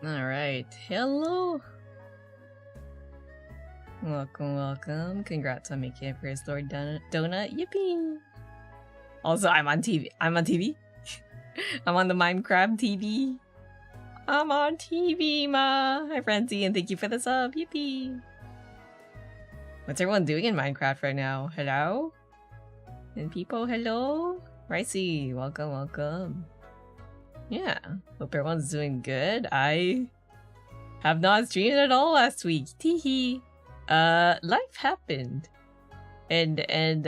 Alright, hello! Welcome, welcome. Congrats on making it first Lord Donut. Yippee! Also, I'm on TV. I'm on TV? I'm on the Minecraft TV. I'm on TV, ma! Hi, Frenzy, and thank you for the sub. Yippee! What's everyone doing in Minecraft right now? Hello? And people, hello? Ricey, welcome, welcome. Yeah, hope everyone's doing good. I have not streamed at all last week. Teehee. Life happened. And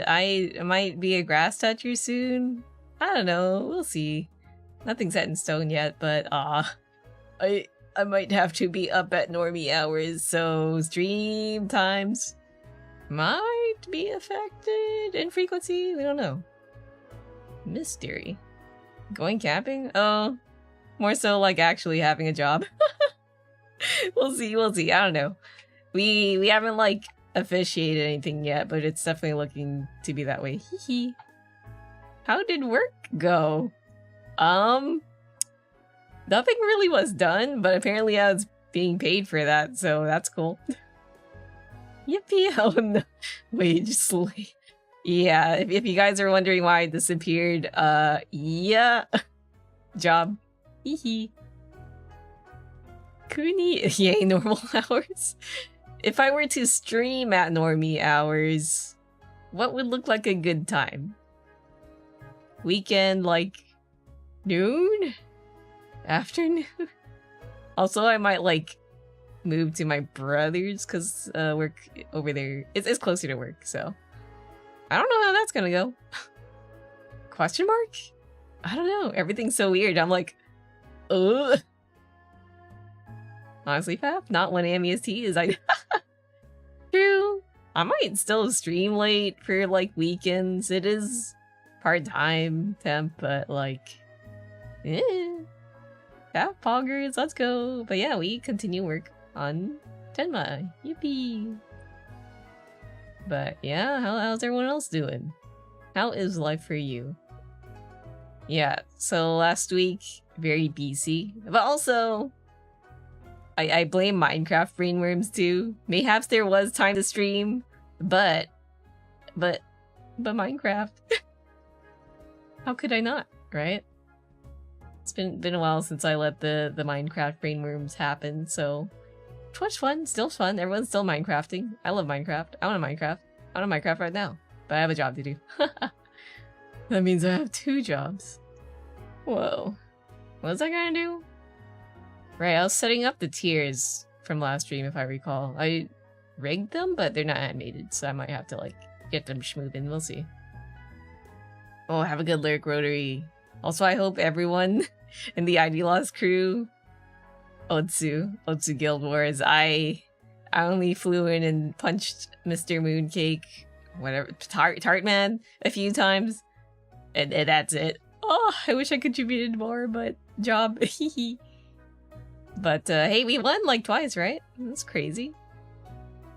I might be a grass toucher soon. I don't know, we'll see. Nothing's set in stone yet, but I might have to be up at normie hours, so stream times might be affected in frequency. We don't know. Mystery. Going camping? Oh, more so like actually having a job. We'll see, we'll see. I don't know. We haven't like officiated anything yet, but it's definitely looking to be that way. Hee. How did work go? Nothing really was done, but apparently I was being paid for that, so that's cool. Yippee! Oh no. Wait, just like... Yeah, if you guys are wondering why I disappeared, yeah. Job. Hehe. Kuni, yay, normal hours. If I were to stream at normie hours, what would look like a good time? Weekend, like, noon? Afternoon? Also, I might, like, move to my brother's, because work over there, it's closer to work, so. I don't know how that's gonna go. Question mark? I don't know. Everything's so weird. I'm like, ugh. Honestly, Faf, not when MEST is I. True. I might still stream late for like weekends. It is part-time temp, but like, Faf poggers, let's go. But yeah, we continue work on Tenma. Yippee. But yeah, how's everyone else doing? How is life for you? Yeah, so last week, very busy. But also, I blame Minecraft brainworms too. Mayhaps there was time to stream, but Minecraft. How could I not, right? It's been a while since I let the Minecraft brainworms happen, so... Twitch fun, still fun. Everyone's still Minecrafting. I love Minecraft. I want to Minecraft. I want to Minecraft right now, but I have a job to do. That means I have 2 jobs. Whoa. What was I gonna do? Right, I was setting up the tiers from last stream, if I recall. I rigged them, but they're not animated, so I might have to, like, get them schmoovin'. We'll see. Oh, have a good lyric, Rotary. Also, I hope everyone in the ID Lost crew Otsu Guild Wars. I only flew in and punched Mr. Mooncake, whatever, Tart Man a few times, and that's it. Oh, I wish I contributed more, but job. But hey, we won like twice, right? That's crazy.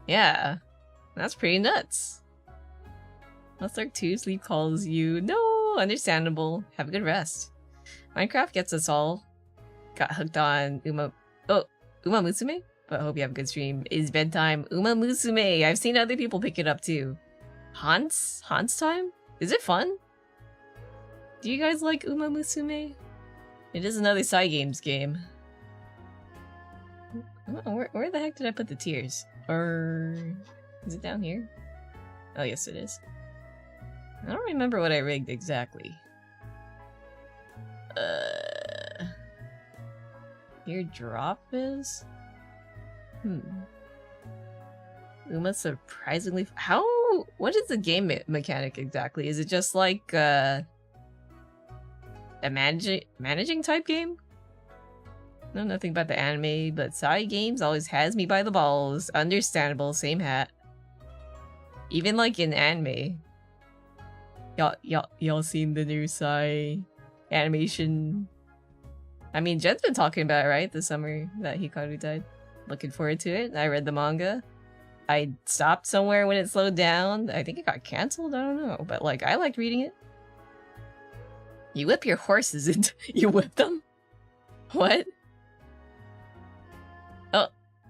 Yeah, that's pretty nuts. Let's Dark 2 sleep calls you. No, understandable. Have a good rest. Minecraft gets us all. Got hooked on Uma Musume? But I hope you have a good stream. Is bedtime Uma Musume. I've seen other people pick it up too. Hans time? Is it fun? Do you guys like Uma Musume? It is another Cygames game. Oh, where the heck did I put the tiers? Or is it down here? Oh yes it is. I don't remember what I rigged exactly. Your drop is? Uma surprisingly... How? What is the game mechanic exactly? Is it just like a managing type game? Know nothing about the anime, but Cygames always has me by the balls. Understandable, same hat. Even like in anime. Y'all seen the new Psy animation? I mean, Jen's been talking about it, right? The summer that Hikaru died. Looking forward to it. I read the manga. I stopped somewhere when it slowed down. I think it got canceled. I don't know. But, like, I liked reading it. You whip your horses and you whip them? What?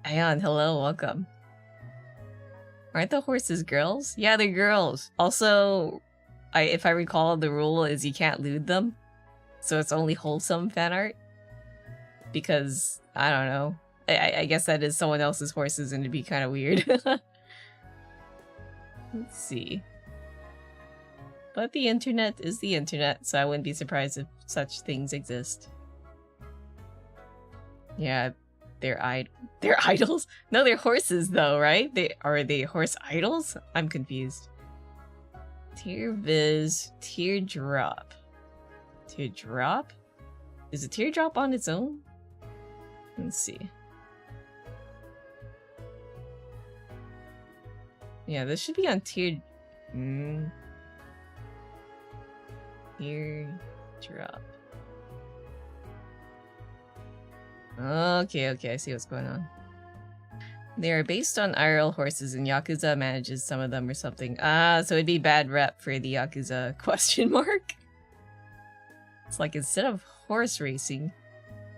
Ayon, hello, welcome. Aren't the horses girls? Yeah, they're girls. Also, if I recall, the rule is you can't lewd them. So it's only wholesome fan art. Because, I don't know. I guess that is someone else's horses and it'd be kind of weird. Let's see. But the internet is the internet, so I wouldn't be surprised if such things exist. Yeah, they're idols? No, they're horses though, right? Are they horse idols? I'm confused. Tear Viz, Teardrop. Teardrop? Is a teardrop on its own? Let's see. Yeah, this should be on Teardrop. Okay, I see what's going on. They are based on IRL horses and Yakuza manages some of them or something. Ah, so it'd be bad rep for the Yakuza question mark? It's like instead of horse racing,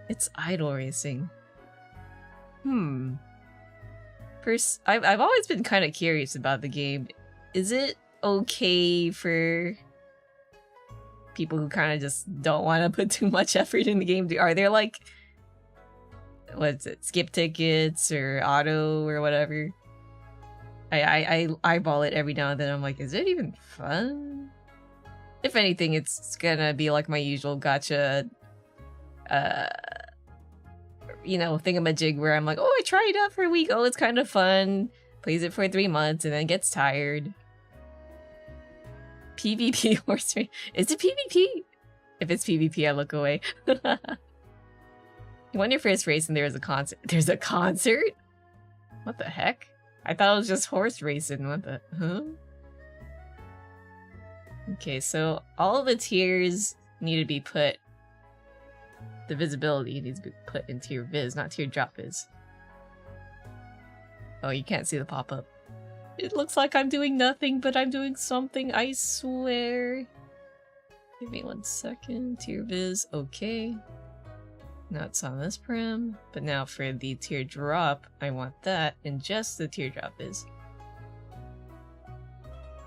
it's idol racing. I've always been kind of curious about the game. Is it okay for people who kind of just don't want to put too much effort in the game? Are there like, what's it, skip tickets or auto or whatever? I eyeball it every now and then. I'm like, is it even fun? If anything, it's gonna be like my usual gacha, you know, thingamajig where I'm like, oh, I tried it out for a week. Oh, it's kind of fun. Plays it for 3 months and then gets tired. PvP horse race. Is it PvP? If it's PvP, I look away. You won your first race and there's a concert. There's a concert? What the heck? I thought it was just horse racing. What the, huh? Okay, so all of the tiers need to be put. The visibility needs to be put into your viz, not to your drop viz. Oh, you can't see the pop-up. It looks like I'm doing nothing, but I'm doing something, I swear. Give me 1 second. Tier viz, okay. Now it's on this prim, but now for the teardrop, I want that and just the teardrop viz.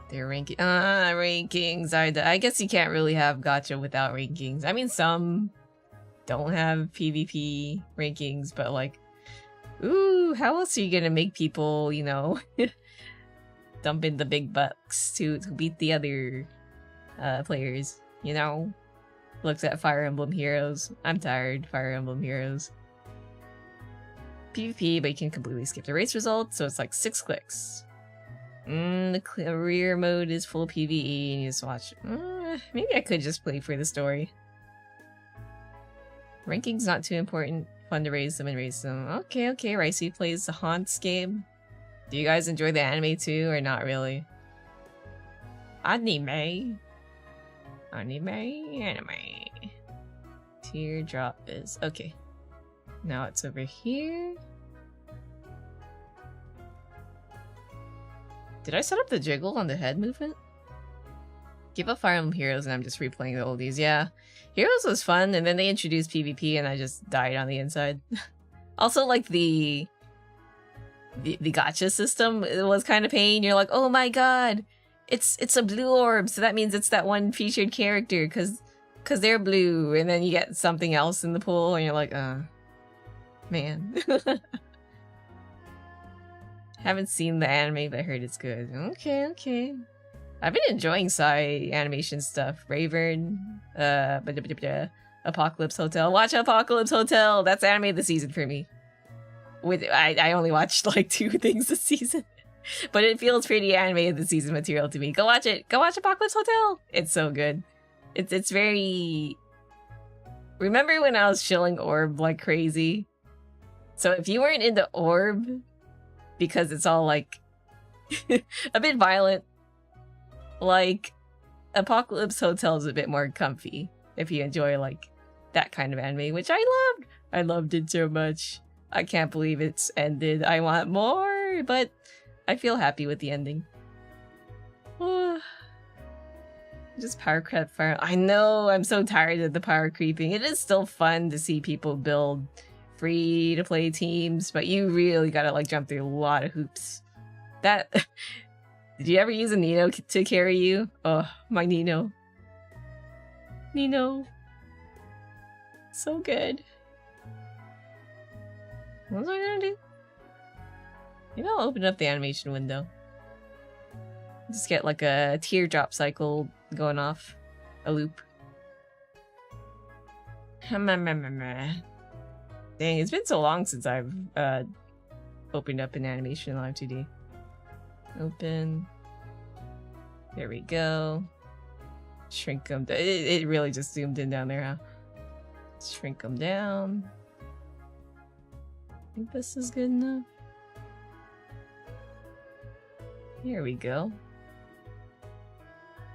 Their rankings. I guess you can't really have gacha without rankings. I mean, some don't have PvP rankings, but like, ooh, how else are you gonna make people, you know, dump in the big bucks to beat the other players, you know? Looks at Fire Emblem Heroes. I'm tired, Fire Emblem Heroes. PvP, but you can completely skip the race results, so it's like 6 clicks. The career mode is full PvE, and you just watch. Maybe I could just play for the story. Ranking's not too important. Fun to raise them and raise them. Okay, Ricey plays the Haunts game. Do you guys enjoy the anime too, or not really? Anime. Teardrop is okay. Now it's over here. Did I set up the jiggle on the head movement? Give up Fire Emblem Heroes and I'm just replaying the oldies. Yeah. Heroes was fun and then they introduced PvP and I just died on the inside. Also, like the gacha system, it was kind of pain. You're like, oh my god, it's a blue orb, so that means it's that one featured character because they're blue, and then you get something else in the pool and you're like, man. Haven't seen the anime, but I heard it's good. Okay. I've been enjoying Psy animation stuff. Raven, Apocalypse Hotel. Watch Apocalypse Hotel! That's anime of the season for me. I only watched like 2 things this season. But it feels pretty anime of the season material to me. Go watch it! Go watch Apocalypse Hotel! It's so good. It's very... Remember when I was shilling Orb like crazy? So if you weren't into Orb, because it's all like a bit violent, like Apocalypse Hotel is a bit more comfy if you enjoy like that kind of anime, which I loved. I loved it so much. I can't believe it's ended. I want more, but I feel happy with the ending. Just power creep fire. I know, I'm so tired of the power creeping. It is still fun to see people build free to play teams, but you really gotta like jump through a lot of hoops. That did you ever use a Nino to carry you? Oh, my Nino. Nino. So good. What was I gonna do? Maybe I'll open up the animation window. Just get like a teardrop cycle going off. A loop. Dang, it's been so long since I've opened up an animation in Live2D. Open. There we go. Shrink them. It really just zoomed in down there, huh? Shrink them down. I think this is good enough. Here we go.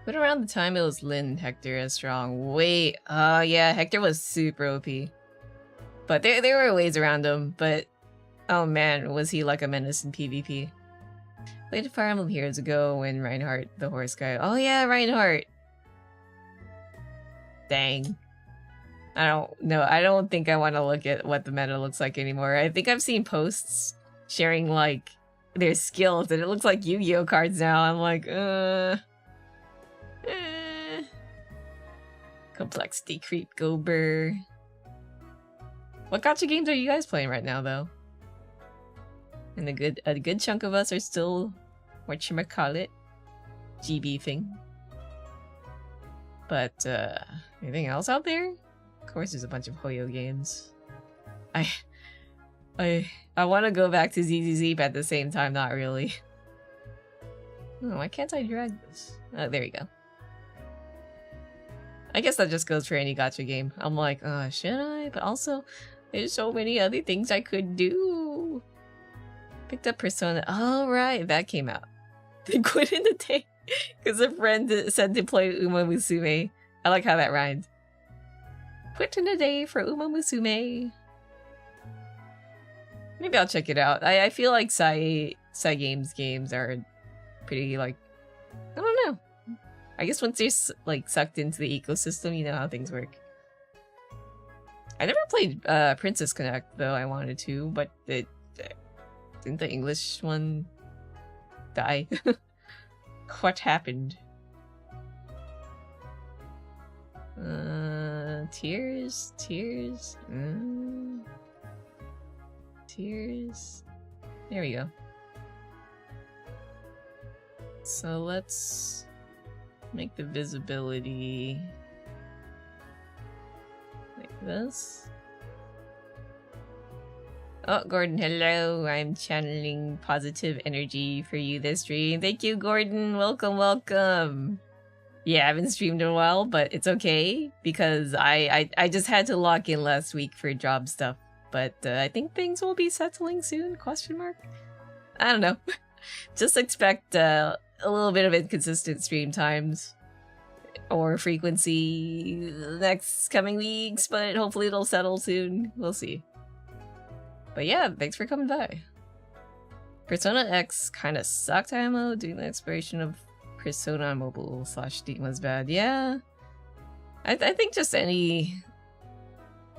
But around the time it was Lyn and Hector as strong. Wait, yeah, Hector was super OP. But there were ways around him, but oh man, was he like a menace in PvP. Played Fire Emblem Heroes ago when Reinhardt, the horse guy. Oh yeah, Reinhardt! Dang. I don't know, I don't think I want to look at what the meta looks like anymore. I think I've seen posts sharing like their skills and it looks like Yu-Gi-Oh cards now. I'm like, Complexity creep Gober. What gacha games are you guys playing right now though? And a good chunk of us are still whatchamacallit GB thing. But anything else out there? Of course there's a bunch of Hoyo games. I want to go back to ZZZ, but at the same time not really. Oh, why can't I drag this? Oh, there you go. I guess that just goes for any gacha game. I'm like, should I? But also, there's so many other things I could do. Picked up Persona. Oh, right, that came out. They quit in the day because a friend said to play Uma Musume. I like how that rhymed. Quit in the day for Uma Musume. Maybe I'll check it out. I feel like games are pretty like, I don't know. I guess once you're like sucked into the ecosystem, you know how things work. I never played Princess Connect though. I wanted to, but didn't the English one die? What happened? Tears. There we go. So let's make the visibility like this. Oh, Gordon, hello. I'm channeling positive energy for you this stream. Thank you, Gordon. Welcome, welcome. Yeah, I haven't streamed in a while, but it's okay because I just had to lock in last week for job stuff. But I think things will be settling soon, question mark? I don't know. Just expect a little bit of inconsistent stream times or frequency the next coming weeks, but hopefully it'll settle soon. We'll see. But yeah, thanks for coming by. Persona X kind of sucked IMO. Doing the exploration of Persona Mobile / Steam was bad. Yeah. I think just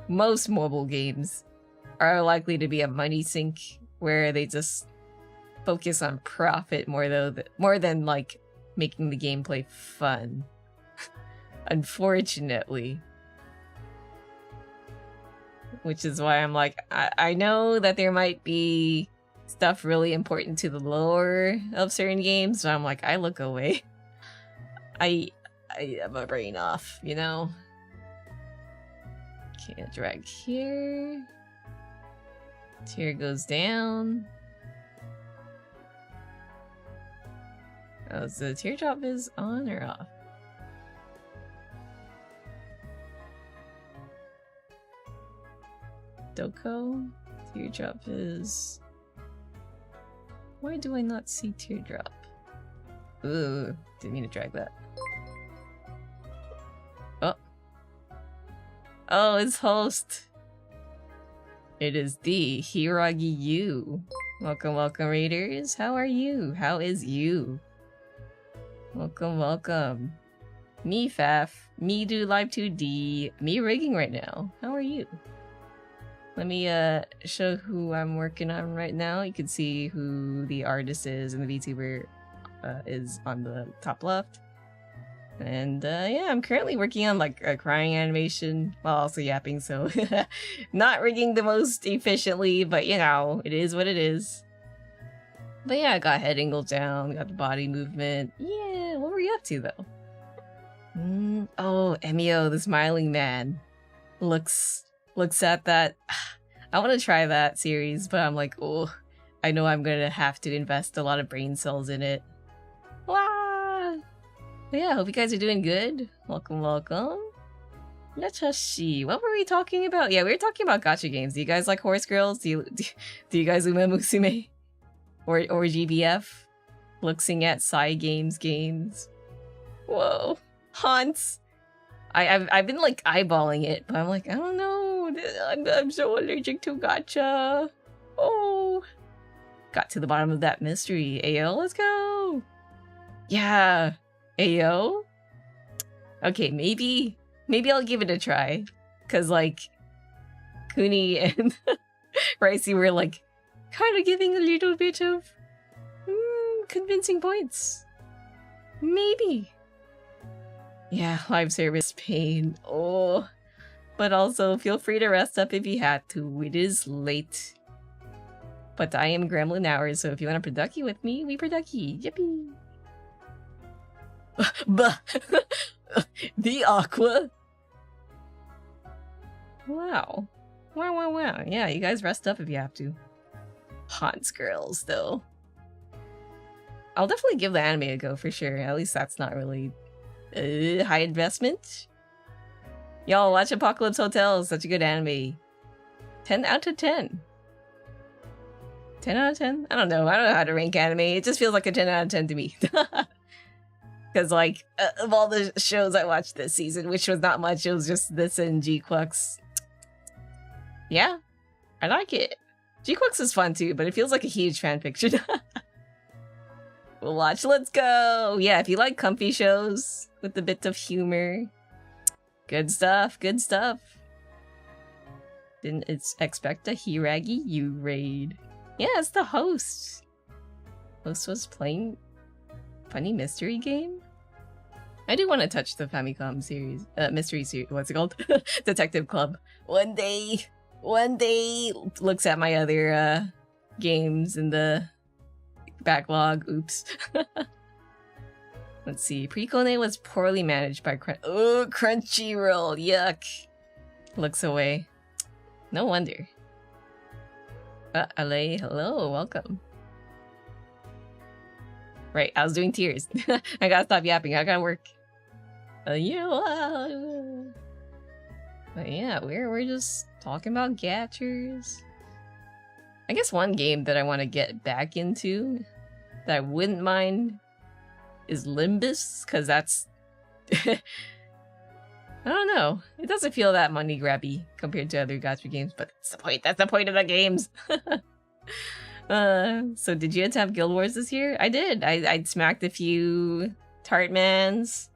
most mobile games are likely to be a money sink where they just focus on profit more than like making the gameplay fun. Unfortunately. Which is why I'm like, I know that there might be stuff really important to the lore of certain games, so I'm like, I look away. I have a brain off, you know? Can't drag here. Tear goes down. Oh, so the teardrop is on or off? Doko? Teardrop is... Why do I not see teardrop? Ooh, didn't mean to drag that. Oh. Oh, it's host. It is the Hiragi Yu. Welcome, welcome, raiders. How are you? How is you? Welcome, welcome. Me, Faf. Me do Live2D. Me rigging right now. How are you? Let me show who I'm working on right now. You can see who the artist is and the VTuber is on the top left. And yeah, I'm currently working on like a crying animation while also yapping, so not rigging the most efficiently, but you know, it is what it is. But yeah, I got head angle down, got the body movement. Yeah, what were you up to though? Oh, Emio, the smiling man. Looks at that. I want to try that series, but I'm like, oh, I know I'm gonna have to invest a lot of brain cells in it. Wow. But yeah, hope you guys are doing good. Welcome, welcome. Let's just see. What were we talking about? Yeah, we were talking about gacha games. Do you guys like horse girls? Do you guys ume musume? Or GBF? Looking at games. Whoa. Haunts. I've been like eyeballing it, but I'm like, I don't know. I'm so allergic to gacha. Oh. Got to the bottom of that mystery. Ayo, let's go. Yeah. Ayo? Okay, maybe I'll give it a try. Cause like Kuni and Ricey were like kind of giving a little bit of convincing points. Maybe. Yeah, live service pain. Oh. But also feel free to rest up if you had to. It is late. But I am gremlin hours, so if you want to producky with me, we producky. Yippee. Bah. The aqua. Wow. Wow. Yeah, you guys rest up if you have to. Haunts girls, though. I'll definitely give the anime a go for sure. At least that's not really high investment. Y'all watch Apocalypse Hotel. Such a good anime. 10 out of 10. 10 out of 10? I don't know how to rank anime. It just feels like a 10 out of 10 to me. Because like of all the shows I watched this season, which was not much, it was just this and G-Quux. Yeah, I like it. G-Quux is fun too, but it feels like a huge fan fiction. We'll watch. Let's go. Yeah, if you like comfy shows with a bit of humor. Good stuff. Didn't expect a Hiragi U raid. Yeah, it's the host. Host was playing funny mystery game. I do want to touch the Famicom series, mystery series. What's it called? Detective Club. One day. Looks at my other games in the backlog. Oops. Let's see. Precone was poorly managed by Crunchyroll. Yuck. Looks away. No wonder. Ale, hello, welcome. Right, I was doing tears. I gotta stop yapping. I gotta work. But yeah, we're just talking about gachers. I guess one game that I want to get back into that I wouldn't mind is Limbus, because that's I don't know. It doesn't feel that money grabby compared to other gacha games, but that's the point. That's the point of the games. So did you attempt Guild Wars this year? I did. I smacked a few Tartmans.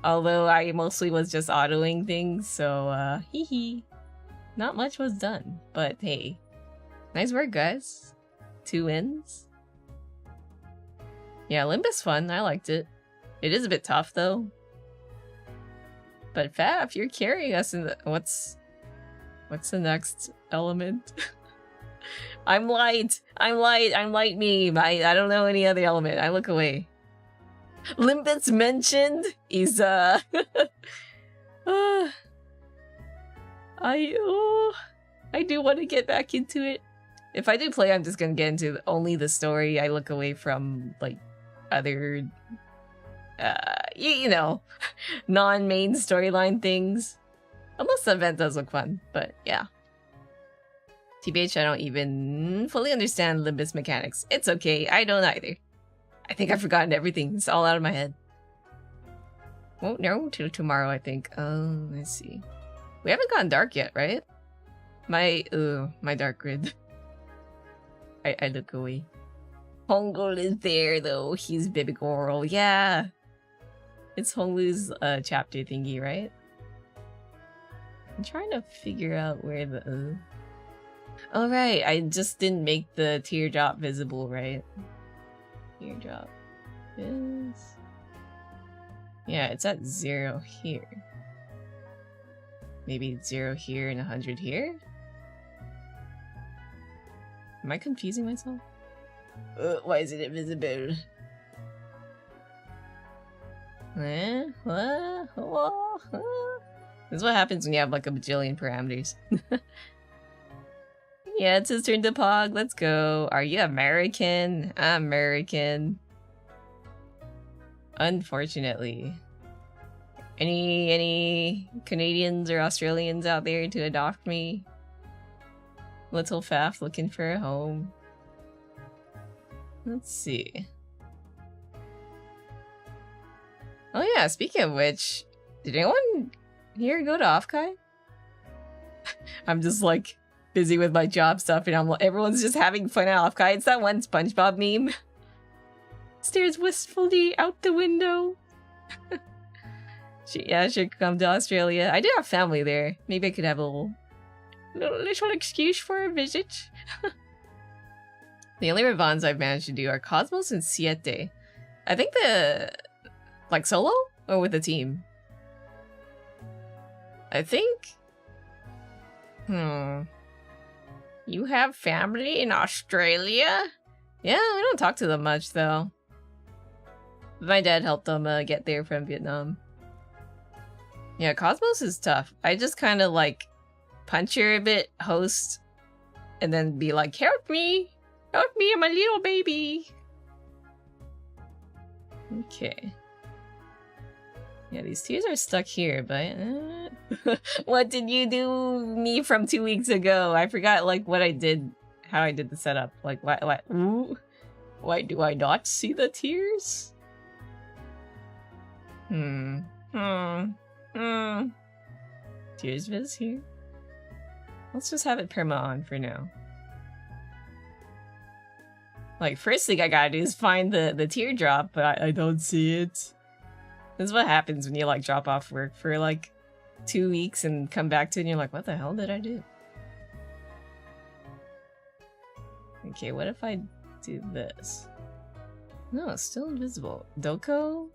Although I mostly was just autoing things, so hee. Not much was done. But hey. Nice work, guys. 2 wins. Yeah, Limbus fun. I liked it. It is a bit tough though. But Faf, you're carrying us in the what's the next element? I'm light meme. I don't know any other element. I look away. Limbus mentioned is I do want to get back into it. If I do play, I'm just gonna get into only the story. I look away from like other you know, non-main storyline things. Unless the event does look fun, but yeah. TBH, I don't even fully understand Limbus mechanics. It's okay, I don't either. I think I've forgotten everything. It's all out of my head. Won't know till tomorrow, I think. Oh, let's see. We haven't gone dark yet, right? My dark grid. I look away. Hongul is there though. He's baby girl. Yeah. It's Honglu's chapter thingy, right? I'm trying to figure out where the Oh right, I just didn't make the teardrop visible, right? Teardrop is... Yeah, it's at 0 here. Maybe 0 here and 100 here? Am I confusing myself? Why is it invisible? This is what happens when you have like a bajillion parameters. Yeah, it's his turn to pog. Let's go. Are you American? I'm American. Unfortunately. Any Canadians or Australians out there to adopt me? Little Faf looking for a home. Let's see. Oh yeah, speaking of which, did anyone here go to Offkai? I'm just like busy with my job stuff and everyone's just having fun at Offkai. It's that one SpongeBob meme. Stares wistfully out the window. I should come to Australia. I do have family there. Maybe I could have a little excuse for a visit. The only Revans I've managed to do are Cosmos and Siete. I think like solo or with a team? I think... You have family in Australia? Yeah, we don't talk to them much though. My dad helped them get there from Vietnam. Yeah, Cosmos is tough. I just kind of like punch her a bit, host, and then be like, help me, I'm a little baby. Okay. Yeah, these tears are stuck here, but what did you do me from 2 weeks ago? I forgot like what I did, how I did the setup. Like why do I not see the tears? Tears viz here. Let's just have it perma on for now. Like, first thing I gotta do is find the teardrop, but I don't see it. This is what happens when you like drop off work for like 2 weeks and come back to it and you're like, what the hell did I do? Okay, what if I do this? No, it's still invisible. Doko?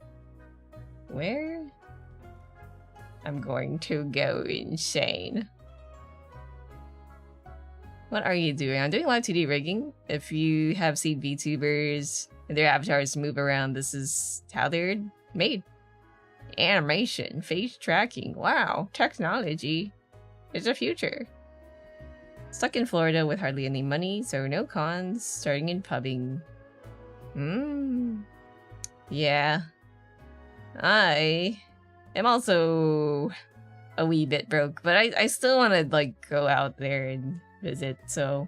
Where? I'm going to go insane. What are you doing? I'm doing Live2D rigging. If you have seen VTubers and their avatars move around, this is how they're made. Animation, face tracking. Wow, technology is the future. Stuck in Florida with hardly any money, so no cons, starting in pubbing. Yeah. I am also a wee bit broke, but I still want to like go out there and visit, so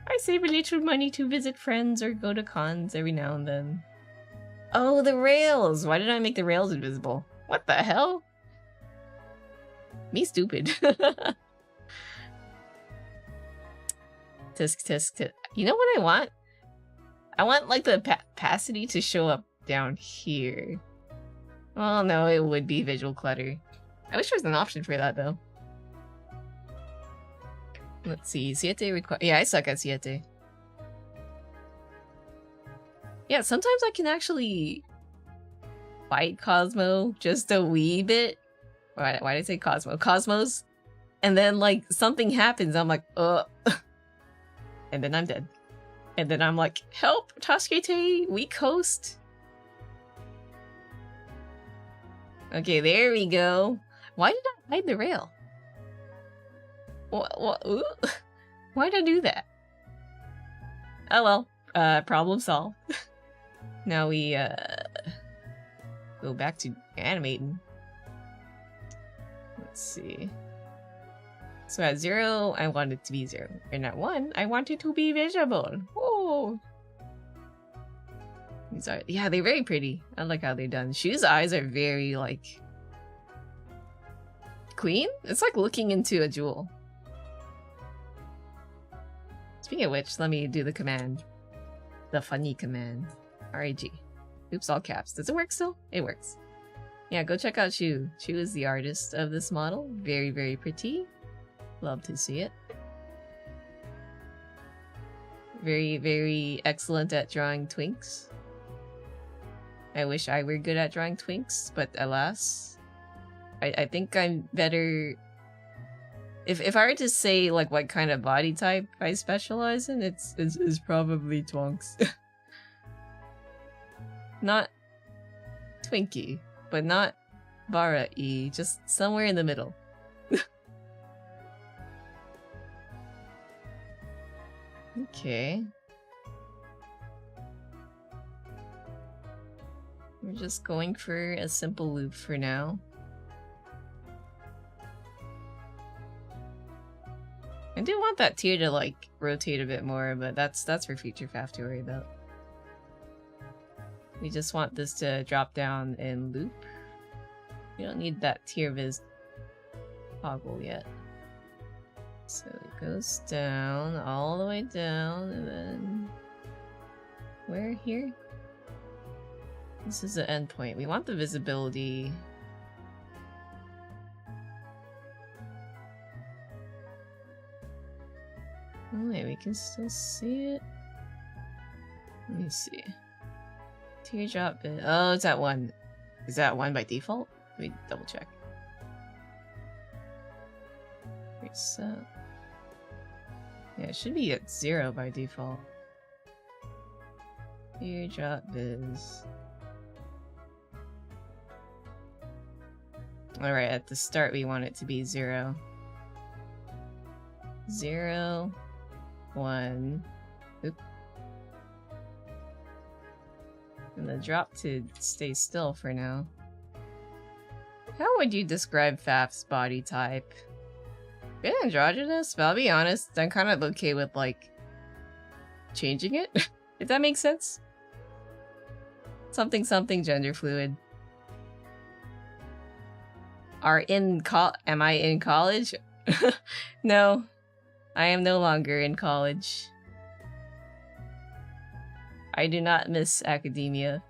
I save a little money to visit friends or go to cons every now and then. Oh, the rails! Why did I make the rails invisible? What the hell? Me stupid. Tisk. You know what I want? I want like the opacity to show up down here. Oh no, it would be visual clutter. I wish there was an option for that though. Let's see, Siete require. Yeah, I suck at Siete. Yeah, sometimes I can actually fight Cosmo just a wee bit. Why did I say Cosmo? Cosmos. And then like something happens, I'm like, and then I'm dead. And then I'm like, help, Taskete, weak host. Okay, there we go. Why did I hide the rail? What? Why did I do that? Oh well, problem solved. Now we go back to animating. Let's see. So at 0, I want it to be 0. And at 1, I want it to be visible. Oh! These are, yeah, they're very pretty. I like how they're done. Shu's eyes are very, like... clean? It's like looking into a jewel. Speaking of which, let me do the command. The funny command. RAG. Oops, all caps. Does it work still? It works. Yeah, go check out Shu. Shu is the artist of this model. Very, very pretty. Love to see it. Very, very excellent at drawing twinks. I wish I were good at drawing twinks, but alas. I think I'm better... If I were to say like what kind of body type I specialize in, it's probably twonks. Not twinky, but not bara-y, just somewhere in the middle. Okay. We're just going for a simple loop for now. I do want that tier to like rotate a bit more, but that's for future Faf to worry about. We just want this to drop down and loop. We don't need that tier viz toggle yet. So it goes down, all the way down, and then... Where here? This is the endpoint. We want the visibility. Oh wait, we can still see it. Let me see. Teardrop bit. Oh, it's at 1. Is that 1 by default? Let me double check. Reset. Yeah, it should be at 0 by default. Teardrop biz. Alright, at the start we want it to be 0. 0, 1. Oop. And the drop to stay still for now. How would you describe Faf's body type? Bit androgynous, but I'll be honest, I'm kind of okay with, like, changing it, if that makes sense. Something gender fluid. Am I in college? No, I am no longer in college. I do not miss academia.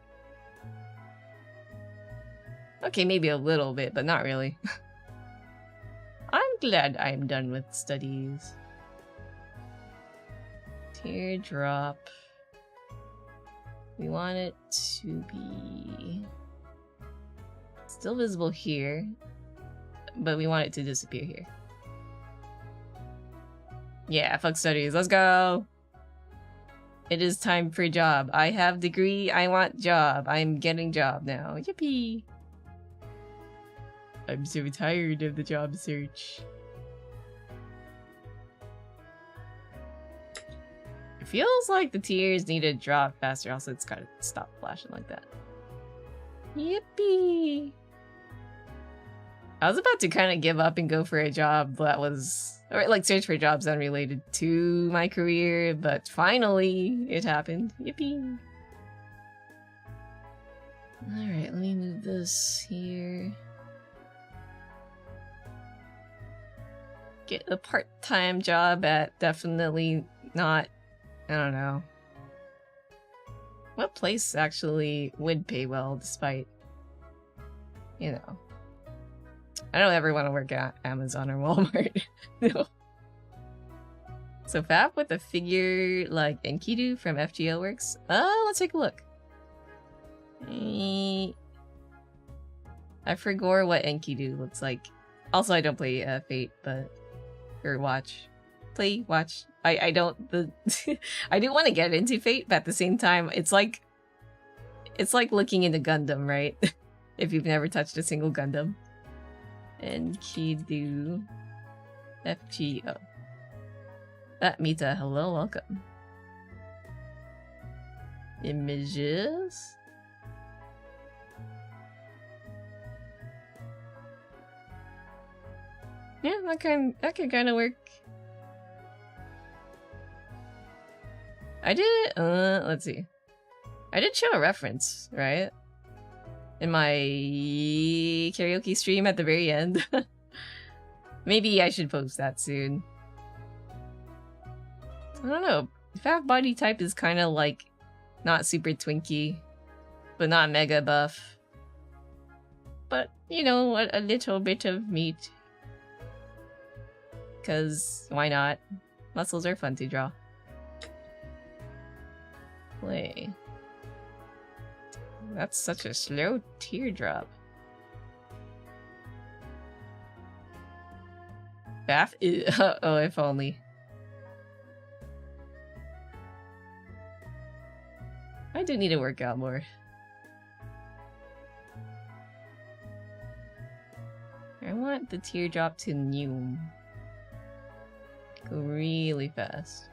Okay, maybe a little bit, but not really. I'm glad I'm done with studies. Teardrop. We want it to be still visible here, but we want it to disappear here. Yeah, fuck studies, let's go! It is time for job. I have degree, I want job. I'm getting job now. Yippee! I'm so tired of the job search. It feels like the tears need to drop faster, also it's gotta stop flashing like that. Yippee! I was about to kind of give up and go for a job that was, or like search for jobs unrelated to my career, but finally it happened. Yippee! Alright, let me move this here. Get a part-time job at definitely not, I don't know. What place actually would pay well despite, you know. I don't ever want to work at Amazon or Walmart. No. So Faf with a figure like Enkidu from FGO works. Let's take a look. I forgot what Enkidu looks like. Also, I don't play Fate, but or watch. Watch. I don't. I do want to get into Fate, but at the same time, it's like looking into Gundam, right? If you've never touched a single Gundam. Enkidu FGO. Mita, hello, welcome. Images. Yeah, that can kind of work. I did. Let's see. I did show a reference, right? In my karaoke stream at the very end. Maybe I should post that soon. I don't know. Faf body type is kind of like not super twinky, but not mega buff. But, you know, a little bit of meat. Because why not? Muscles are fun to draw. play. That's such a slow teardrop. Bath? Oh, if only. I do need to work out more. I want the teardrop to new. Go really fast.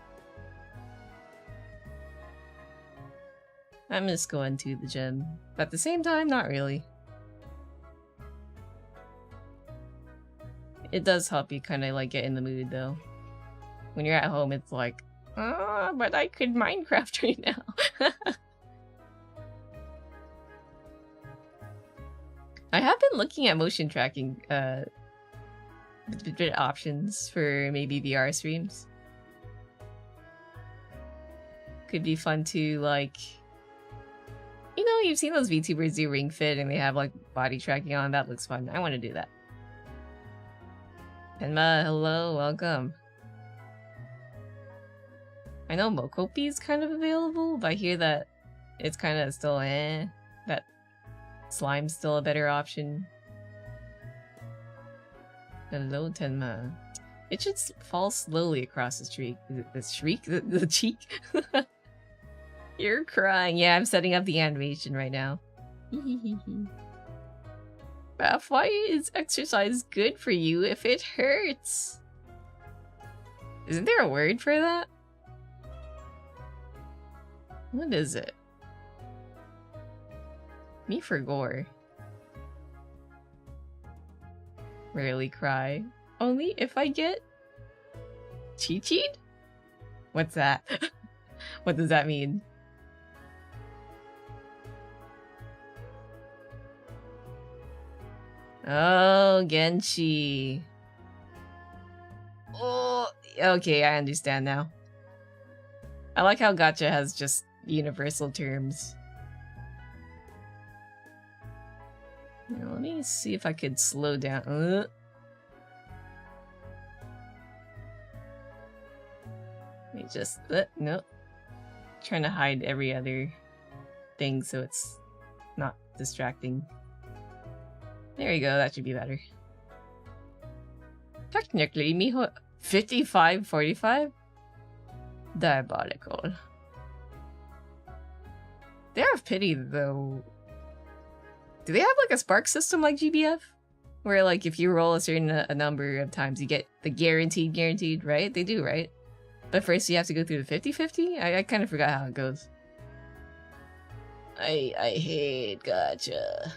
I miss going to the gym, but at the same time, not really. It does help you kind of like get in the mood though. When you're at home, it's like, oh, but I could Minecraft right now. I have been looking at motion tracking options for maybe VR streams. Could be fun to like, you know, you've seen those VTubers do Ring Fit and they have like body tracking on. That looks fun. I want to do that. Tenma, hello, welcome. I know Mokopi is kind of available, but I hear that it's kind of still that slime's still a better option. Hello, Tenma. It should fall slowly across the streak. The shriek? The cheek? You're crying. Yeah, I'm setting up the animation right now. Beth, why is exercise good for you if it hurts? Isn't there a word for that? What is it? Me for gore. Rarely cry. Only if I get chi-chi'd? What's that? What does that mean? Oh, Genshi. Oh, okay, I understand now. I like how gacha has just universal terms. Now, let me see if I could slow down. Let me just... nope. Trying to hide every other thing so it's not distracting. There you go, that should be better. Technically, Miho... 55-45? Diabolical. They have pity, though. Do they have, like, a spark system like GBF? Where, like, if you roll a certain a number of times, you get the guaranteed, right? They do, right? But first you have to go through the 50-50? I kind of forgot how it goes. I hate gacha.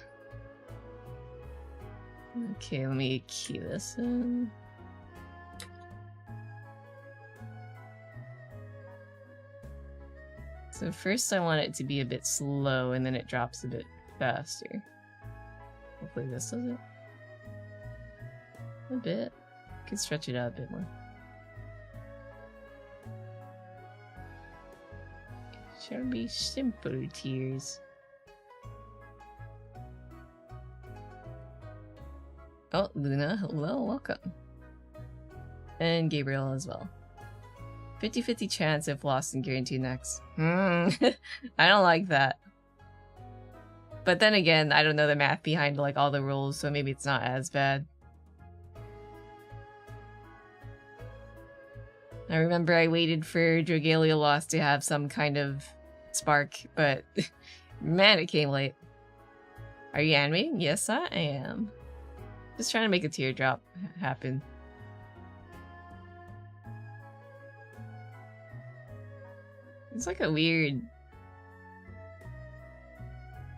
Okay, let me key this in. So first I want it to be a bit slow and then it drops a bit faster. Hopefully this does it. A bit. Could stretch it out a bit more. It shall be simple tears. Oh, Luna, hello, welcome. And Gabriel as well. 50-50 chance if lost and guaranteed next. I don't like that. But then again, I don't know the math behind like all the rules, so maybe it's not as bad. I remember I waited for Dragalia Lost to have some kind of spark, but man, it came late. Are you animating? Yes, I am. Just trying to make a teardrop happen. It's like a weird...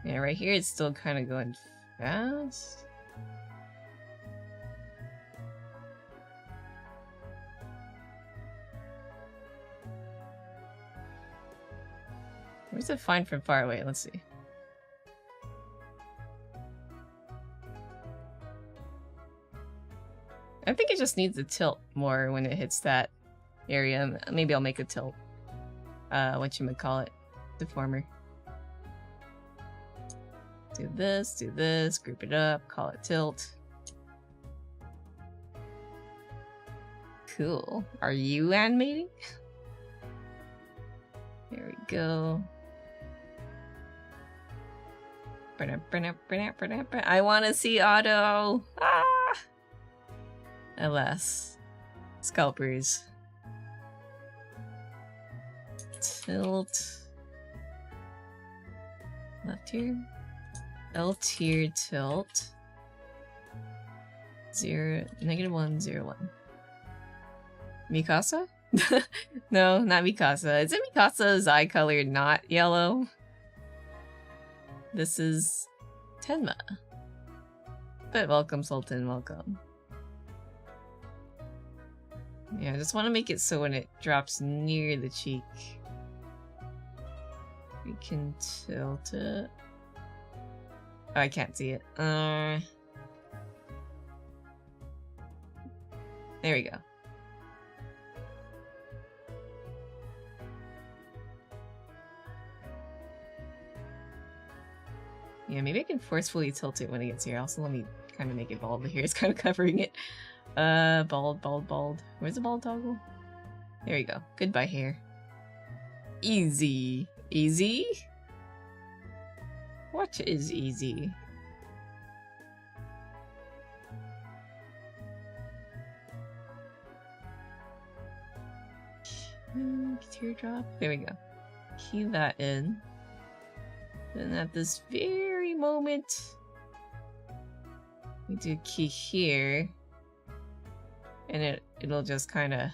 Yeah, right here it's still kind of going fast. Where's it fine from far away? Let's see. I think it just needs to tilt more when it hits that area. Maybe I'll make a tilt. Whatchamacallit, deformer. Do this, group it up, call it tilt. Cool. Are you animating? There we go. I want to see auto. Ah! Alas. Scalpers. Tilt. Left here. L tier tilt. 0, -1, 0, 1. Mikasa? No, not Mikasa. Isn't Mikasa's eye color not yellow? This is Tenma. But welcome, Sultan, welcome. Yeah, I just want to make it so when it drops near the cheek, we can tilt it. Oh, I can't see it. There we go. Yeah, maybe I can forcefully tilt it when it gets here. Also, let me kind of make it bald here. It's kind of covering it. Bald. Where's the bald toggle? There we go. Goodbye, hair. Easy. Easy? What is easy? Teardrop. There we go. Key that in. And at this very moment, we do key here, and it'll just kind of.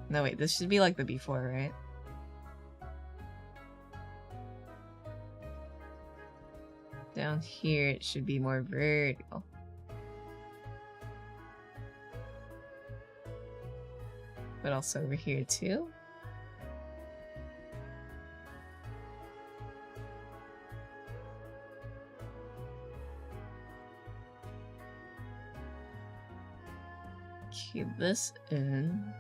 No, wait. This should be like the before, right? Down here, it should be more vertical. But also over here too. Keep this in.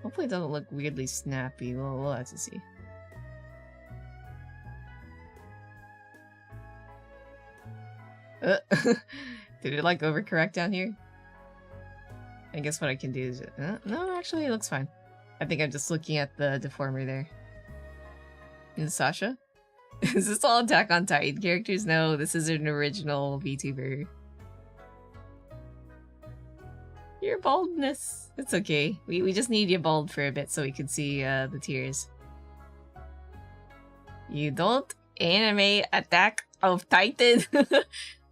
Hopefully it doesn't look weirdly snappy. We'll have to see. Did it like overcorrect down here? I guess what I can do is... no, actually it looks fine. I think I'm just looking at the deformer there. And Sasha? Is this all Attack on Titan characters? No, this is an original VTuber. Your baldness. It's okay. We just need you bald for a bit so we can see the tears. You don't anime Attack of Titan?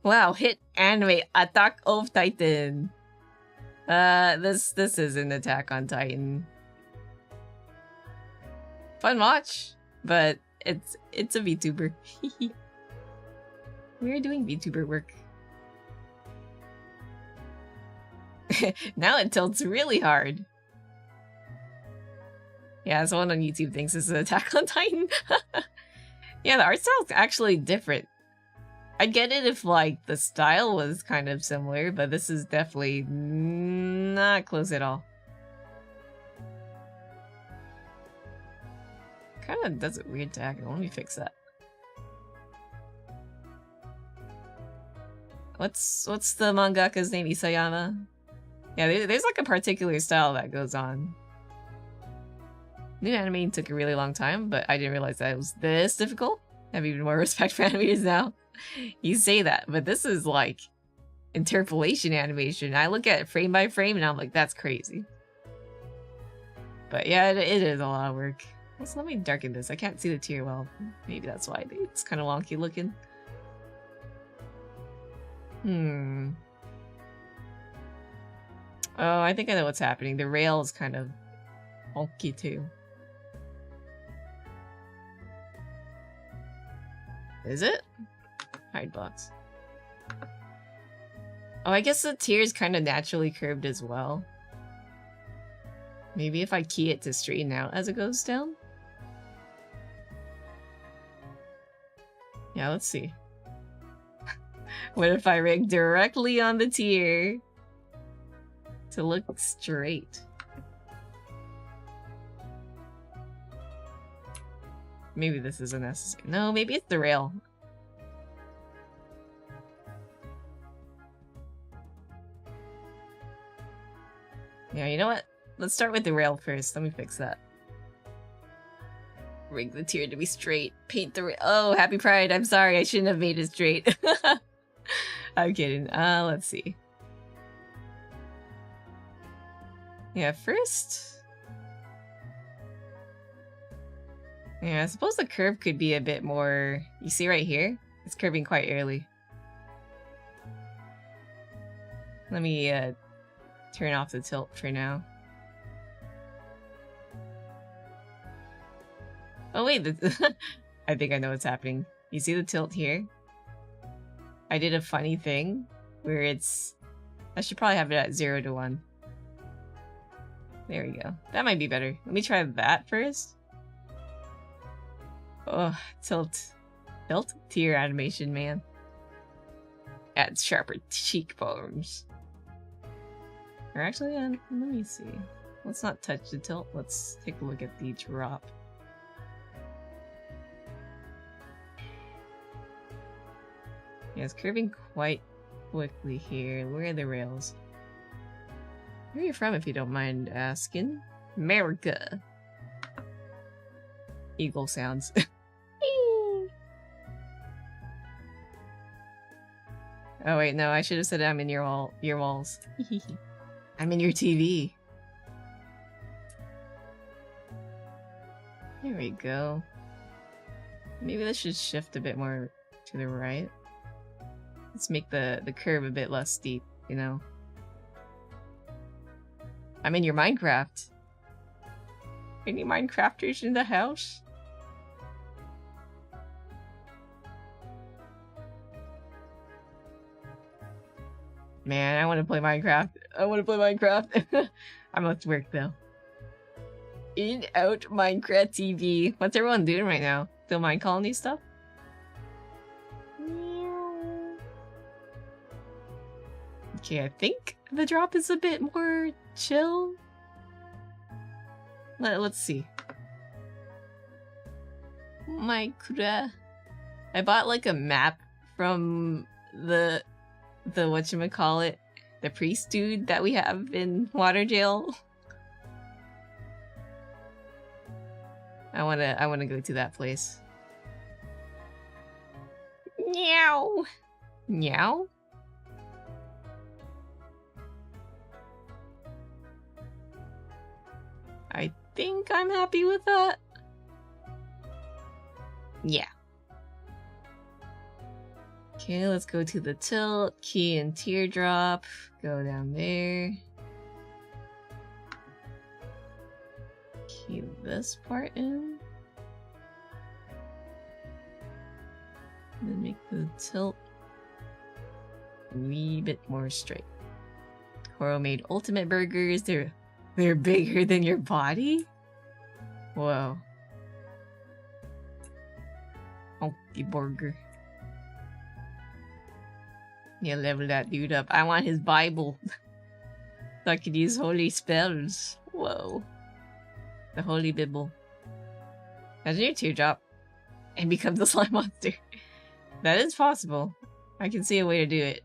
Wow, hit anime Attack of Titan. This isn't Attack on Titan. Fun watch, but it's a VTuber. We're doing VTuber work. Now it tilts really hard. Yeah, someone on YouTube thinks this is Attack on Titan. Yeah, the art style's actually different. I'd get it if, like, the style was kind of similar, but this is definitely not close at all. Kind of does a weird tag. Let me fix that. What's the mangaka's name? Isayama? Yeah, there's like a particular style that goes on. New animating took a really long time, but I didn't realize that it was this difficult. I have even more respect for animators now. You say that, but this is like interpolation animation. I look at it frame by frame and I'm like, that's crazy. But yeah, it is a lot of work. So let me darken this. I can't see the tear well. Maybe that's why it's kind of wonky looking. Oh, I think I know what's happening. The rail is kind of wonky too. Is it? Hide box. Oh, I guess the tear is kind of naturally curved as well. Maybe if I key it to straighten out as it goes down? Yeah, let's see. What if I rig directly on the tear to look straight? Maybe this isn't necessary. No, maybe it's the rail. Yeah, you know what? Let's start with the rail first. Let me fix that. Rig the tier to be straight. Paint the... Oh, happy pride. I'm sorry. I shouldn't have made it straight. I'm kidding. Let's see. Yeah, first... Yeah, I suppose the curve could be a bit more... You see right here? It's curving quite early. Let me turn off the tilt for now. Oh wait, I think I know what's happening. You see the tilt here? I did a funny thing where it's... I should probably have it at 0 to 1. There we go. That might be better. Let me try that first. Oh, tilt. Tilt? Tier animation, man. Adds sharper cheekbones. Or actually, let me see. Let's not touch the tilt. Let's take a look at the drop. Yeah, it's curving quite quickly here. Where are the rails? Where are you from, if you don't mind asking? America. Eagle sounds. Oh wait, no, I should have said I'm in your walls. I'm in your TV. There we go. Maybe this should shift a bit more to the right. Let's make the curve a bit less steep, you know? I'm in your Minecraft. Any Minecrafters in the house? Man, I want to play Minecraft. I want to play Minecraft. I'm at work though. In, out, Minecraft TV. What's everyone doing right now? Still Mine Colony stuff? Okay, I think the drop is a bit more chill. Let's see. Minecraft. I bought like a map from the whatchamacallit, the priest dude that we have in water jail. I wanna go to that place. Meow. Meow. I think I'm happy with that. Yeah. Okay, let's go to the tilt, key and teardrop, go down there. Key this part in. And then make the tilt a wee bit more straight. Coro made ultimate burgers, they're bigger than your body? Whoa. Funky burger. Yeah, level that dude up. I want his Bible. So I could use holy spells. Whoa. The Holy Bible. Imagine your teardrop and become the slime monster. That is possible. I can see a way to do it.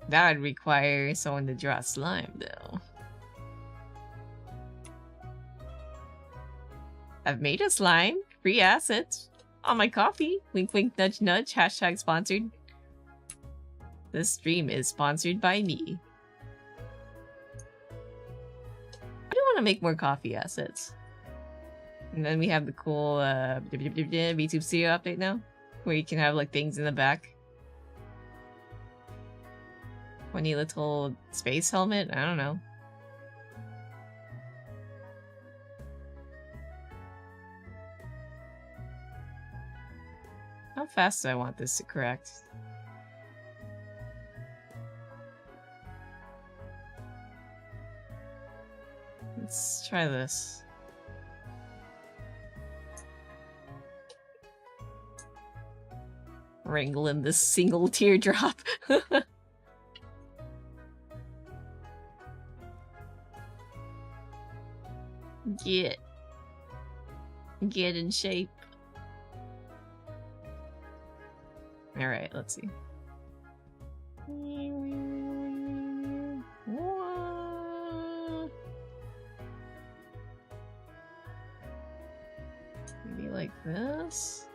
That would require someone to draw slime, though. I've made a slime. Free assets. On my coffee. Wink wink nudge nudge. Hashtag sponsored. This stream is sponsored by me. I do want to make more coffee assets. And then we have the cool VTube Studio update now. Where you can have like things in the back. Funny little space helmet? I don't know. How fast do I want this to correct? Let's try this. Wrangling this single teardrop. Get in shape. Alright, let's see. like this.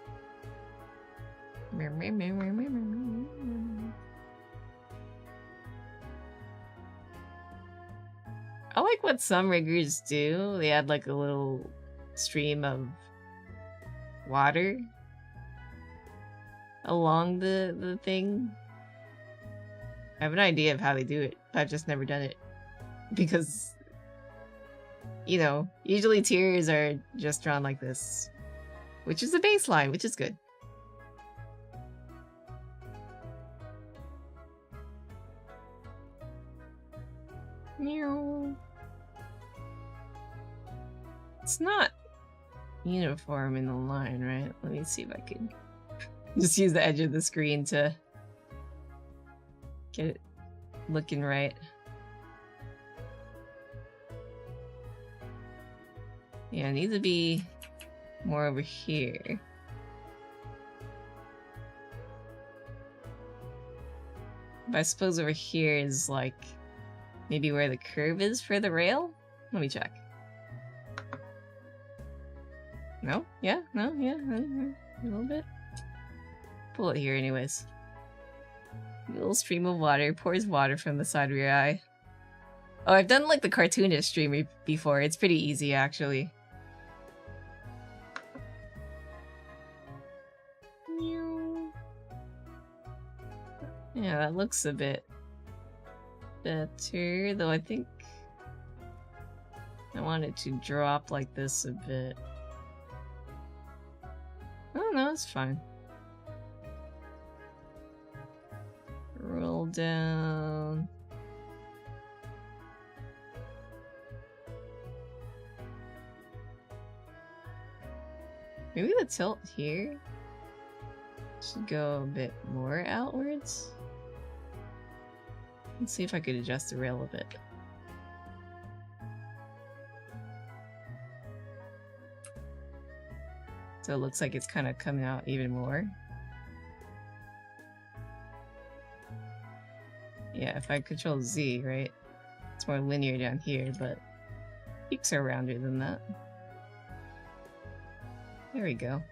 I like what some riggers do. They add like a little stream of water along the thing. I have an idea of how they do it, but I've just never done it. Because, you know, usually tiers are just drawn like this. Which is the baseline, which is good. Meow. It's not uniform in the line, right? Let me see if I can just use the edge of the screen to get it looking right. Yeah, it needs to be more over here. But I suppose over here is like maybe where the curve is for the rail? Let me check. No? Yeah? No? Yeah? A little bit? Pull it here anyways. A little stream of water pours water from the side of your eye. Oh, I've done like the cartoonish stream before. It's pretty easy actually. Yeah, that looks a bit better, though I think I want it to drop like this a bit. Oh no, it's fine. Roll down. Maybe the tilt here should go a bit more outwards. Let's see if I could adjust the rail a bit. So it looks like it's kind of coming out even more. Yeah, if I control Z, right? It's more linear down here, but peaks are rounder than that. There we go.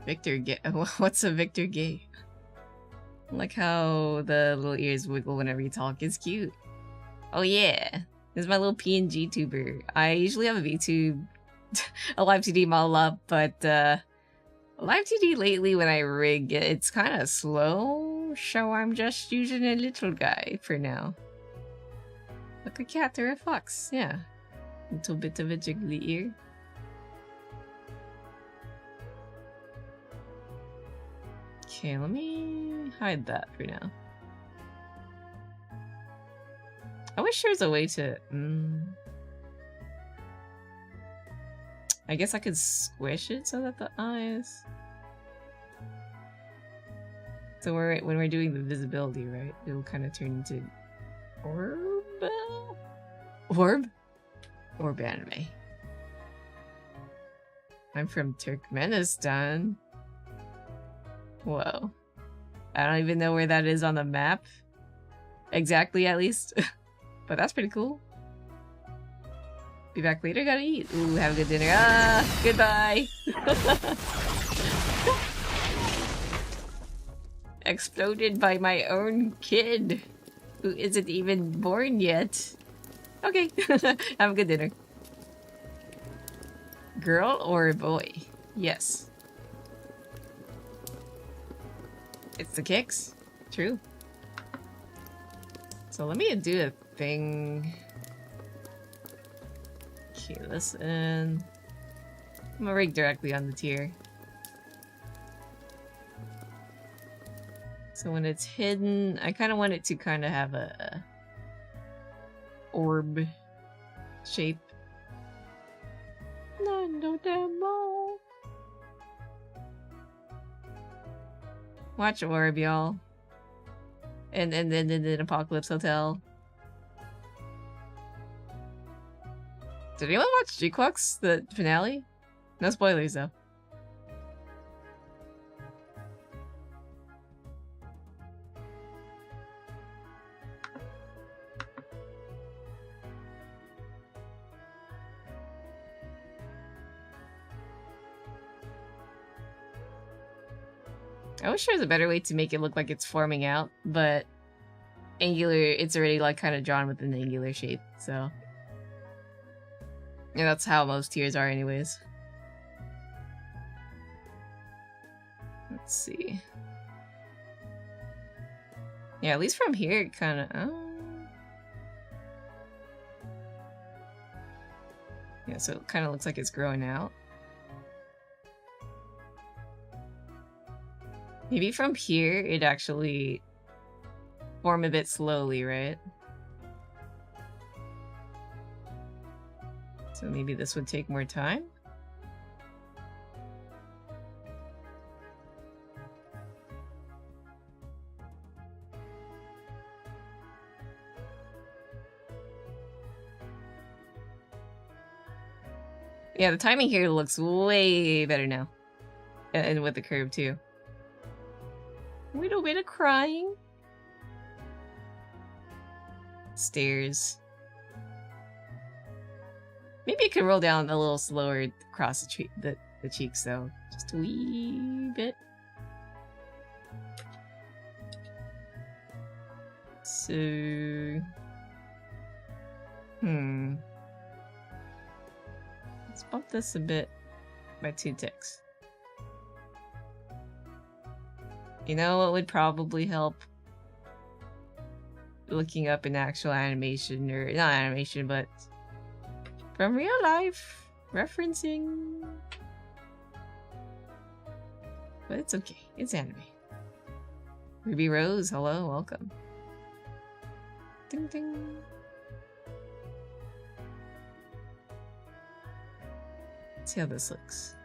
Victor gay. What's a Victor gay? I like how the little ears wiggle whenever you talk. It's cute. Oh yeah, this is my little PNG tuber. I usually have a VTube, a Live2D model up, but Live2D lately when I rig, it's kind of slow, so I'm just using a little guy for now. Like a cat or a fox, yeah. Little bit of a jiggly ear. Okay, let me hide that for now. I wish there was a way to... I guess I could squish it so that the eyes... So when we're doing the visibility, right, it'll kind of turn into... Orb? Orb? Orb anime. I'm from Turkmenistan. Whoa. I don't even know where that is on the map. Exactly, at least. But that's pretty cool. Be back later, gotta eat. Ooh, have a good dinner. Ah, goodbye. Exploded by my own kid, who isn't even born yet. Okay, have a good dinner. Girl or boy? Yes. It's the kicks. True. So let me do a thing. Key this in. I'm gonna rig directly on the tier. So when it's hidden, I kind of want it to kind of have a orb shape. No demo. Watch Orb, y'all. And then Apocalypse Hotel. Did anyone watch G-Quux, the finale? No spoilers, though. I wish there was a better way to make it look like it's forming out, but angular, it's already like kind of drawn with an angular shape, so. Yeah, that's how most tiers are anyways. Let's see. Yeah, at least from here, it kind of. Yeah, so it kind of looks like it's growing out. Maybe from here, it actually form a bit slowly, right? So maybe this would take more time? Yeah, the timing here looks way better now. And with the curve, too. Little bit of crying. Stairs. Maybe it could roll down a little slower across the cheeks, though. Just a wee bit. So... Let's bump this a bit by 2 ticks. You know what would probably help? Looking up an actual animation, or not animation, but from real life referencing. But it's okay, it's anime. Ruby Rose, hello, welcome. Ding ding. Let's see how this looks.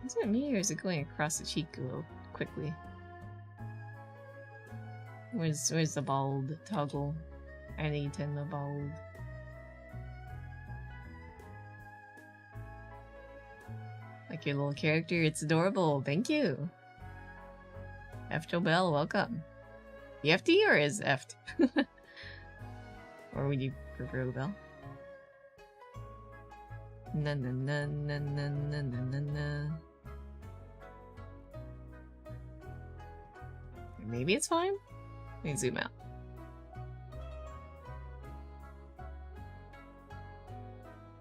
Is it me, or is it going across the cheek a little quickly? Where's the bald toggle? I need Tenma bald. Like your little character, it's adorable. Thank you. Efto Bell, welcome. EFT or is Eft? Or would you prefer Bell? Na na na na na na na na. Maybe it's fine? Let me zoom out.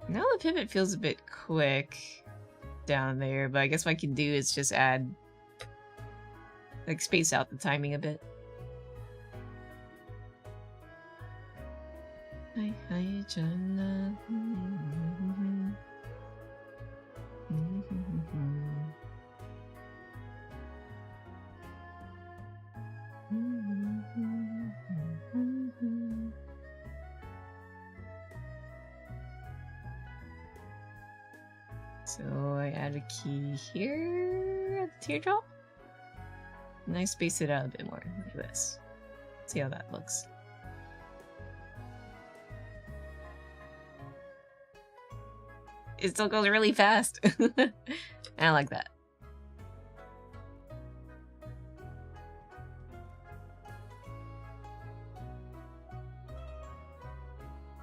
Now the pivot feels a bit quick down there, but I guess what I can do is just add, like, space out the timing a bit. Hi, hi, Jenna. So I add a key here at the teardrop. And I space it out a bit more, like this. See how that looks. It still goes really fast. I like that.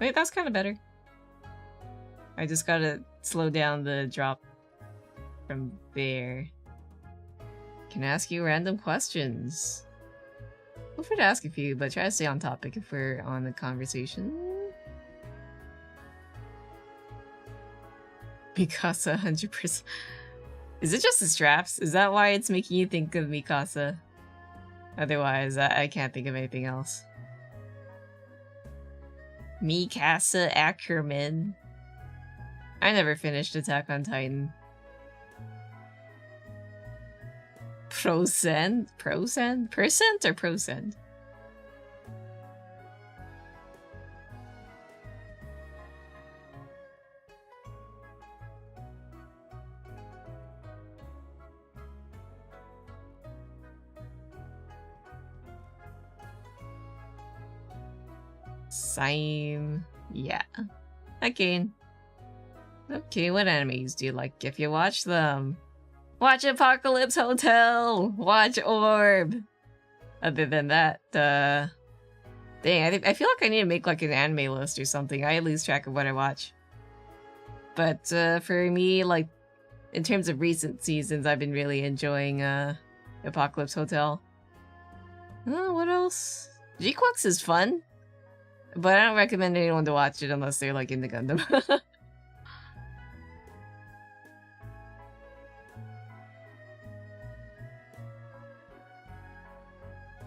Wait, that's kind of better. I just gotta slow down the drop from there. Can I ask you random questions? Feel free to ask a few, but try to stay on topic if we're on the conversation. Mikasa 100%. Is it just the straps? Is that why it's making you think of Mikasa? Otherwise, I can't think of anything else. Mikasa Ackerman. I never finished Attack on Titan. Percent or procent? Same. Yeah. Again. Okay, what animes do you like if you watch them? Watch Apocalypse Hotel! Watch Orb! Other than that, dang, I feel like I need to make like an anime list or something. I lose track of what I watch. But for me, like, in terms of recent seasons, I've been really enjoying Apocalypse Hotel. What else? G-Quux is fun, but I don't recommend anyone to watch it unless they're like into Gundam.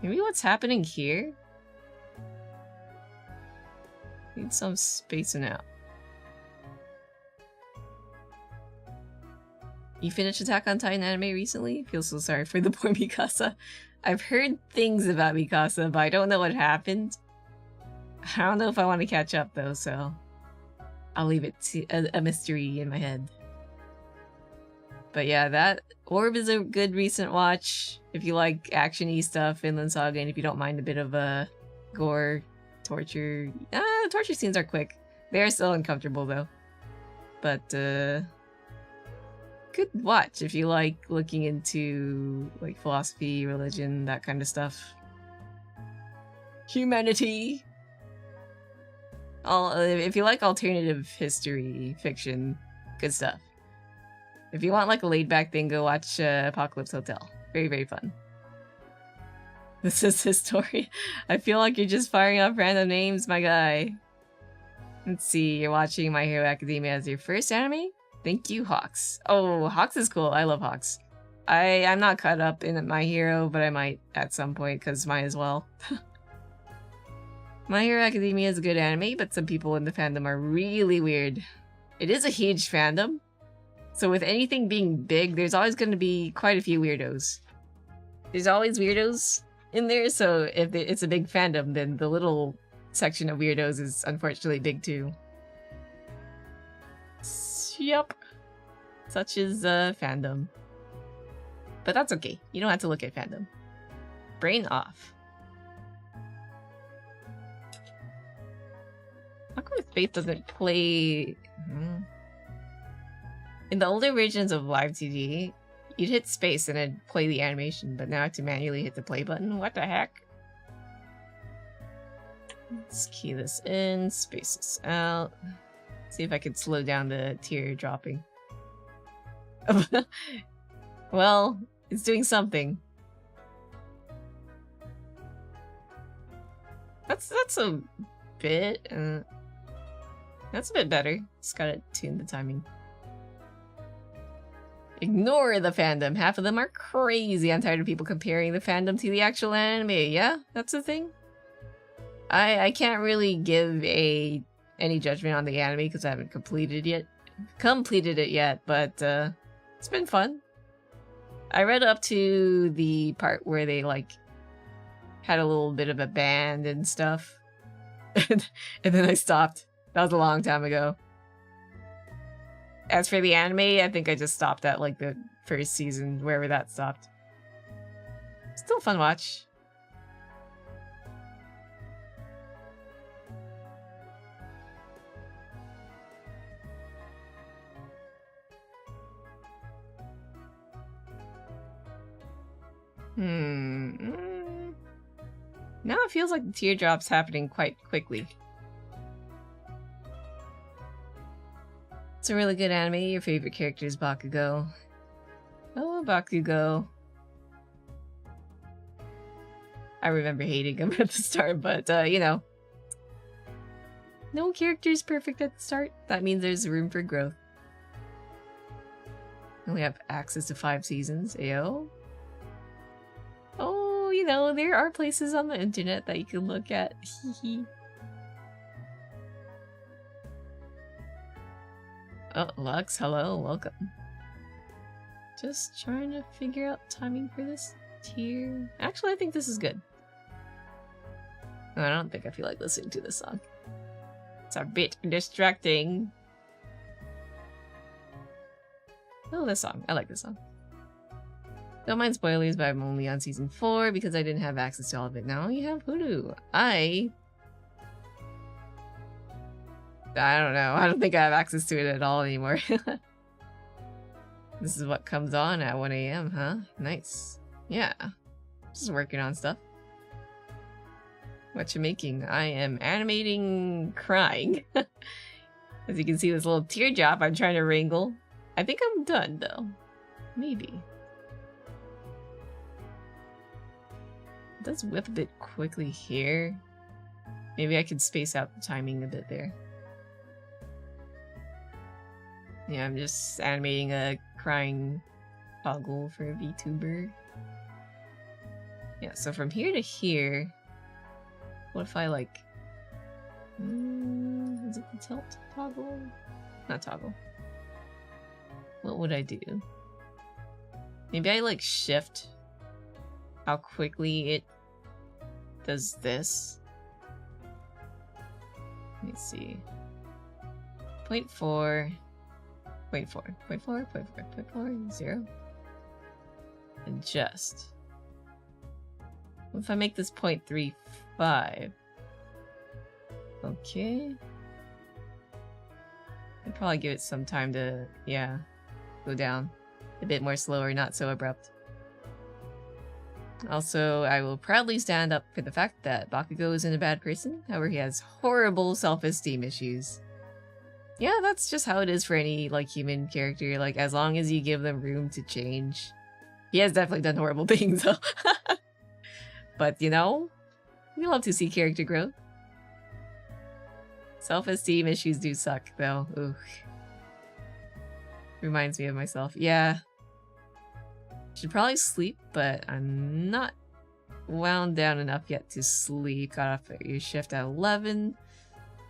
Maybe what's happening here? Need some spacing out. You finished Attack on Titan anime recently? Feel so sorry for the poor Mikasa. I've heard things about Mikasa, but I don't know what happened. I don't know if I want to catch up though, so I'll leave it to a mystery in my head. But yeah, that Orb is a good recent watch if you like action-y stuff, Vinland Saga, and if you don't mind a bit of gore, torture. The torture scenes are quick. They are still uncomfortable though. But good watch if you like looking into like philosophy, religion, that kind of stuff. Humanity. If you like alternative history fiction, good stuff. If you want like a laid back thing, go watch Apocalypse Hotel. Very, very fun. This is his story. I feel like you're just firing off random names, my guy. Let's see, you're watching My Hero Academia as your first anime? Thank you, Hawks. Oh, Hawks is cool. I love Hawks. I'm not caught up in My Hero, but I might at some point, because might as well. My Hero Academia is a good anime, but some people in the fandom are really weird. It is a huge fandom, so with anything being big, there's always going to be quite a few weirdos. There's always weirdos in there, so if it's a big fandom, then the little section of weirdos is unfortunately big too. Yep. Such is fandom. But that's okay. You don't have to look at fandom. Brain off. How come Space doesn't play... In the older versions of Live2D, you'd hit space and it'd play the animation, but now I have to manually hit the play button? What the heck? Let's key this in, space this out. See if I can slow down the tear dropping. Well, it's doing something. That's a bit... that's a bit better. Just gotta tune the timing. Ignore the fandom. Half of them are crazy. I'm tired of people comparing the fandom to the actual anime. Yeah, that's the thing. I can't really give any judgment on the anime because I haven't completed it yet, but it's been fun. I read up to the part where they like had a little bit of a band and stuff, and then I stopped. That was a long time ago. As for the anime, I think I just stopped at like the first season, wherever that stopped. Still a fun watch. Now it feels like the teardrop's happening quite quickly. It's a really good anime. Your favorite character is Bakugo. Oh, Bakugo. I remember hating him at the start, but you know. No character is perfect at the start. That means there's room for growth. And we have access to 5 seasons. Ayo. Oh, you know, there are places on the internet that you can look at. Hehe. Oh, Lux, hello, welcome. Just trying to figure out timing for this tier. Actually, I think this is good. No, I don't think I feel like listening to this song. It's a bit distracting. Oh, this song. I like this song. Don't mind spoilers, but I'm only on season 4 because I didn't have access to all of it. Now you have Hulu. I don't know. I don't think I have access to it at all anymore. This is what comes on at 1 AM, huh? Nice. Yeah. Just working on stuff. What you making? I am animating crying. As you can see, this little teardrop I'm trying to wrangle. I think I'm done, though. Maybe. It does whip a bit quickly here. Maybe I could space out the timing a bit there. Yeah, I'm just animating a crying toggle for a VTuber. Yeah, so from here to here, what if I like... is it the tilt toggle? Not toggle. What would I do? Maybe I like shift how quickly it does this. Let me see. 0.4, 0.4, 0.4, 0.4, 0.4, 0. Adjust. What if I make this 0.35? Okay. I'd probably give it some time to, yeah, go down. A bit more slower, not so abrupt. Also, I will proudly stand up for the fact that Bakugo isn't a bad person, however he has horrible self-esteem issues. Yeah, that's just how it is for any, like, human character, like, as long as you give them room to change. He has definitely done horrible things, though. But, you know, we love to see character growth. Self-esteem issues do suck, though. Ooh. Reminds me of myself. Yeah. Should probably sleep, but I'm not wound down enough yet to sleep. Got off your shift at 11.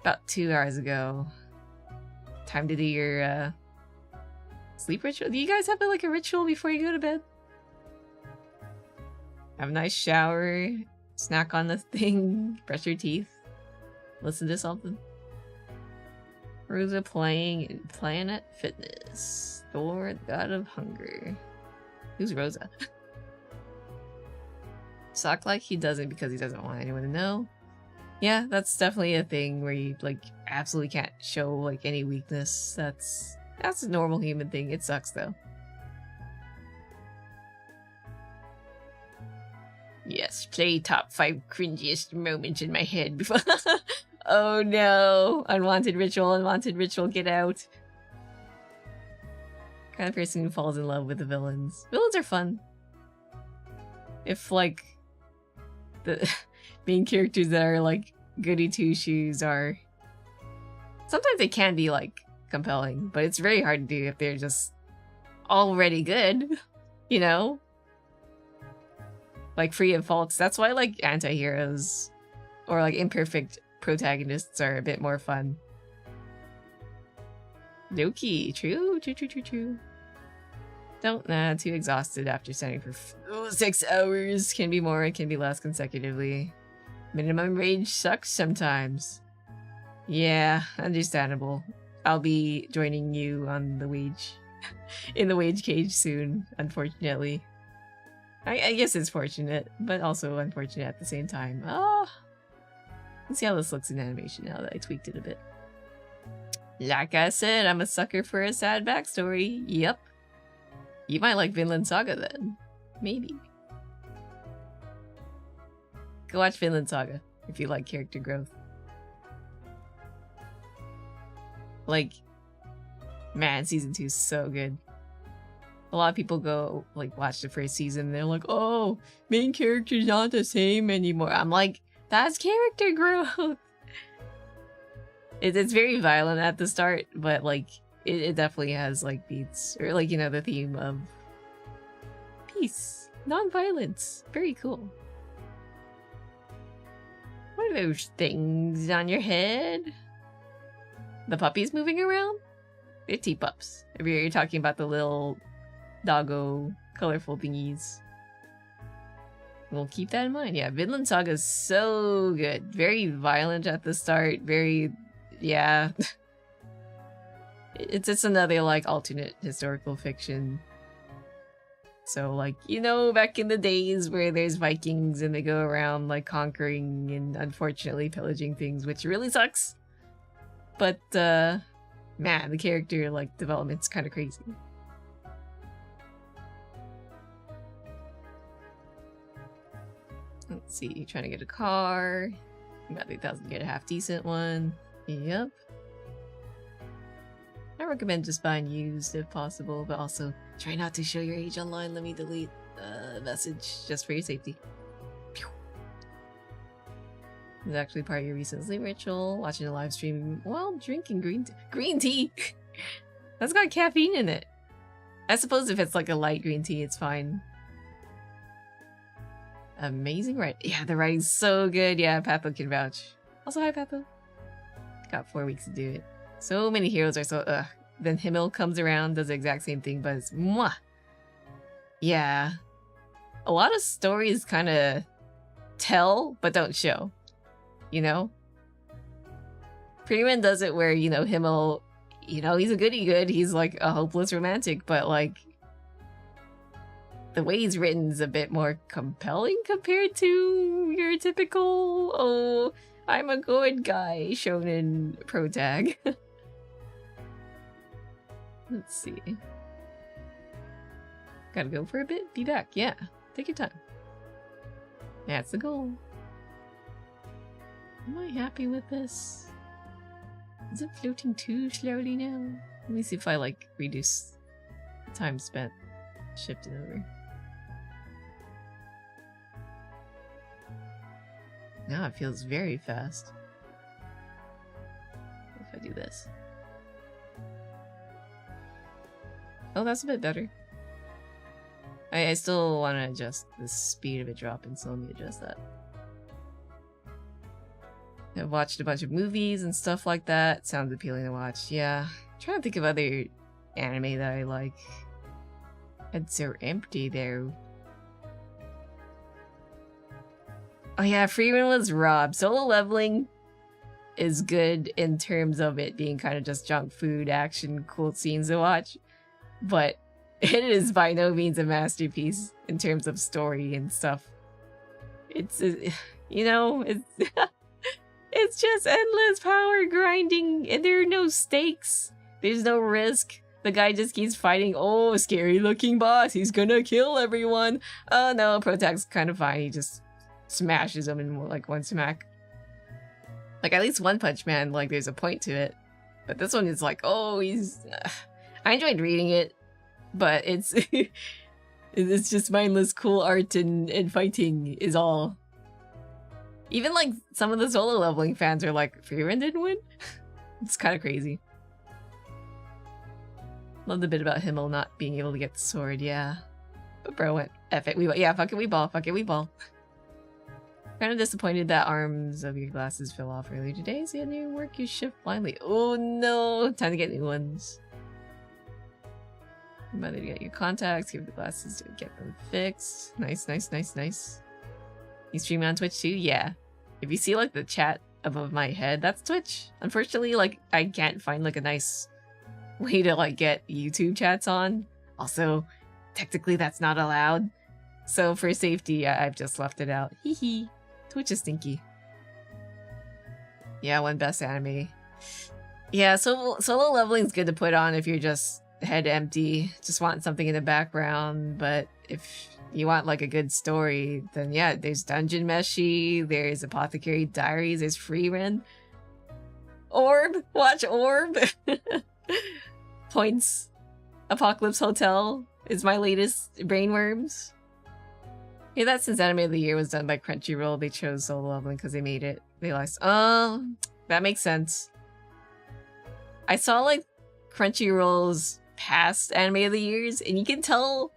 About 2 hours ago. Time to do your sleep ritual. Do you guys have like a ritual before you go to bed? Have a nice shower. Snack on the thing. Brush your teeth. Listen to something. Rosa playing Planet Fitness. Thor, the god of hunger. Who's Rosa? Sock like he doesn't because he doesn't want anyone to know. Yeah, that's definitely a thing where you like absolutely can't show like any weakness. That's a normal human thing. It sucks though. Yes, play top 5 cringiest moments in my head before. Oh no! Unwanted ritual, get out. Kind of person who falls in love with the villains. Villains are fun. If, like, the main characters that are, like, goody two-shoes are... Sometimes they can be, like, compelling, but it's very hard to do if they're just already good, you know? Like, free of faults. That's why, like, anti-heroes or, like, imperfect protagonists are a bit more fun. Loki, true. Too exhausted after standing for 6 hours. Can be more, it can be less consecutively. Minimum rage sucks sometimes. Yeah, understandable. I'll be joining you on the wage, in the wage cage soon, unfortunately. I guess it's fortunate, but also unfortunate at the same time. Oh, let's see how this looks in animation now that I tweaked it a bit. Like I said, I'm a sucker for a sad backstory. Yep. You might like Vinland Saga then. Maybe. Go watch Vinland Saga if you like character growth. Like, man, season 2 is so good. A lot of people go, like, watch the first season and they're like, oh, main character's not the same anymore. I'm like, that's character growth. It's very violent at the start, but, like, it definitely has, like, beats. Or, like, you know, the theme of peace. Non-violence. Very cool. What are those things on your head? The puppies moving around? They're teapups. If you're talking about the little doggo colorful thingies. We'll keep that in mind. Yeah, Vinland Saga is so good. Very violent at the start. Very, yeah. It's another, like, alternate historical fiction. So, like, you know, back in the days where there's Vikings and they go around, like, conquering and unfortunately pillaging things, which really sucks. But, man, the character, like, development's kind of crazy. Let's see, trying to get a car. About 3,000 to get a half-decent one. Yep. recommend just buying used if possible, but also try not to show your age online. Let me delete the message just for your safety. It's actually part of your recent sleep ritual, watching a live stream while drinking green tea. That's got caffeine in it. I suppose if it's like a light green tea, it's fine. Amazing writing. Yeah, the writing's so good. Yeah, Papo can vouch. Also, hi, Papo. Got 4 weeks to do it. So many heroes are so ugh. Then Himmel comes around, does the exact same thing, but it's mwah. Yeah. A lot of stories kind of tell, but don't show. You know? Freeman does it where, you know, Himmel, you know, he's a goody good. He's like a hopeless romantic, but like the way he's written is a bit more compelling compared to your typical, oh, I'm a good guy shonen protag. Let's see. Gotta go for a bit? Be back. Yeah. Take your time. That's the goal. Am I happy with this? Is it floating too slowly now? Let me see if I like reduce the time spent shifting over. Now it feels very fast. If I do this. Oh, that's a bit better. I still want to adjust the speed of it dropping, so let me adjust that. I've watched a bunch of movies and stuff like that. Sounds appealing to watch. Yeah. I'm trying to think of other anime that I like. It's so empty there. Oh yeah, Freeman was robbed. Solo Leveling is good in terms of it being kind of just junk food, action, cool scenes to watch. But it is by no means a masterpiece in terms of story and stuff. It's, you know, it's... It's just endless power grinding, and there are no stakes. There's no risk. The guy just keeps fighting. Oh, scary looking boss. He's gonna kill everyone. Oh no, Protag's kind of fine. He just smashes them in like one smack. Like at least One Punch Man, like there's a point to it. But this one is like, oh, he's... I enjoyed reading it, but it's... it's just mindless cool art and fighting is all. Even like some of the Solo Leveling fans are like, Freeman didn't win? It's kind of crazy. Love the bit about Himmel not being able to get the sword, yeah. But bro went, F it, yeah, fuck it, we ball, fuck it, we ball. Kind of disappointed that arms of your glasses fell off earlier today, so you had to work your shift blindly. Oh no, time to get new ones. Remember to get your contacts, give the glasses to get them fixed. Nice, nice, nice, nice. You stream on Twitch too? Yeah. If you see like the chat above my head, that's Twitch. Unfortunately, like I can't find like a nice way to like get YouTube chats on. Also, technically that's not allowed. So for safety, I've just left it out. Hee hee. Twitch is stinky. Yeah, one best anime. Yeah, Solo Leveling's good to put on if you're just head empty, just want something in the background, but if you want like a good story, then yeah, there's Dungeon Meshi, there's Apothecary Diaries, there's Freeman. Orb! Watch Orb! Points. Apocalypse Hotel is my latest Brainworms. Yeah, that since Anime of the Year was done by Crunchyroll, they chose Solo Leveling because they made it. They realized, oh, that makes sense. I saw like Crunchyroll's past Anime of the Years, and you can tell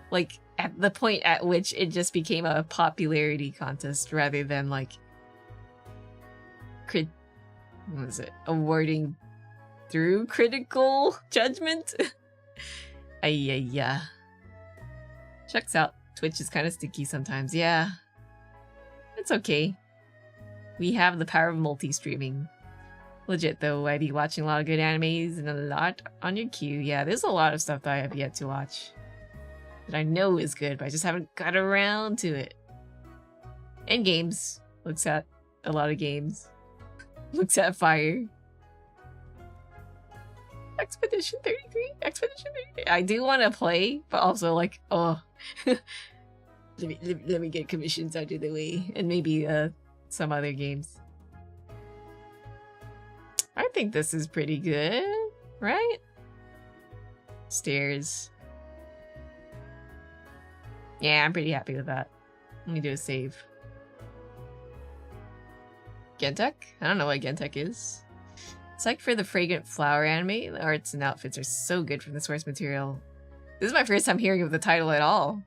like at the point at which it just became a popularity contest rather than like what is it? Awarding through critical judgment. Yeah. Checks out. Twitch is kind of sticky sometimes. Yeah. It's okay. We have the power of multi-streaming. Legit though, I'd be watching a lot of good animes and a lot on your queue. Yeah, there's a lot of stuff that I have yet to watch that I know is good, but I just haven't got around to it. And games. Looks at a lot of games. Looks at Fire. Expedition 33? Expedition 33? I do want to play, but also like, oh. let me get commissions out of the way. And maybe some other games. I think this is pretty good. Right? Stairs. Yeah, I'm pretty happy with that. Let me do a save. Gentek? I don't know what Gentek is. It's like for the fragrant flower anime. The arts and outfits are so good from the source material. This is my first time hearing of the title at all.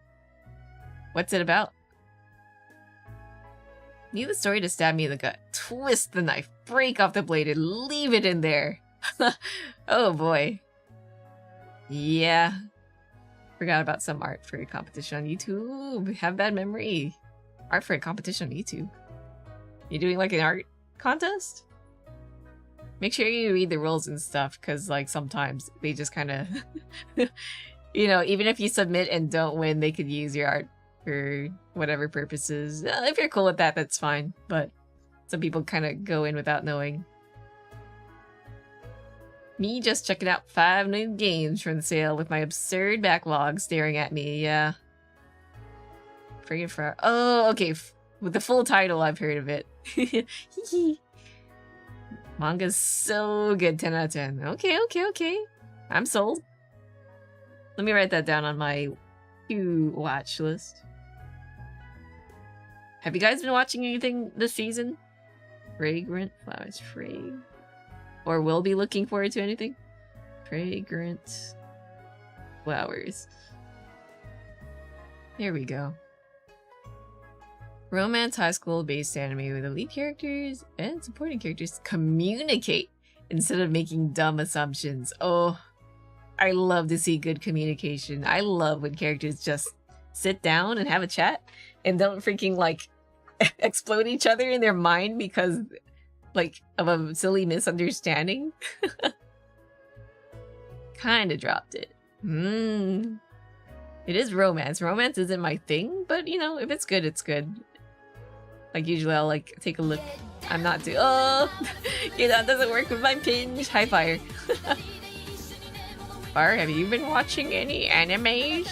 What's it about? Need the story to stab me in the gut. Twist the knife, break off the blade, and leave it in there. Oh boy. Yeah. Forgot about some art for a competition on YouTube. Have bad memory. Art for a competition on YouTube. You doing like an art contest? Make sure you read the rules and stuff, because like sometimes they just kind of, you know, even if you submit and don't win, they could use your art for whatever purposes. If you're cool with that, that's fine. But some people kind of go in without knowing. Me just checking out 5 new games from the sale with my absurd backlog staring at me. Yeah. Forget for. Oh, okay. With the full title, I've heard of it. Manga's so good. 10 out of 10. Okay. I'm sold. Let me write that down on my watch list. Have you guys been watching anything this season? Fragrant flowers, free. Or will be looking forward to anything? Fragrant flowers. Here we go. Romance high school based anime with the lead characters and supporting characters communicate instead of making dumb assumptions. Oh, I love to see good communication. I love when characters just sit down and have a chat and don't freaking like explode each other in their mind because like of a silly misunderstanding. Kinda dropped it. It is romance. Romance isn't my thing, but you know, if it's good, it's good. Like usually I'll like take a look. I'm not too. Oh, yeah, that doesn't work with my pinch. Hi, Fire. Fire, have you been watching any animes?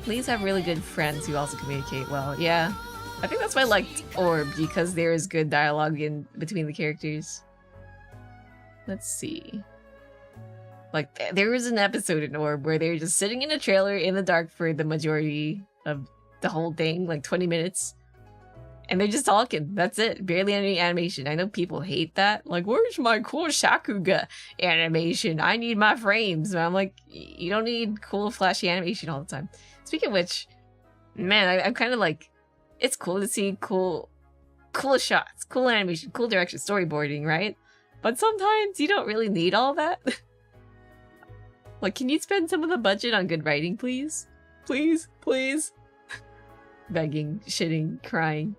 Please have really good friends who also communicate well. Yeah, I think that's why I liked Orb, because there is good dialogue in between the characters. Let's see. Like, there was an episode in Orb where they're just sitting in a trailer in the dark for the majority of the whole thing, like 20 minutes. And they're just talking. That's it. Barely any animation. I know people hate that. Like, where's my cool Shakuga animation? I need my frames. And I'm like, you don't need cool, flashy animation all the time. Speaking of which, man, I'm kind of like, it's cool to see cool shots, cool animation, cool direction, storyboarding, right? But sometimes you don't really need all that. Like, can you spend some of the budget on good writing, please? Please? Begging, shitting, crying.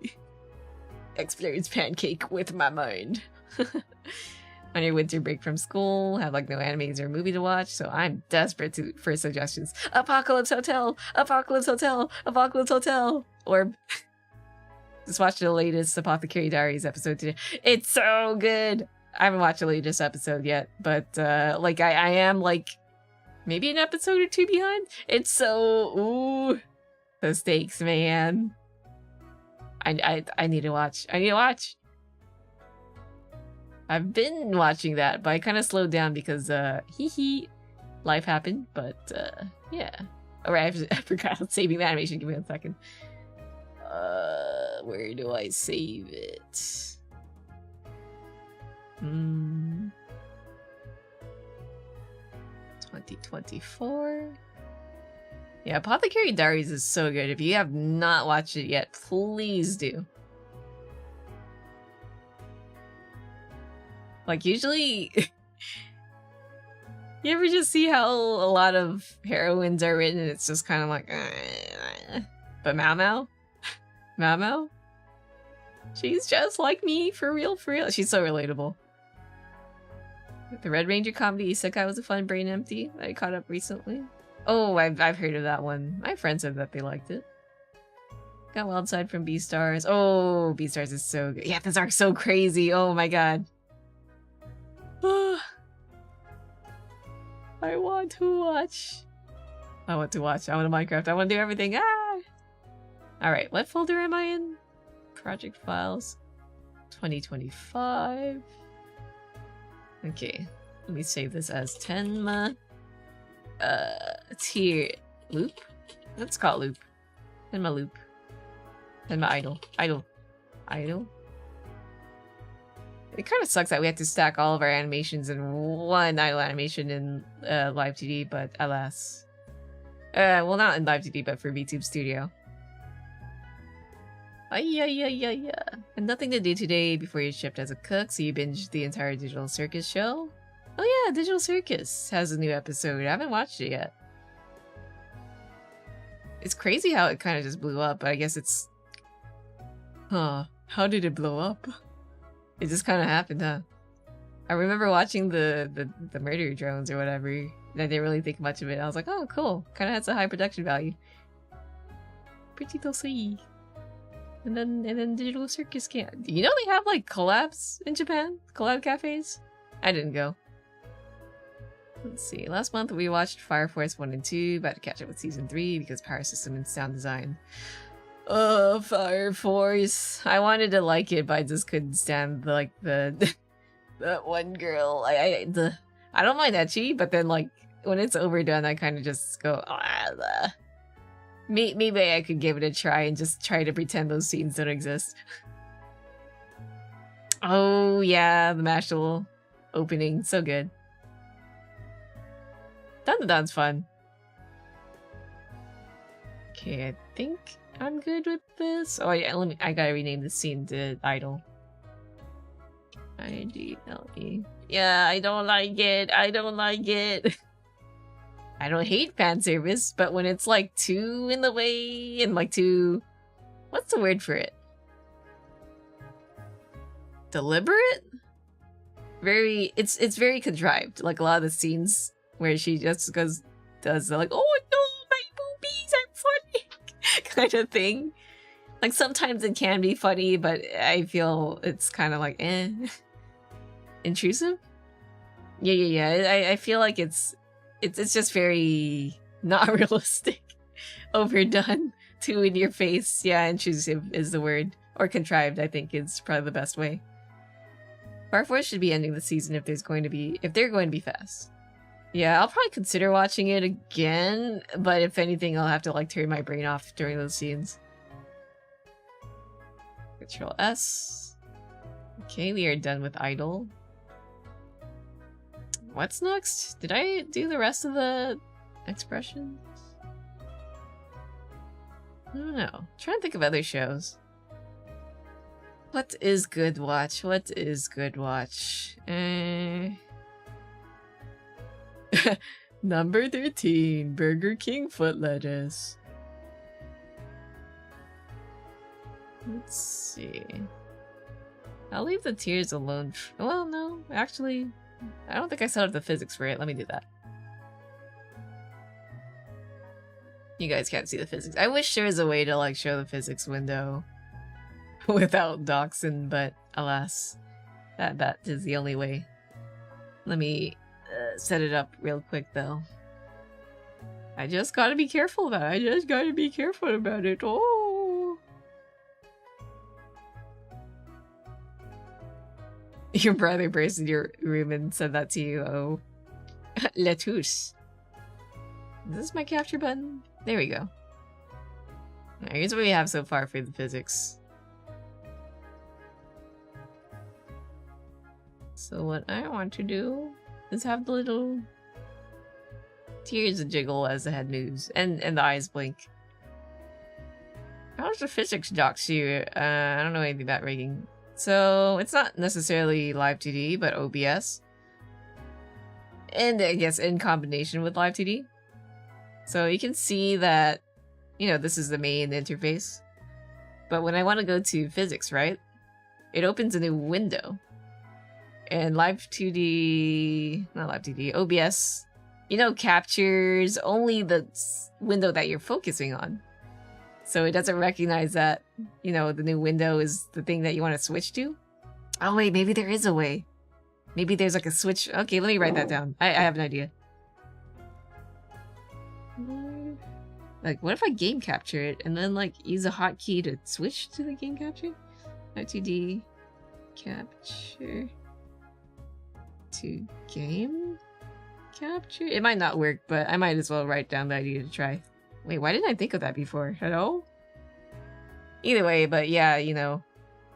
Explodes pancake with my mind. On your winter break from school, have like no animes or movie to watch, so I'm desperate for suggestions. Apocalypse Hotel! Or just watch the latest Apothecary Diaries episode today. It's so good! I haven't watched the latest episode yet, but like I am like maybe an episode or two behind. It's so ooh, the stakes, man. I need to watch. I've been watching that, but I kind of slowed down because life happened. But yeah. Alright, I forgot saving the animation. Give me 1 second. Where do I save it? 2024. Yeah, Apothecary Diaries is so good. If you have not watched it yet, please do. Like, usually... you ever just see how a lot of heroines are written and it's just kind of like... But Mao? Mao? She's just like me, for real. She's so relatable. The Red Ranger comedy Isekai was a fun brain empty that I caught up recently. Oh, I've heard of that one. My friend said that they liked it. Got Wild Side from Beastars. Oh, Beastars is so good. Yeah, this arc's so crazy. Oh my god. I want to watch. I want a Minecraft. I want to do everything. Ah! Alright, what folder am I in? Project files. 2025. Okay, let me save this as Tenma. Tier loop. Let's call it loop. Tenma loop. Tenma idle. Idle. It kind of sucks that we have to stack all of our animations in one idle animation in Live2D, but alas. Well, not in Live2D, but for VTube Studio. And nothing to do today before you shift as a cook, so you binged the entire Digital Circus show? Oh yeah, Digital Circus has a new episode. I haven't watched it yet. It's crazy how it kind of just blew up, but I guess it's... Huh. How did it blow up? It just kind of happened, huh? I remember watching the murder drones or whatever, and I didn't really think much of it. I was like, oh, cool. Kind of has a high production value. Pretty to see. And then Digital Circus can't. You know they have like collabs in Japan? Collab cafes? I didn't go. Let's see. Last month we watched Fire Force 1 and 2, about to catch up with Season 3 because Power System and Sound Design. Oh, Fire Force. I wanted to like it, but I just couldn't stand the that one girl. I don't mind ecchi, but then like when it's overdone, I kind of just go, maybe I could give it a try and just try to pretend those scenes don't exist. Oh yeah, the Mashal opening, so good. Dun-dun-dun's fun. Okay, I think I'm good with this. Oh yeah, I gotta rename this scene to Idle. I-D-L-E. Yeah, I don't like it. I don't like it. I don't hate fan service, but when it's like too in the way and like too... What's the word for it? Deliberate? It's very contrived. Like a lot of the scenes where she just does the like, oh no, my boobies are funny kind of thing. Like sometimes it can be funny, but I feel it's kind of like intrusive. Yeah. I feel like it's just very not realistic, overdone, too in your face. Yeah, intrusive is the word, or contrived. I think is probably the best way. Fire Force should be ending the season if they're going to be fast. Yeah, I'll probably consider watching it again, but if anything, I'll have to like turn my brain off during those scenes. Control S. Okay, we are done with Idol. What's next? Did I do the rest of the expressions? I don't know. I'm trying to think of other shows. What is good watch? What is good watch? Number 13, Burger King foot lettuce. Let's see. I'll leave the tears alone. Well, no, actually, I don't think I set up the physics for it. Let me do that. You guys can't see the physics. I wish there was a way to like show the physics window without doxing, but alas, that is the only way. Let me set it up real quick though. I just gotta be careful about it. I just gotta be careful about it. Oh. Your brother burst in your room and said that to you. Oh. Lettuce. Is this my capture button? There we go. Alright, here's what we have so far for the physics. So what I want to do is have the little tears jiggle as the head moves and the eyes blink. How does the physics docs you? I don't know anything about rigging. So it's not necessarily Live2D, but OBS. And I guess in combination with Live2D. So you can see that, you know, this is the main interface. But when I want to go to physics, right? It opens a new window. And Live2D, not Live2D, OBS, you know, captures only the window that you're focusing on. So it doesn't recognize that, you know, the new window is the thing that you want to switch to. Oh wait, maybe there is a way. Maybe there's like a switch. Okay, let me write that down. I have an idea. Like, what if I game capture it and then like use a hotkey to switch to the game capture? Live2D capture. to game capture? It might not work, but I might as well write down the idea to try. Wait, why didn't I think of that before? Hello? Either way, but yeah, you know,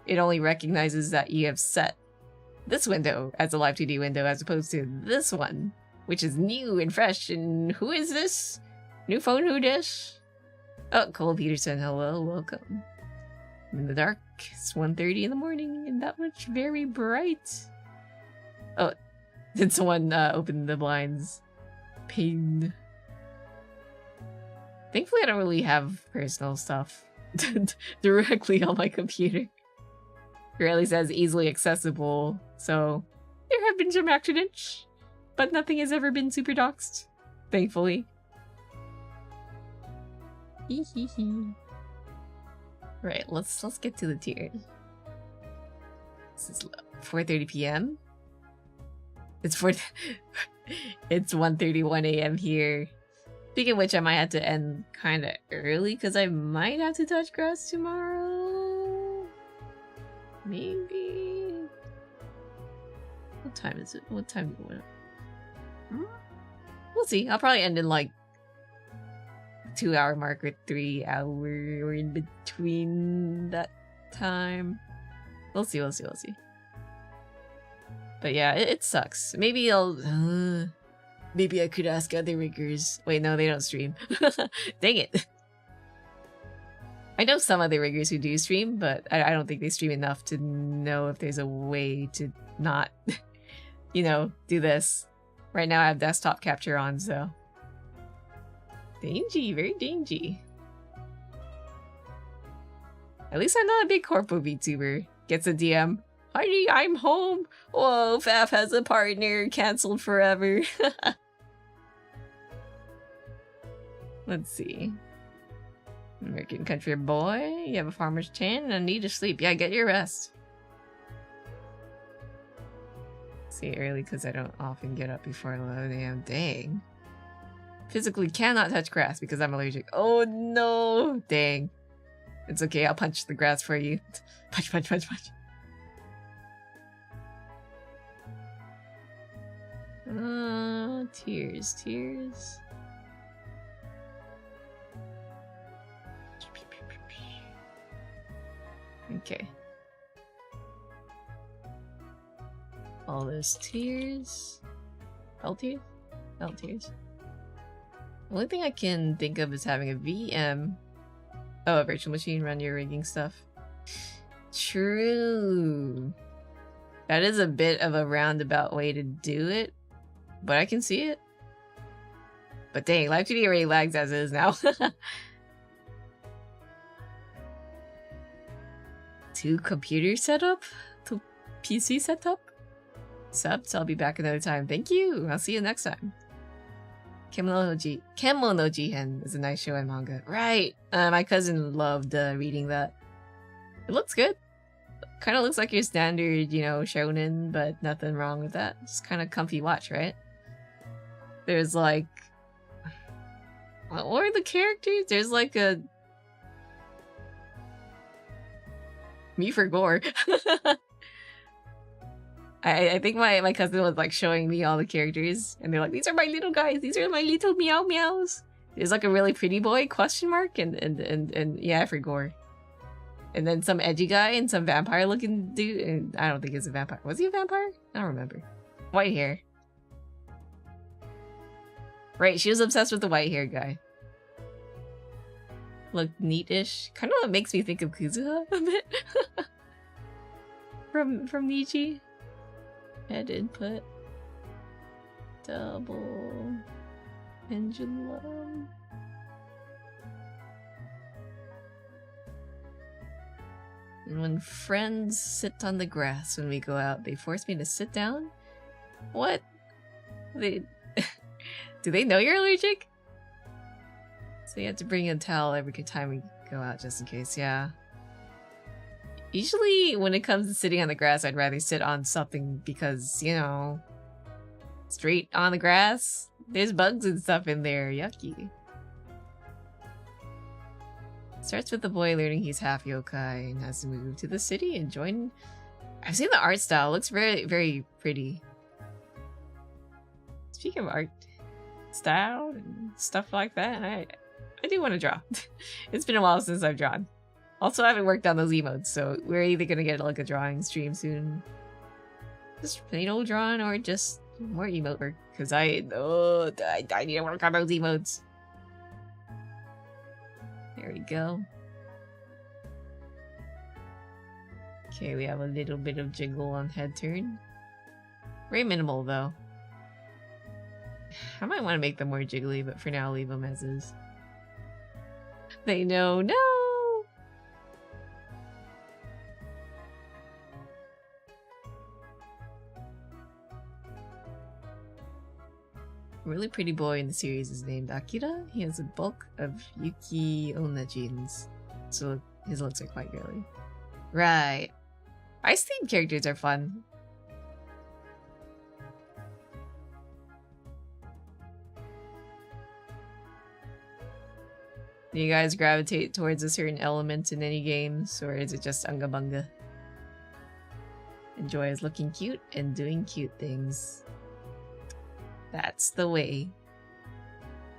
it only recognizes that you have set this window as a Live2D window as opposed to this one, which is new and fresh. And who is this? New phone, who dis? Oh, Cole Peterson, hello, welcome. I'm in the dark. It's 1:30 in the morning and that much very bright. Oh, did someone open the blinds? Pain. Thankfully, I don't really have personal stuff directly on my computer. Or at least as easily accessible. So, there have been some accidents, but nothing has ever been super doxed. Thankfully. Right, let's get to the tiers. This is 4:30 p.m. It's 1:31 a.m. here. Speaking of which, I might have to end kind of early because I might have to touch grass tomorrow. Maybe. What time is it? What time do you want? We'll see. I'll probably end in like 2-hour mark or 3 hour or in between that time. We'll see. But yeah, it sucks. Maybe maybe I could ask other riggers. Wait, no, they don't stream. Dang it. I know some other riggers who do stream, but I don't think they stream enough to know if there's a way to not, you know, do this. Right now I have desktop capture on, so. Dangy, very dangy. At least I'm not a big corpo VTuber. Gets a DM. Honey, I'm home. Whoa, Faf has a partner. Cancelled forever. Let's see. American country boy. You have a farmer's tan and need to sleep. Yeah, get your rest. See, early because I don't often get up before 11 a.m. Dang. Physically cannot touch grass because I'm allergic. Oh no! Dang. It's okay, I'll punch the grass for you. Punch, punch, punch, punch. Tears. Okay. All those tears. L tears? L tears. The only thing I can think of is having a VM. Oh, a virtual machine run your rigging stuff. True. That is a bit of a roundabout way to do it, but I can see it. But dang, Live2D already lags as is now. 2 computer setup? 2 PC setup? Subs, I'll be back another time. Thank you! I'll see you next time. Kemono no Jihen is a nice show and manga. Right! My cousin loved reading that. It looks good. Kind of looks like your standard, you know, shonen, but nothing wrong with that. Just kind of comfy watch, right? There's like... What were the characters? There's like a... Me for gore. I think my cousin was like showing me all the characters and they're like, these are my little guys, these are my little meow meows. There's like a really pretty boy, question mark, and yeah, for gore. And then some edgy guy and some vampire looking dude, and I don't think it's a vampire. Was he a vampire? I don't remember. White hair. Right, she was obsessed with the white hair guy. Looked neat-ish. Kind of makes me think of Kuzuha a bit. from Nietzsche. Head input. Double. Pendulum. And when friends sit on the grass when we go out, they force me to sit down? What? They... Do they know you're allergic? So you have to bring a towel every time we go out just in case, yeah. Usually when it comes to sitting on the grass, I'd rather sit on something because, you know, straight on the grass, there's bugs and stuff in there, yucky. Starts with the boy learning he's half yokai and has to move to the city and join. I've seen the art style, it looks very, very pretty. Speaking of art style and stuff like that, I do want to draw. It's been a while since I've drawn. Also, I haven't worked on those emotes, so we're either gonna get like a drawing stream soon, just plain old drawing, or just more emote work. Cause I need to work on those emotes. There we go. Okay, we have a little bit of jiggle on head turn. Very minimal though. I might want to make them more jiggly, but for now I'll leave them as is. They know no! A really pretty boy in the series is named Akira. He has a bulk of Yuki Onna genes, so his looks are quite girly. Right. Ice-themed characters are fun. Do you guys gravitate towards a certain element in any games, or is it just unga bunga? Enjoy as looking cute and doing cute things. That's the way.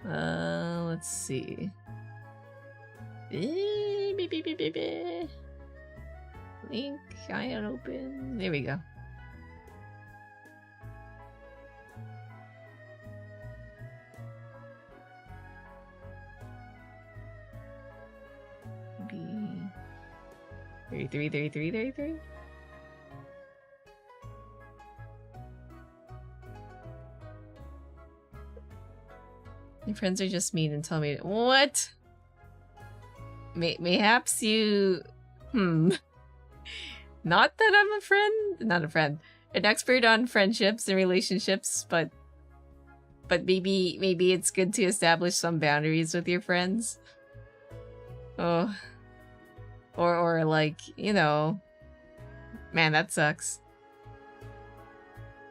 Let's see. Link, ion open. There we go. Maybe 33. Your friends are just mean and tell me what? Mayhaps you not that I'm a friend, not a friend, an expert on friendships and relationships, but maybe it's good to establish some boundaries with your friends. Oh, or like, you know, man, that sucks.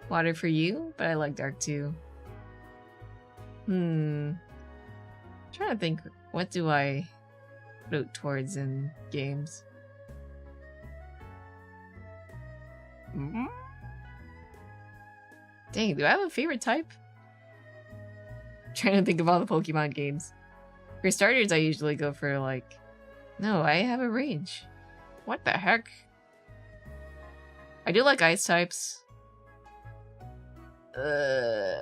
Water for you, but I like dark too. I'm trying to think, what do I float towards in games? Dang, do I have a favorite type? I'm trying to think of all the Pokemon games. For starters, I usually go for like... No, I have a range. What the heck? I do like ice types.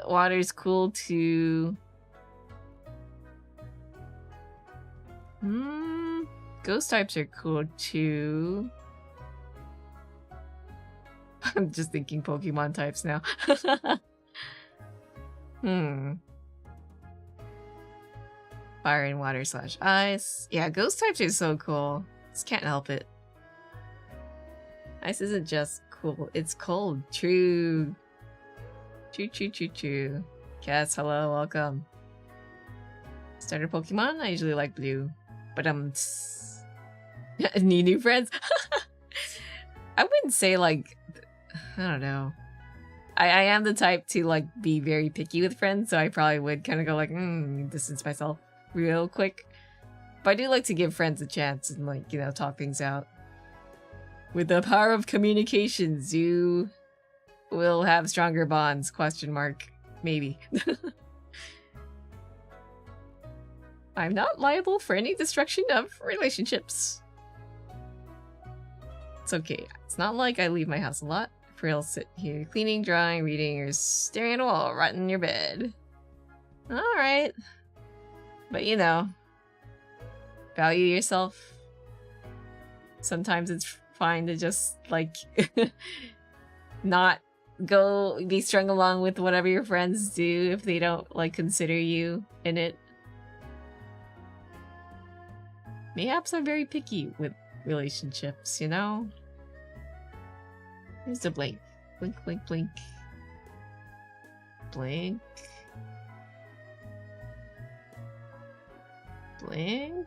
Water's cool too. Ghost types are cool too. I'm just thinking Pokemon types now. Fire and water / ice. Yeah, ghost types are so cool. Just can't help it. Ice isn't just cool, it's cold. True. True. Cass, hello, welcome. Starter Pokemon? I usually like blue. But need new friends? I wouldn't say like, I don't know. I am the type to like be very picky with friends, so I probably would kind of go like, distance myself real quick. But I do like to give friends a chance and like, you know, talk things out. With the power of communications, you will have stronger bonds, ? Maybe. I'm not liable for any destruction of relationships. It's okay. It's not like I leave my house a lot. For real, sit here cleaning, drawing, reading, or staring at a wall right in your bed. Alright. But you know, value yourself. Sometimes it's fine to just like not go be strung along with whatever your friends do if they don't like consider you in it. Mayhaps I'm very picky with relationships, you know? Here's the blink. Blink, blink, blink. Blink. Blink.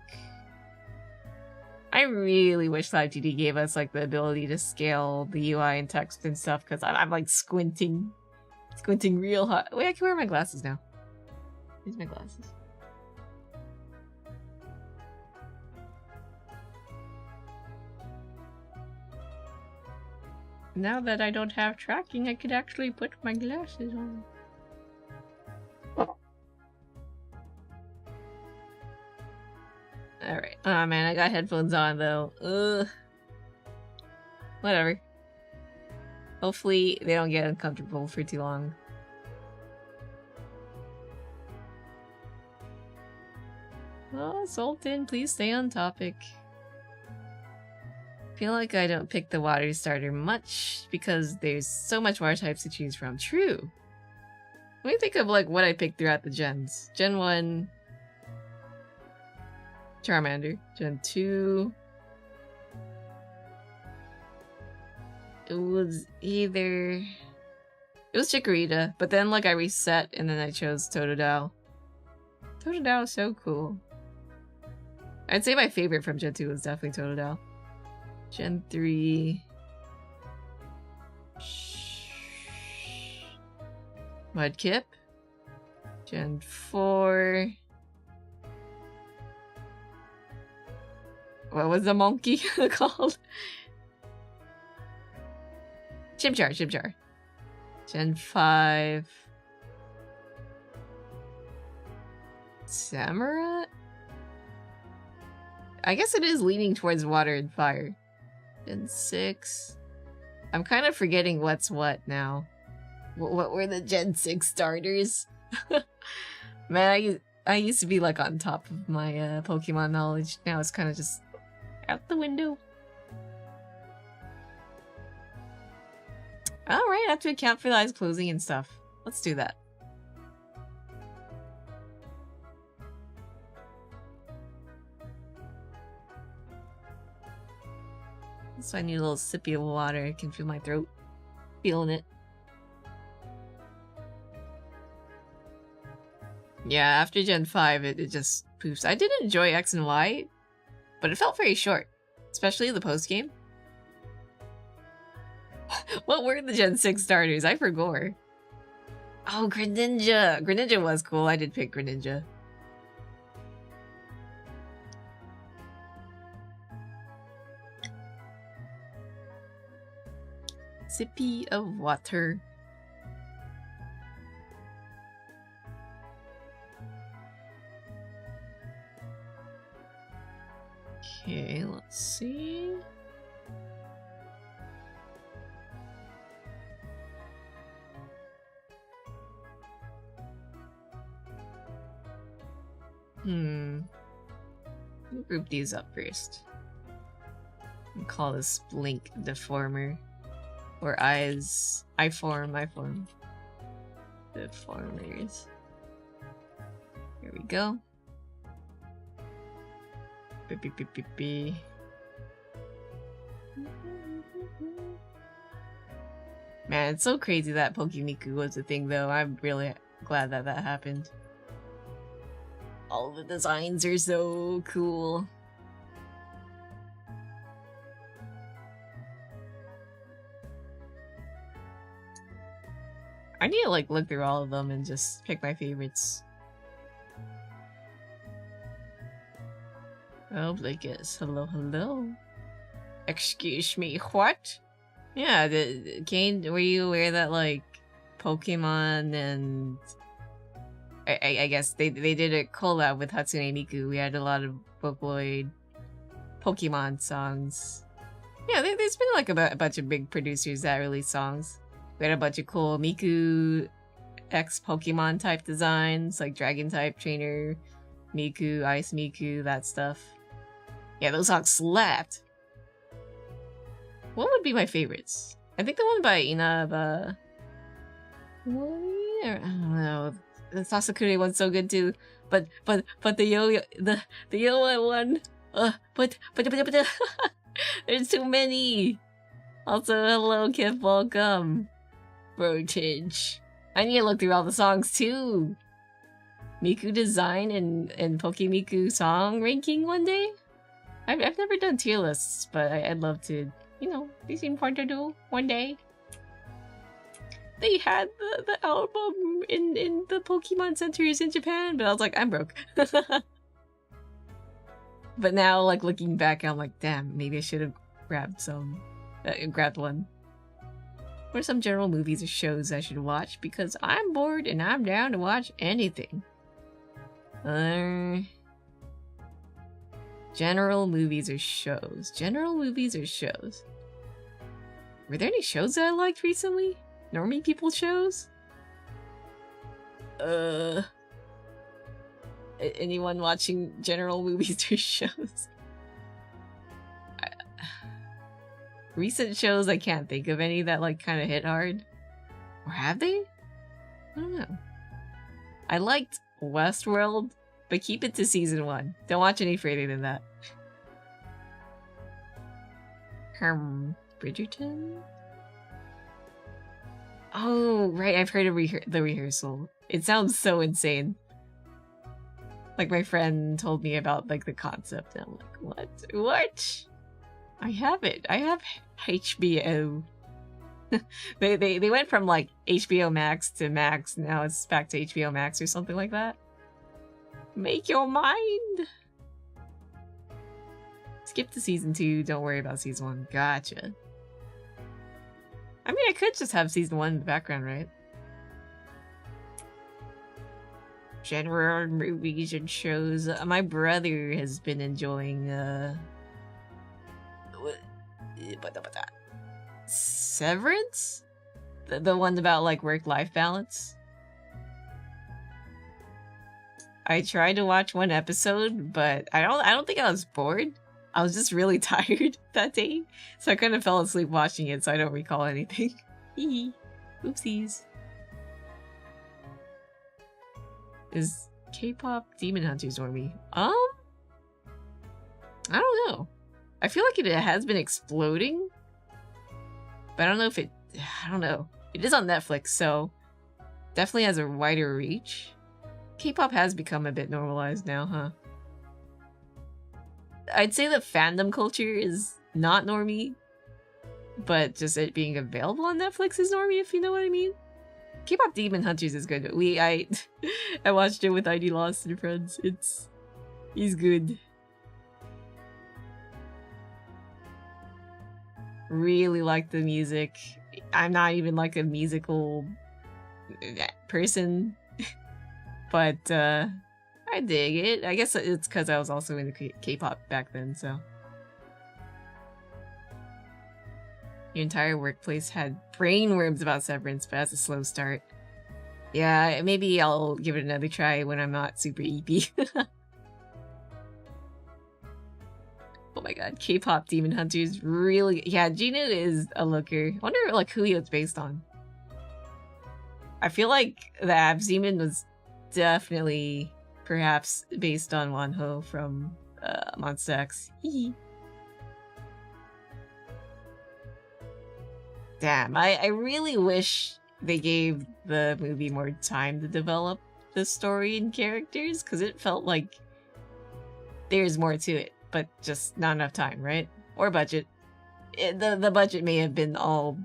I really wish Live2D gave us like the ability to scale the UI and text and stuff, because I'm like squinting real hard. Wait, I can wear my glasses now. Here's my glasses. Now that I don't have tracking, I could actually put my glasses on. Alright. Oh man, I got headphones on though. Ugh. Whatever. Hopefully they don't get uncomfortable for too long. Oh, Sultan, please stay on topic. Feel like I don't pick the water starter much because there's so much water types to choose from. True. Let me think of like what I picked throughout the gens. Gen 1, Charmander. Gen 2, it was Chikorita, but then like I reset and then I chose Totodile. Totodile is so cool. I'd say my favorite from Gen 2 was definitely Totodile. Gen 3, Mudkip. Gen 4, what was the monkey called? Chimchar. Gen 5, Samurott? I guess it is leaning towards water and fire. Gen 6. I'm kind of forgetting what's what now. What were the Gen 6 starters? Man, I used to be like on top of my Pokemon knowledge. Now it's kind of just out the window. Alright, I have to account for the eyes closing and stuff. Let's do that. So I need a little sippy of water. I can feel my throat. Feeling it. Yeah, after Gen 5, it just poofs. I did enjoy X and Y, but it felt very short. Especially the post-game. What were the Gen 6 starters? I forgot. Oh, Greninja! Greninja was cool. I did pick Greninja. Sippy of water. Okay, let's see. We'll group these up first. We'll call this Blink Deformer. Or eyes. I form. Deformers. Here we go. Beep. Man, it's so crazy that Pokemiku was a thing though. I'm really glad that that happened. All the designs are so cool. I need to like look through all of them and just pick my favorites. Oh, Blakes. Hello. Excuse me, what? Yeah, Kane, were you aware that like Pokemon and I guess they did a collab with Hatsune Miku. We had a lot of Vocaloid Pokemon songs. Yeah, there's been like a bunch of big producers that release songs. We had a bunch of cool Miku X Pokemon type designs, like Dragon type trainer, Miku, Ice Miku, that stuff. Yeah, those songs slapped. What would be my favorites? I think the one by Inaba. I don't know. The Sasakure one's so good too. But the Yoa one. But there's too many. Also, hello, Kip, welcome. Brotage. I need to look through all the songs too. Miku design and Pokemiku song ranking one day? I've never done tier lists, but I'd love to, you know, they seem fun to do one day. They had the album in the Pokemon centers in Japan, but I was like, I'm broke. But now, like, looking back, I'm like, damn, maybe I should have grabbed one. What are some general movies or shows I should watch? Because I'm bored and I'm down to watch anything. General movies or shows? General movies or shows? Were there any shows that I liked recently? Normie people shows? Anyone watching general movies or shows? Recent shows, I can't think of any that like kind of hit hard. Or have they? I don't know. I liked Westworld, but keep it to season 1. Don't watch any further than that. Bridgerton? Oh, right, I've heard of the rehearsal. It sounds so insane. Like, my friend told me about, like, the concept, and I'm like, what? What? I have it. I have HBO. they went from, like, HBO Max to Max, now it's back to HBO Max or something like that. Make your mind! Skip to season 2, don't worry about season 1. Gotcha. I mean, I could just have season 1 in the background, right? General movies and shows. My brother has been enjoying, Severance? The one about, like, work-life balance? I tried to watch one episode, but I don't think I was bored. I was just really tired that day, so I kind of fell asleep watching it, so I don't recall anything. Hee. Oopsies. Is K-pop Demon Hunters normie? I don't know. I feel like it has been exploding, but I don't know if it... I don't know. It is on Netflix, so definitely has a wider reach. K-pop has become a bit normalized now, huh? I'd say that fandom culture is not normie, but just it being available on Netflix is normie, if you know what I mean. K-pop Demon Hunters is good. I watched it with ID Lost and friends. He's good. Really like the music. I'm not even like a musical person, but I dig it. I guess it's because I was also into K-pop back then, so. Your entire workplace had brainworms about Severance, but that's a slow start. Yeah, maybe I'll give it another try when I'm not super EP. Oh my god, K-pop Demon Hunters really... Yeah, Gina is a looker. I wonder like who it's based on. I feel like the Abs Demon was definitely perhaps based on Wonho from Monsta X. Damn, I really wish they gave the movie more time to develop the story and characters, because it felt like there's more to it, but just not enough time, right? Or budget. The budget may have been all...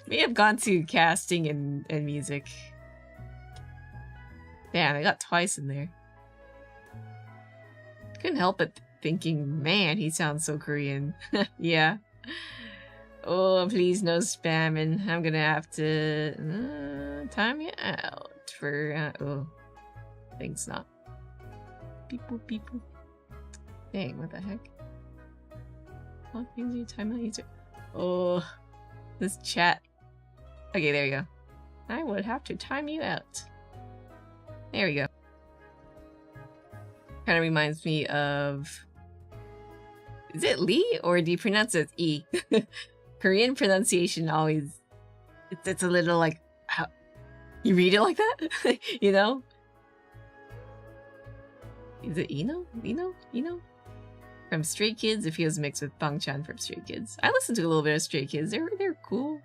may have gone to casting and music. Damn, I got twice in there. Couldn't help but thinking, man, he sounds so Korean. Yeah. Oh, please no spamming. I'm gonna have to time you out for oh, thanks not. People. Dang, what the heck? What user time out user? Oh, this chat. Okay, there you go. I would have to time you out. There we go. Kind of reminds me of. Is it Lee or do you pronounce it E? Korean pronunciation always, it's a little like, how, you read it like that? You know? Is it Ino? From Stray Kids, it feels mixed with Bangchan from Stray Kids. I listened to a little bit of Stray Kids, they're cool.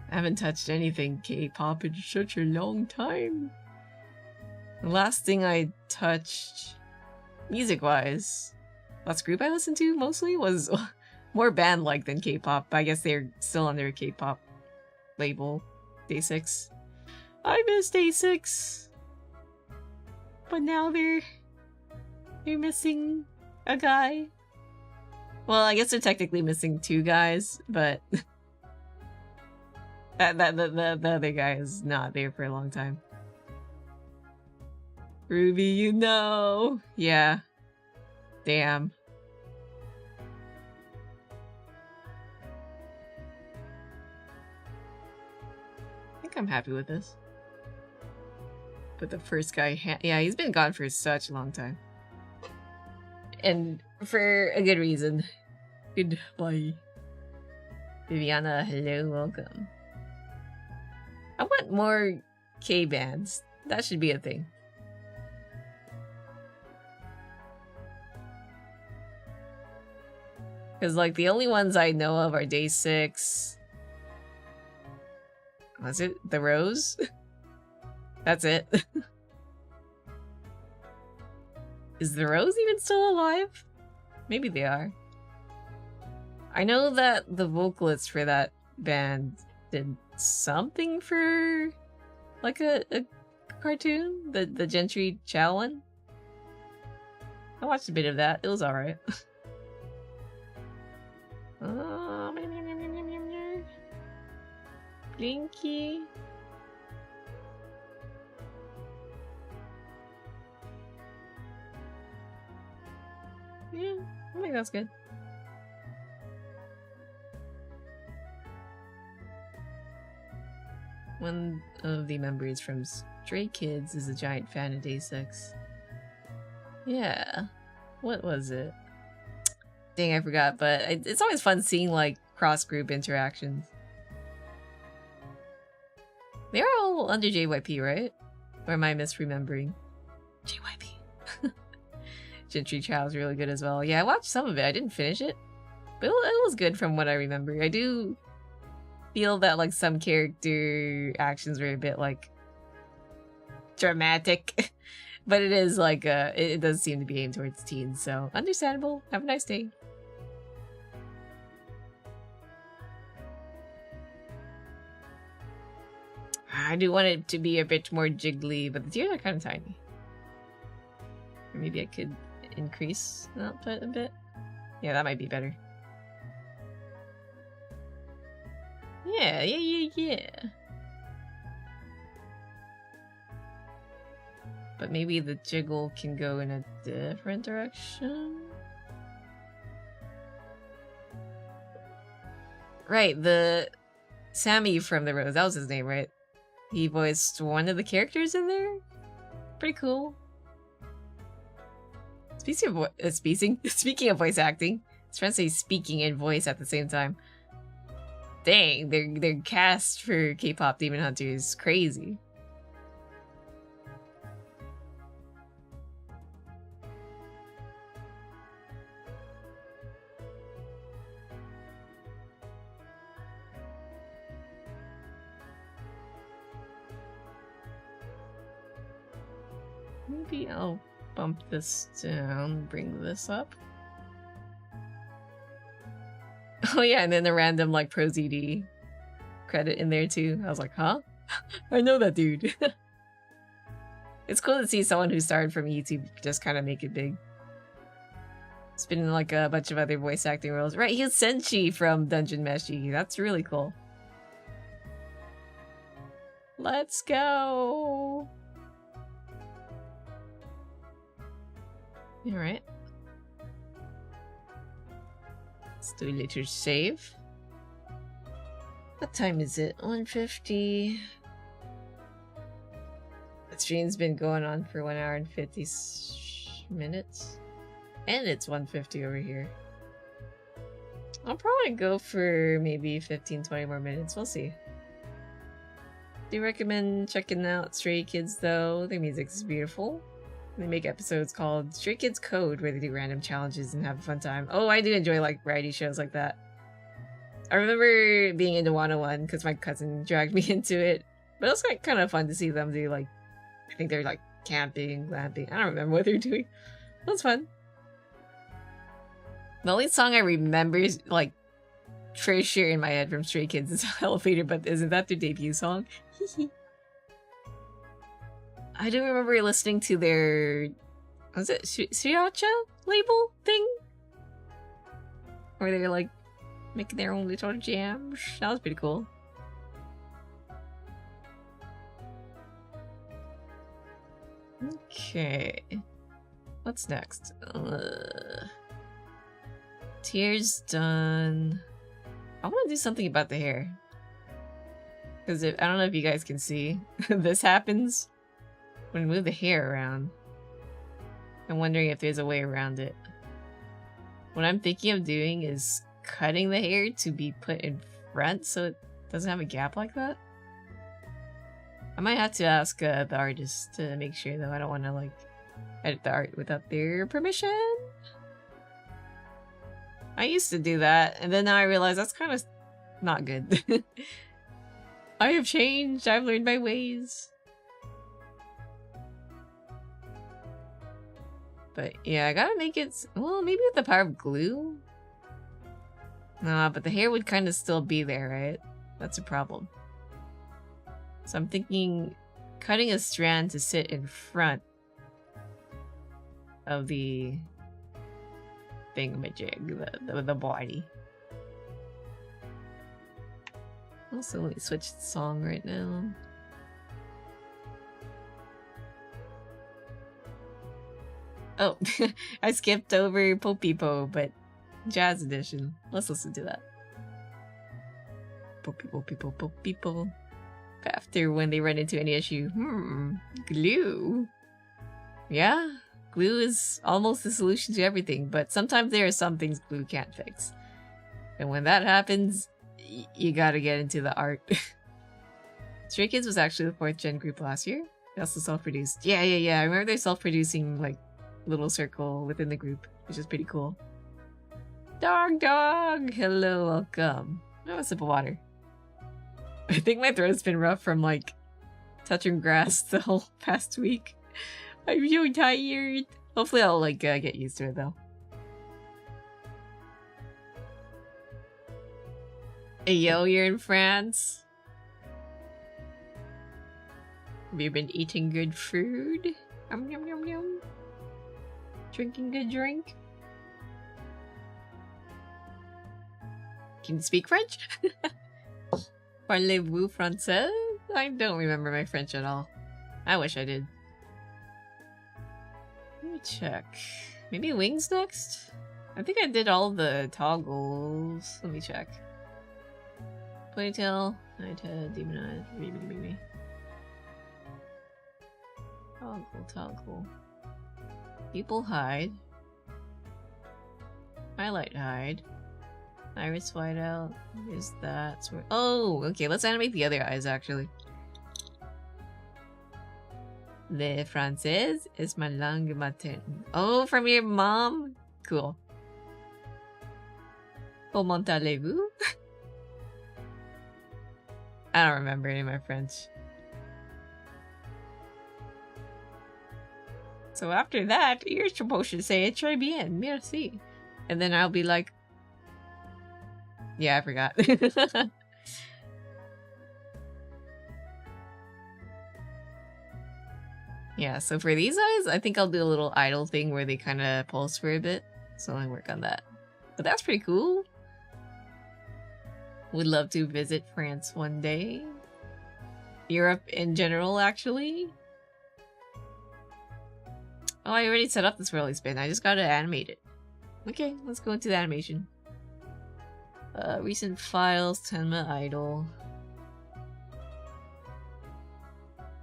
I haven't touched anything K-pop in such a long time. The last thing I touched, music-wise, last group I listened to mostly was more band-like than K-pop. I guess they're still on their K-pop label, Day 6. I miss Day 6, but now they're missing a guy. Well, I guess they're technically missing 2 guys, but the other guy is not there for a long time. Ruby, you know. Yeah. Damn. I think I'm happy with this. But the first guy, yeah, he's been gone for such a long time. And for a good reason. Goodbye. Viviana, hello, welcome. I want more K-bands. That should be a thing. Because, like, the only ones I know of are Day 6. Was it The Rose? That's it. Is The Rose even still alive? Maybe they are. I know that the vocalist for that band did something for, like, a cartoon? The Gentry Chow one? I watched a bit of that. It was alright. Blinky. Yeah, I think that's good. One of the members from Stray Kids is a giant fan of Day 6. Yeah. What was it? Dang, I forgot, but it's always fun seeing, like, cross-group interactions. They're all under JYP, right? Or am I misremembering? JYP. Gentry Chow is really good as well. Yeah, I watched some of it. I didn't finish it. But it was good from what I remember. I do feel that, like, some character actions were a bit, like, dramatic. But it is, like, it does seem to be aimed towards teens, so understandable. Have a nice day. I do want it to be a bit more jiggly, but the tears are kind of tiny. Or maybe I could increase the output a bit. Yeah, that might be better. Yeah. But maybe the jiggle can go in a different direction? Right, the Sammy from The Rose, that was his name, right? He voiced one of the characters in there? Pretty cool. Speaking of voice acting, I was trying to say speaking and voice at the same time. Dang, their cast for K-pop Demon Hunter is crazy. Maybe I'll bump this down, bring this up. Oh yeah, and then the random, like, ProZD credit in there too. I was like, huh? I know that dude. It's cool to see someone who started from YouTube just kind of make it big. It's been in, like, a bunch of other voice acting roles. Right, he's Senshi from Dungeon Meshi. That's really cool. Let's go! Alright. Let's do a little save. What time is it? 1:50. The stream's been going on for 1 hour and 50 minutes. And it's 1:50 over here. I'll probably go for maybe 15-20 more minutes. We'll see. Do recommend checking out Stray Kids though. Their music is beautiful. They make episodes called Stray Kids Code where they do random challenges and have a fun time. Oh, I do enjoy, like, variety shows like that. I remember being into 101 because my cousin dragged me into it. But it was, like, kind of fun to see them do, like, I think they're, like, camping, glamping. I don't remember what they're doing. It was fun. The only song I remember is, like, for sure in my head from Stray Kids is Elevator, but isn't that their debut song? I do remember listening to their, was it Sriracha label thing? Where they were, like, making their own little jams. That was pretty cool. Okay. What's next? Tears done. I want to do something about the hair. Because I don't know if you guys can see. This happens when we move the hair around. I'm wondering if there's a way around it. What I'm thinking of doing is cutting the hair to be put in front so it doesn't have a gap like that. I might have to ask the artist to make sure, though. I don't want to, like, edit the art without their permission. I used to do that, and then now I realize that's kind of not good. I have changed. I've learned my ways. But yeah, I gotta make it... Well, maybe with the power of glue? Nah, but the hair would kind of still be there, right? That's a problem. So I'm thinking cutting a strand to sit in front of the thingamajig, the body. Also, let me switch the song right now. Oh, I skipped over Popipo, but Jazz Edition. Let's listen to that. Popipo. After when they run into any issue. Glue. Yeah, glue is almost the solution to everything, but sometimes there are some things glue can't fix. And when that happens, you gotta get into the art. Stray Kids was actually the 4th gen group last year. They also self-produced. Yeah. I remember they're self-producing, like, little circle within the group, which is pretty cool. Dog! Hello, welcome. Oh, a sip of water. I think my throat's been rough from, like, touching grass the whole past week. I'm so tired. Hopefully I'll, like, get used to it, though. Hey, yo, you're in France? Have you been eating good food? Yum, yum, yum, yum. Drinking good drink? Can you speak French? Parlez-vous français? I don't remember my French at all. I wish I did. Let me check. Maybe wings next? I think I did all the toggles. Let me check. Ponytail, nighthead, demon eyes, toggle. People hide. Highlight hide. Iris whiteout. Is that sort? Oh, okay. Let's animate the other eyes actually. Le français is ma langue maternelle. Oh, from your mom? Cool. Comment allez-vous? I don't remember any of my French. So after that, you're supposed to say très bien, merci. And then I'll be like, yeah, I forgot. Yeah, so for these eyes, I think I'll do a little idle thing where they kind of pulse for a bit. So I work on that. But that's pretty cool. Would love to visit France one day. Europe in general, actually. Oh, I already set up the swirly spin. I just gotta animate it. Okay, let's go into the animation. Recent files, Tenma idle.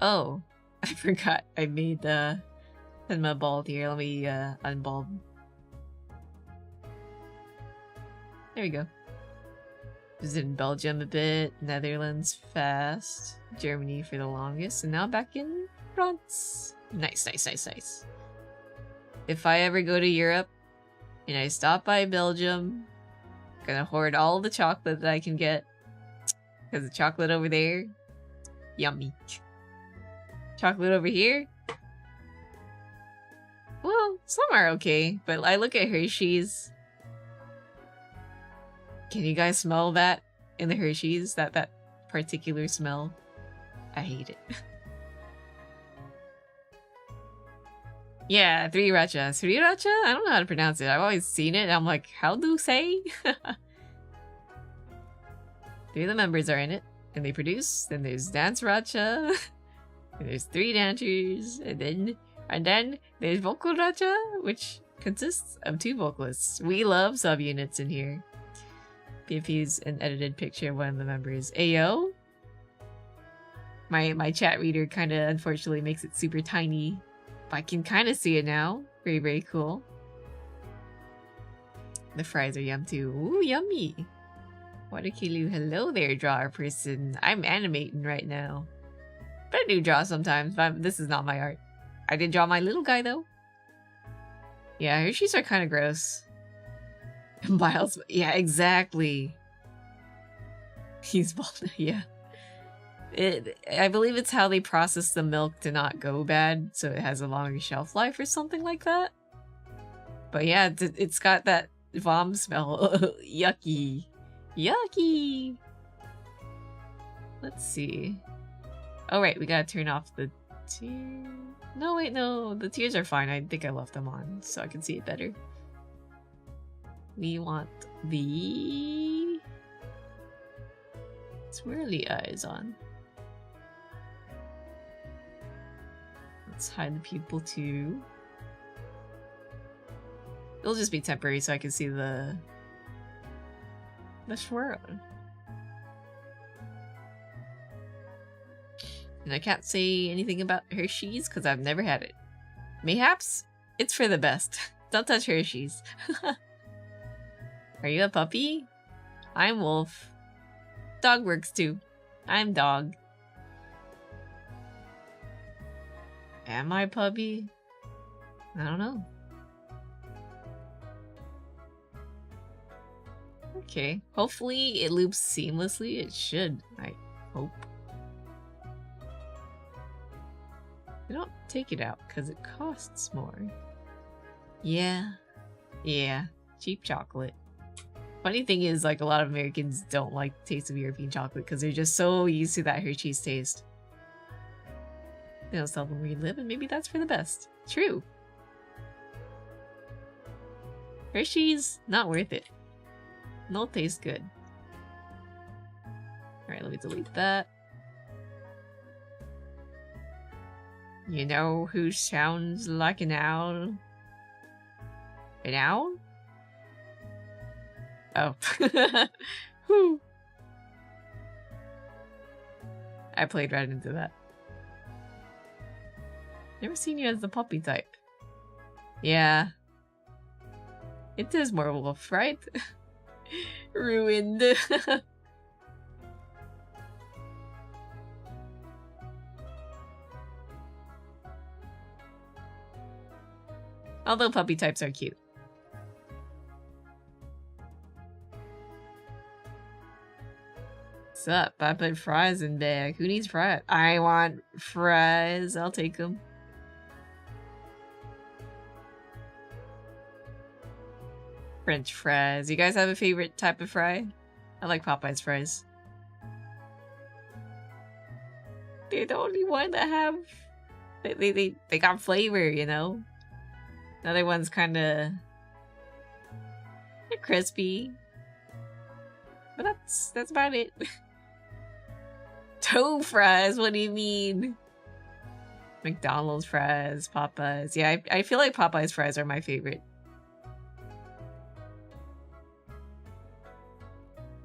Oh, I forgot I made the Tenma bald here. Let me unbulb. There we go. Visited Belgium a bit, Netherlands fast, Germany for the longest, and now back in France. Nice. If I ever go to Europe and I stop by Belgium, I'm gonna hoard all the chocolate that I can get. Because the chocolate over there, yummy. Chocolate over here, well, some are okay, but I look at Hershey's. Can you guys smell that in the Hershey's? That particular smell? I hate it. Yeah, Sriracha. Sriracha? I don't know how to pronounce it. I've always seen it and I'm like, how do say? 3 of the members are in it and they produce. Then there's Dance Racha. And there's 3 dancers. And then And then there's Vocal Raja, which consists of 2 vocalists. We love subunits in here. PFU's an edited picture of one of the members. Ayo? My chat reader kind of unfortunately makes it super tiny. But I can kind of see it now. Very, very cool. The fries are yum too. Ooh, yummy! Waterkilu, hello there, drawer person. I'm animating right now. But I do draw sometimes, but this is not my art. I did draw my little guy though. Yeah, Hershey's are kind of gross. Miles, yeah, exactly. He's bald, yeah. I believe it's how they process the milk to not go bad, so it has a longer shelf life or something like that. But yeah, it's got that vom smell. Yucky. Yucky! Let's see. Oh right, we gotta turn off the tears. No, wait, no. The tears are fine. I think I left them on so I can see it better. We want the swirly eyes on. Let's hide the pupil too. It'll just be temporary so I can see the swirl. And I can't say anything about Hershey's because I've never had it. Mayhaps it's for the best. Don't touch Hershey's. Are you a puppy? I'm Wolf. Dog works too. I'm Dog. Am I puppy? I don't know. Okay. Hopefully it loops seamlessly. It should. I hope. They don't take it out because it costs more. Yeah. Yeah. Cheap chocolate. Funny thing is, like, a lot of Americans don't like the taste of European chocolate because they're just so used to that Hershey's taste. They don't sell them where you live, and maybe that's for the best. True. Hershey's, not worth it. No taste good. Alright, let me delete that. You know who sounds like an owl? An owl? Oh. Whew. I played right into that. Never seen you as the puppy type. Yeah. It is more wolf, right? Ruined. Although puppy types are cute. What's up? I put fries in bag. Who needs fries? I want fries. I'll take them. French fries. You guys have a favorite type of fry? I like Popeye's fries. They're the only one that have... They got flavor, you know? The other one's kinda... they're crispy. But that's about it. Toe fries? What do you mean? McDonald's fries, Popeyes. Yeah, I feel like Popeye's fries are my favorite.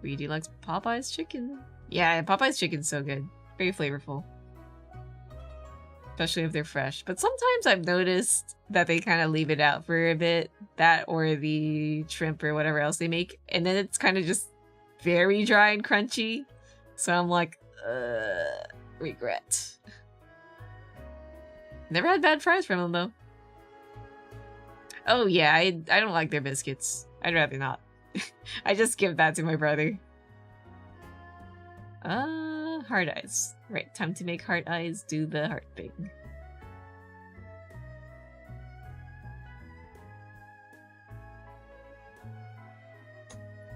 Reedy likes Popeye's chicken. Yeah, Popeye's chicken's so good. Very flavorful. Especially if they're fresh. But sometimes I've noticed that they kind of leave it out for a bit. That or the shrimp or whatever else they make. And then it's kind of just very dry and crunchy. So I'm like, regret. Never had bad fries from them though. Oh yeah, I don't like their biscuits. I'd rather not. I just give that to my brother. Heart eyes. Right, time to make heart eyes. Do the heart thing.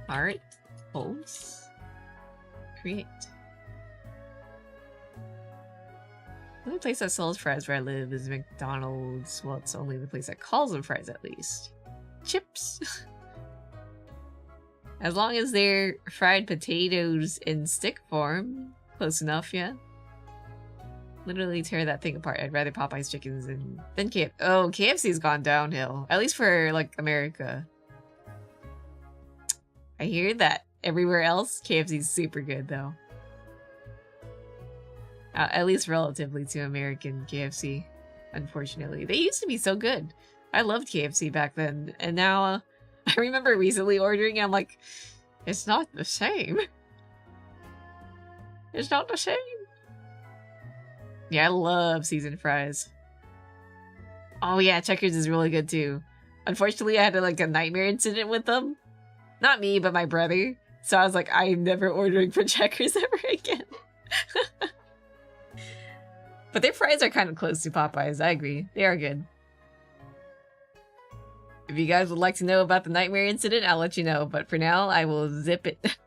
Heart. Pulse. Create. The only place that sells fries where I live is McDonald's. Well, it's only the place that calls them fries at least. Chips. As long as they're fried potatoes in stick form. Close enough, yeah? Literally tear that thing apart. I'd rather Popeye's chickens than KFC. Oh, KFC's gone downhill. At least for, like, America. I hear that everywhere else, KFC's super good, though. At least relatively to American KFC, unfortunately. They used to be so good. I loved KFC back then, and now, I remember recently ordering, and I'm like, it's not the same. It's not the same. Yeah, I love seasoned fries. Oh yeah, Checkers is really good too. Unfortunately, I had like a nightmare incident with them. Not me, but my brother. So I was like, I'm never ordering from Checkers ever again. But their fries are kind of close to Popeyes, I agree. They are good. If you guys would like to know about the nightmare incident, I'll let you know. But for now, I will zip it.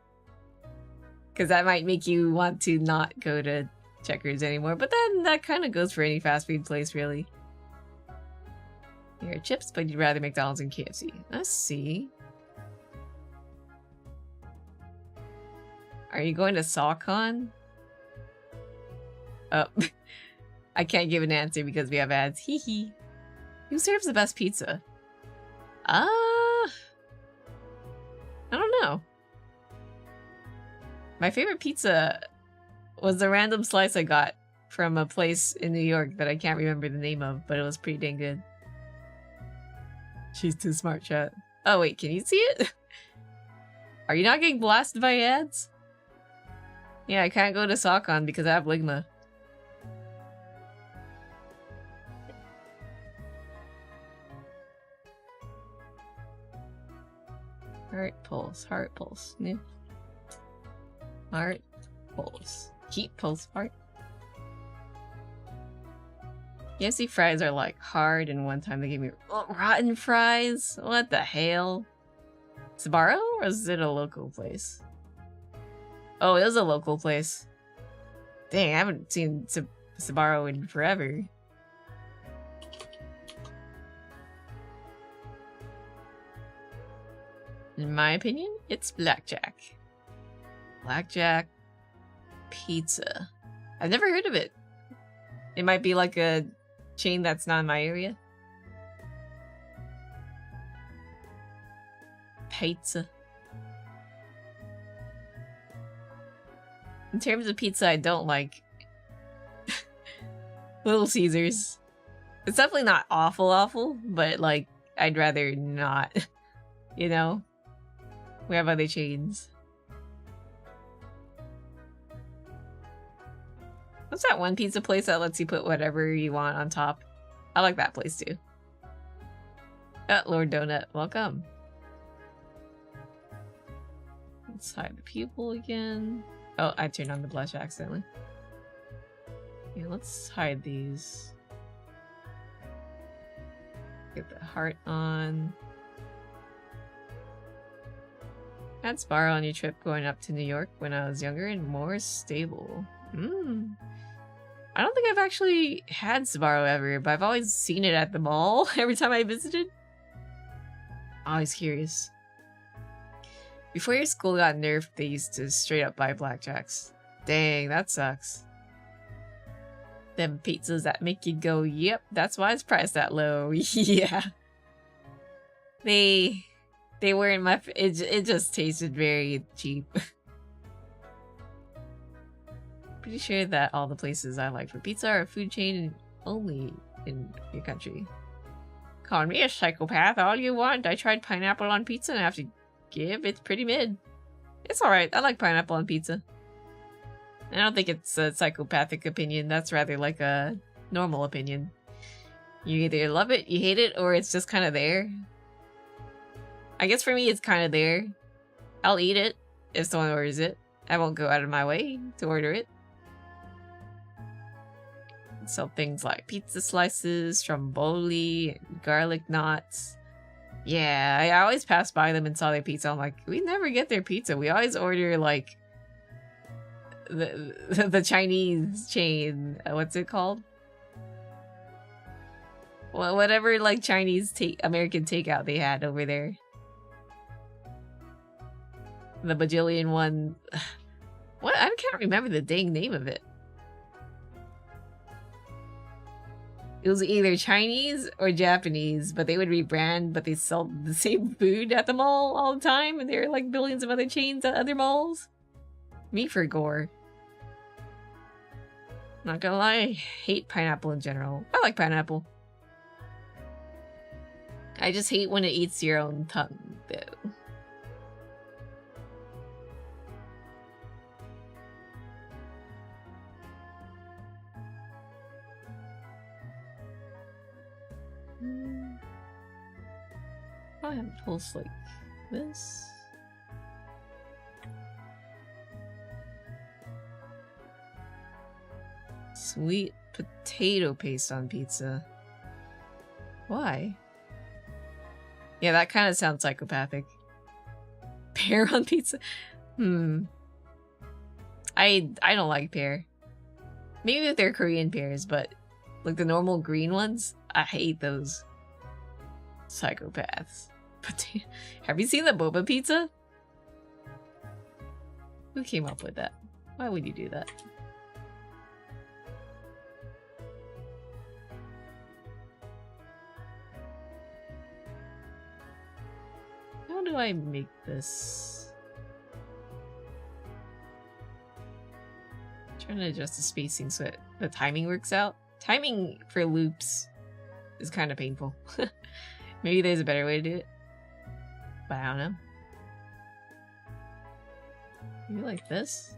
Because that might make you want to not go to Checkers anymore, but then that kind of goes for any fast food place, really. You're chips, but you'd rather McDonald's and KFC. Let's see. Are you going to SawCon? Oh, I can't give an answer because we have ads. Hee hee. Who serves the best pizza? I don't know. My favorite pizza was the random slice I got from a place in New York that I can't remember the name of, but it was pretty dang good. She's too smart, chat. Oh wait, can you see it? Are you not getting blasted by ads? Yeah, I can't go to SawCon because I have Ligma. Heart pulse, heart pulse. New. Heart pulse. Keep pulse heart. KFC fries are like hard, and one time they gave me rotten fries. What the hell? Sbarro, or is it a local place? Oh, it is a local place. Dang, I haven't seen Sbarro in forever. In my opinion, it's Blackjack. Blackjack Pizza. I've never heard of it. It might be like a chain that's not in my area. Pizza. In terms of pizza, I don't like Little Caesars. It's definitely not awful, but like, I'd rather not, you know? We have other chains. What's that one pizza place that lets you put whatever you want on top? I like that place too. Lord Donut, welcome. Let's hide the pupil again. Oh, I turned on the blush accidentally. Yeah, let's hide these. Get the heart on. Had Sbarro on your trip going up to New York when I was younger and more stable. I don't think I've actually had Sbarro ever, but I've always seen it at the mall every time I visited. Always curious. Before your school got nerfed, they used to straight up buy blackjacks. Dang, that sucks. Them pizzas that make you go, yep, that's why it's priced that low. Yeah. They weren't my... It just tasted very cheap. Pretty sure that all the places I like for pizza are a food chain only in your country. Call me a psychopath all you want. I tried pineapple on pizza and I have to give it's pretty mid. It's alright. I like pineapple on pizza. I don't think it's a psychopathic opinion. That's rather like a normal opinion. You either love it, you hate it, or it's just kind of there. I guess for me, it's kind of there. I'll eat it if someone orders it. I won't go out of my way to order it. So things like pizza slices, stromboli, garlic knots. Yeah, I always pass by them and saw their pizza. I'm like, we never get their pizza. We always order like the Chinese chain. What's it called? Well, whatever like Chinese American takeout they had over there. The bajillion one. What? I can't remember the dang name of it. It was either Chinese or Japanese, but they would rebrand, but they sell the same food at the mall all the time, and there are like billions of other chains at other malls. Me for gore. Not gonna lie, I hate pineapple in general. I like pineapple. I just hate when it eats your own tongue, though. I have a pulse like this. Sweet potato paste on pizza. Why? Yeah, that kind of sounds psychopathic. Pear on pizza? I don't like pear. Maybe if they're Korean pears, but like the normal green ones, I hate those. Psychopaths. Have you seen the boba pizza? Who came up with that? Why would you do that? How do I make this? I'm trying to adjust the spacing so the timing works out. Timing for loops is kind of painful. Maybe there's a better way to do it. But I don't know. Maybe like this?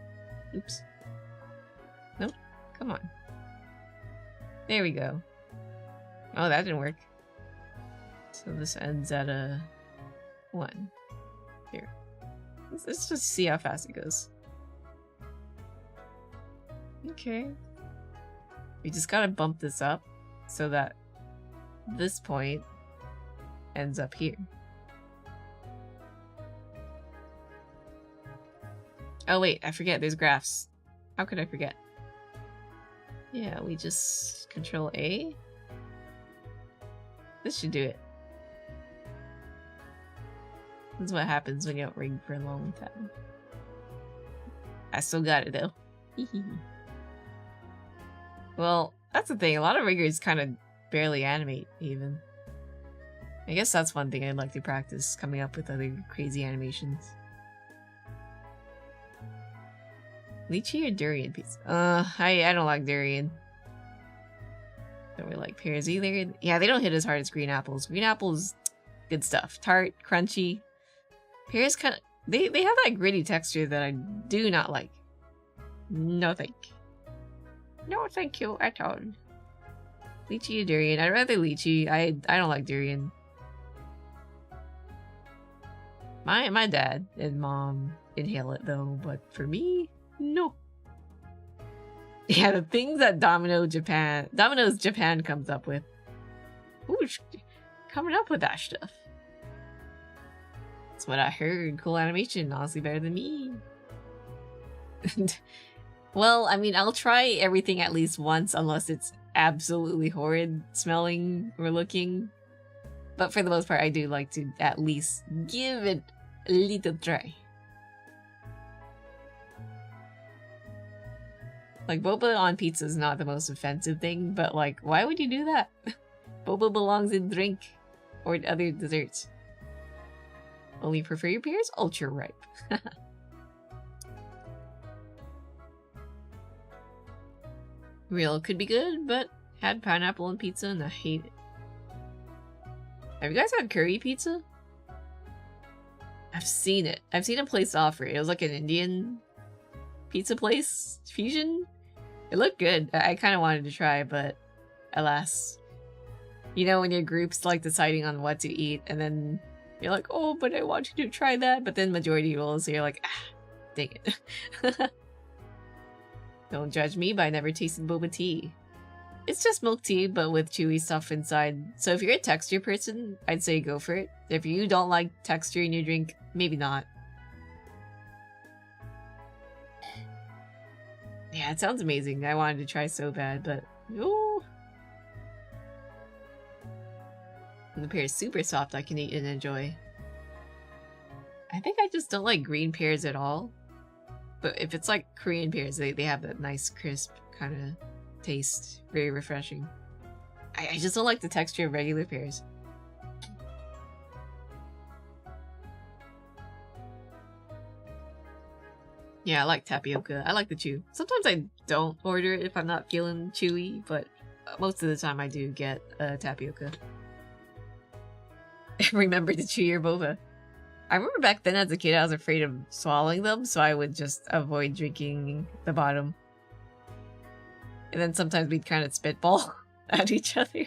Oops. Nope. Come on. There we go. Oh, that didn't work. So this ends at a 1. Here. Let's just see how fast it goes. Okay. We just gotta bump this up so that this point ends up here. Oh wait, I forget, there's graphs. How could I forget? Yeah, we just Control A. This should do it. This is what happens when you don't rig for a long time. I still got it though. Well, that's the thing, a lot of riggers kind of barely animate even. I guess that's one thing I'd like to practice, coming up with other crazy animations. Lychee or durian pizza? I don't like durian. Don't really like pears either. Yeah, they don't hit as hard as green apples. Green apples, good stuff. Tart, crunchy. Pears kind of... They have that gritty texture that I do not like. No thank you. No thank you at all. Lychee or durian? I'd rather lychee. I don't like durian. My dad and mom inhale it though, but for me, no. Yeah, the things that Domino's Japan comes up with. Who's coming up with that stuff? That's what I heard. Cool animation, honestly better than me. Well, I mean, I'll try everything at least once unless it's absolutely horrid smelling or looking. But for the most part, I do like to at least give it a little try. Like, boba on pizza is not the most offensive thing, but like, why would you do that? Boba belongs in drink or other desserts. Only prefer your pears ultra ripe. Real could be good, but had pineapple on pizza and I hate it. Have you guys had curry pizza? I've seen it. I've seen a place offer it. It was like an Indian pizza place fusion. It looked good. I kind of wanted to try, but alas. You know when your group's like deciding on what to eat and then you're like, oh, but I want you to try that, but then majority rules, so you're like, ah, dang it. Don't judge me, but I never tasted boba tea. It's just milk tea, but with chewy stuff inside. So if you're a texture person, I'd say go for it. If you don't like texture in your drink, maybe not. Yeah, it sounds amazing. I wanted to try so bad, but ooh. And the pear is super soft, I can eat and enjoy. I think I just don't like green pears at all. But if it's like Korean pears, they have that nice crisp kind of taste. Very refreshing. I just don't like the texture of regular pears. Yeah, I like tapioca. I like the chew. Sometimes I don't order it if I'm not feeling chewy, but most of the time I do get tapioca. Remember to chew your boba. I remember back then as a kid I was afraid of swallowing them, so I would just avoid drinking the bottom. And then sometimes we'd kind of spitball at each other.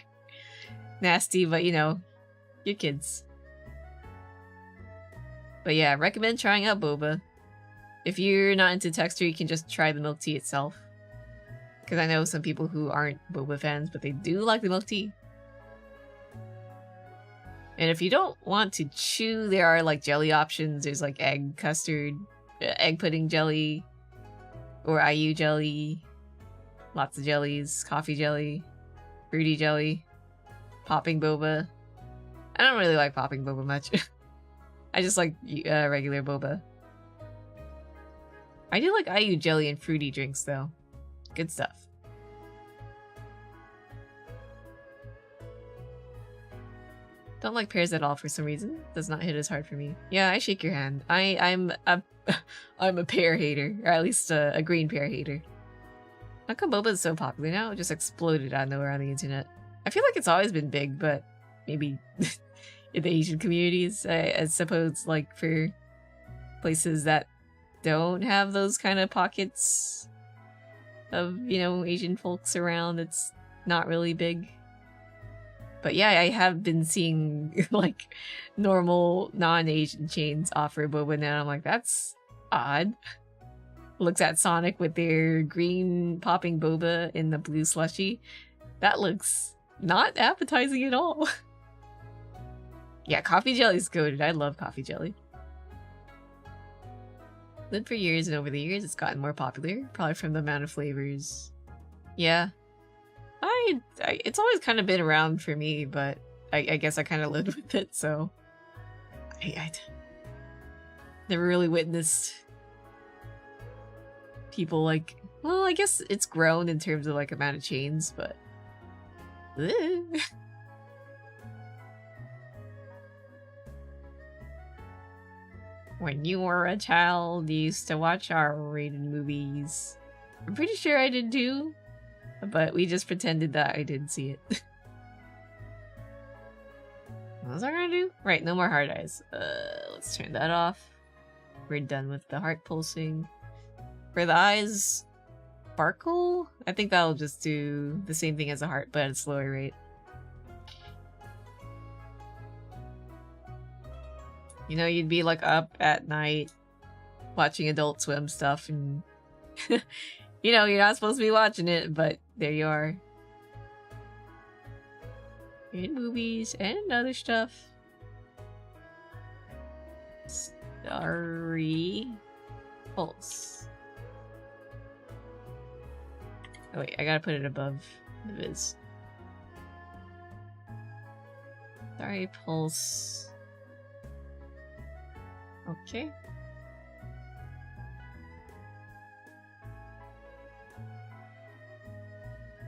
Nasty, but you know, you're kids. But yeah, I recommend trying out boba. If you're not into texture, you can just try the milk tea itself. Because I know some people who aren't boba fans, but they do like the milk tea. And if you don't want to chew, there are like jelly options. There's like egg custard, egg pudding jelly, or IU jelly. Lots of jellies, coffee jelly, fruity jelly, popping boba. I don't really like popping boba much. I just like regular boba. I do like IU jelly and fruity drinks though. Good stuff. Don't like pears at all for some reason. Does not hit as hard for me. Yeah, I shake your hand. I'm a pear hater, or at least a green pear hater. How come boba is so popular now? It just exploded out of nowhere on the internet. I feel like it's always been big, but maybe in the Asian communities, I suppose, like for places that don't have those kind of pockets of, you know, Asian folks around, it's not really big. But yeah, I have been seeing like normal non-Asian chains offer boba now. I'm like, that's odd. Looks at Sonic with their green popping boba in the blue slushy. That looks not appetizing at all. Yeah, coffee jelly's goated. I love coffee jelly. Lived for years, and over the years it's gotten more popular, probably from the amount of flavors. Yeah. It's always kind of been around for me, but I guess I kind of lived with it, so I never really witnessed people like, well, I guess it's grown in terms of like amount of chains, but when you were a child, you used to watch R-rated movies. I'm pretty sure I did too. But we just pretended that I didn't see it. What was I gonna do? Right, no more hard eyes. Let's turn that off. We're done with the heart pulsing. For the eyes, sparkle? I think that'll just do the same thing as a heart, but at a slower rate. You know, you'd be like up at night watching Adult Swim stuff and you know, you're not supposed to be watching it, but there you are. In movies and other stuff. Starry Pulse. Oh wait, I gotta put it above the viz. Starry Pulse. Okay.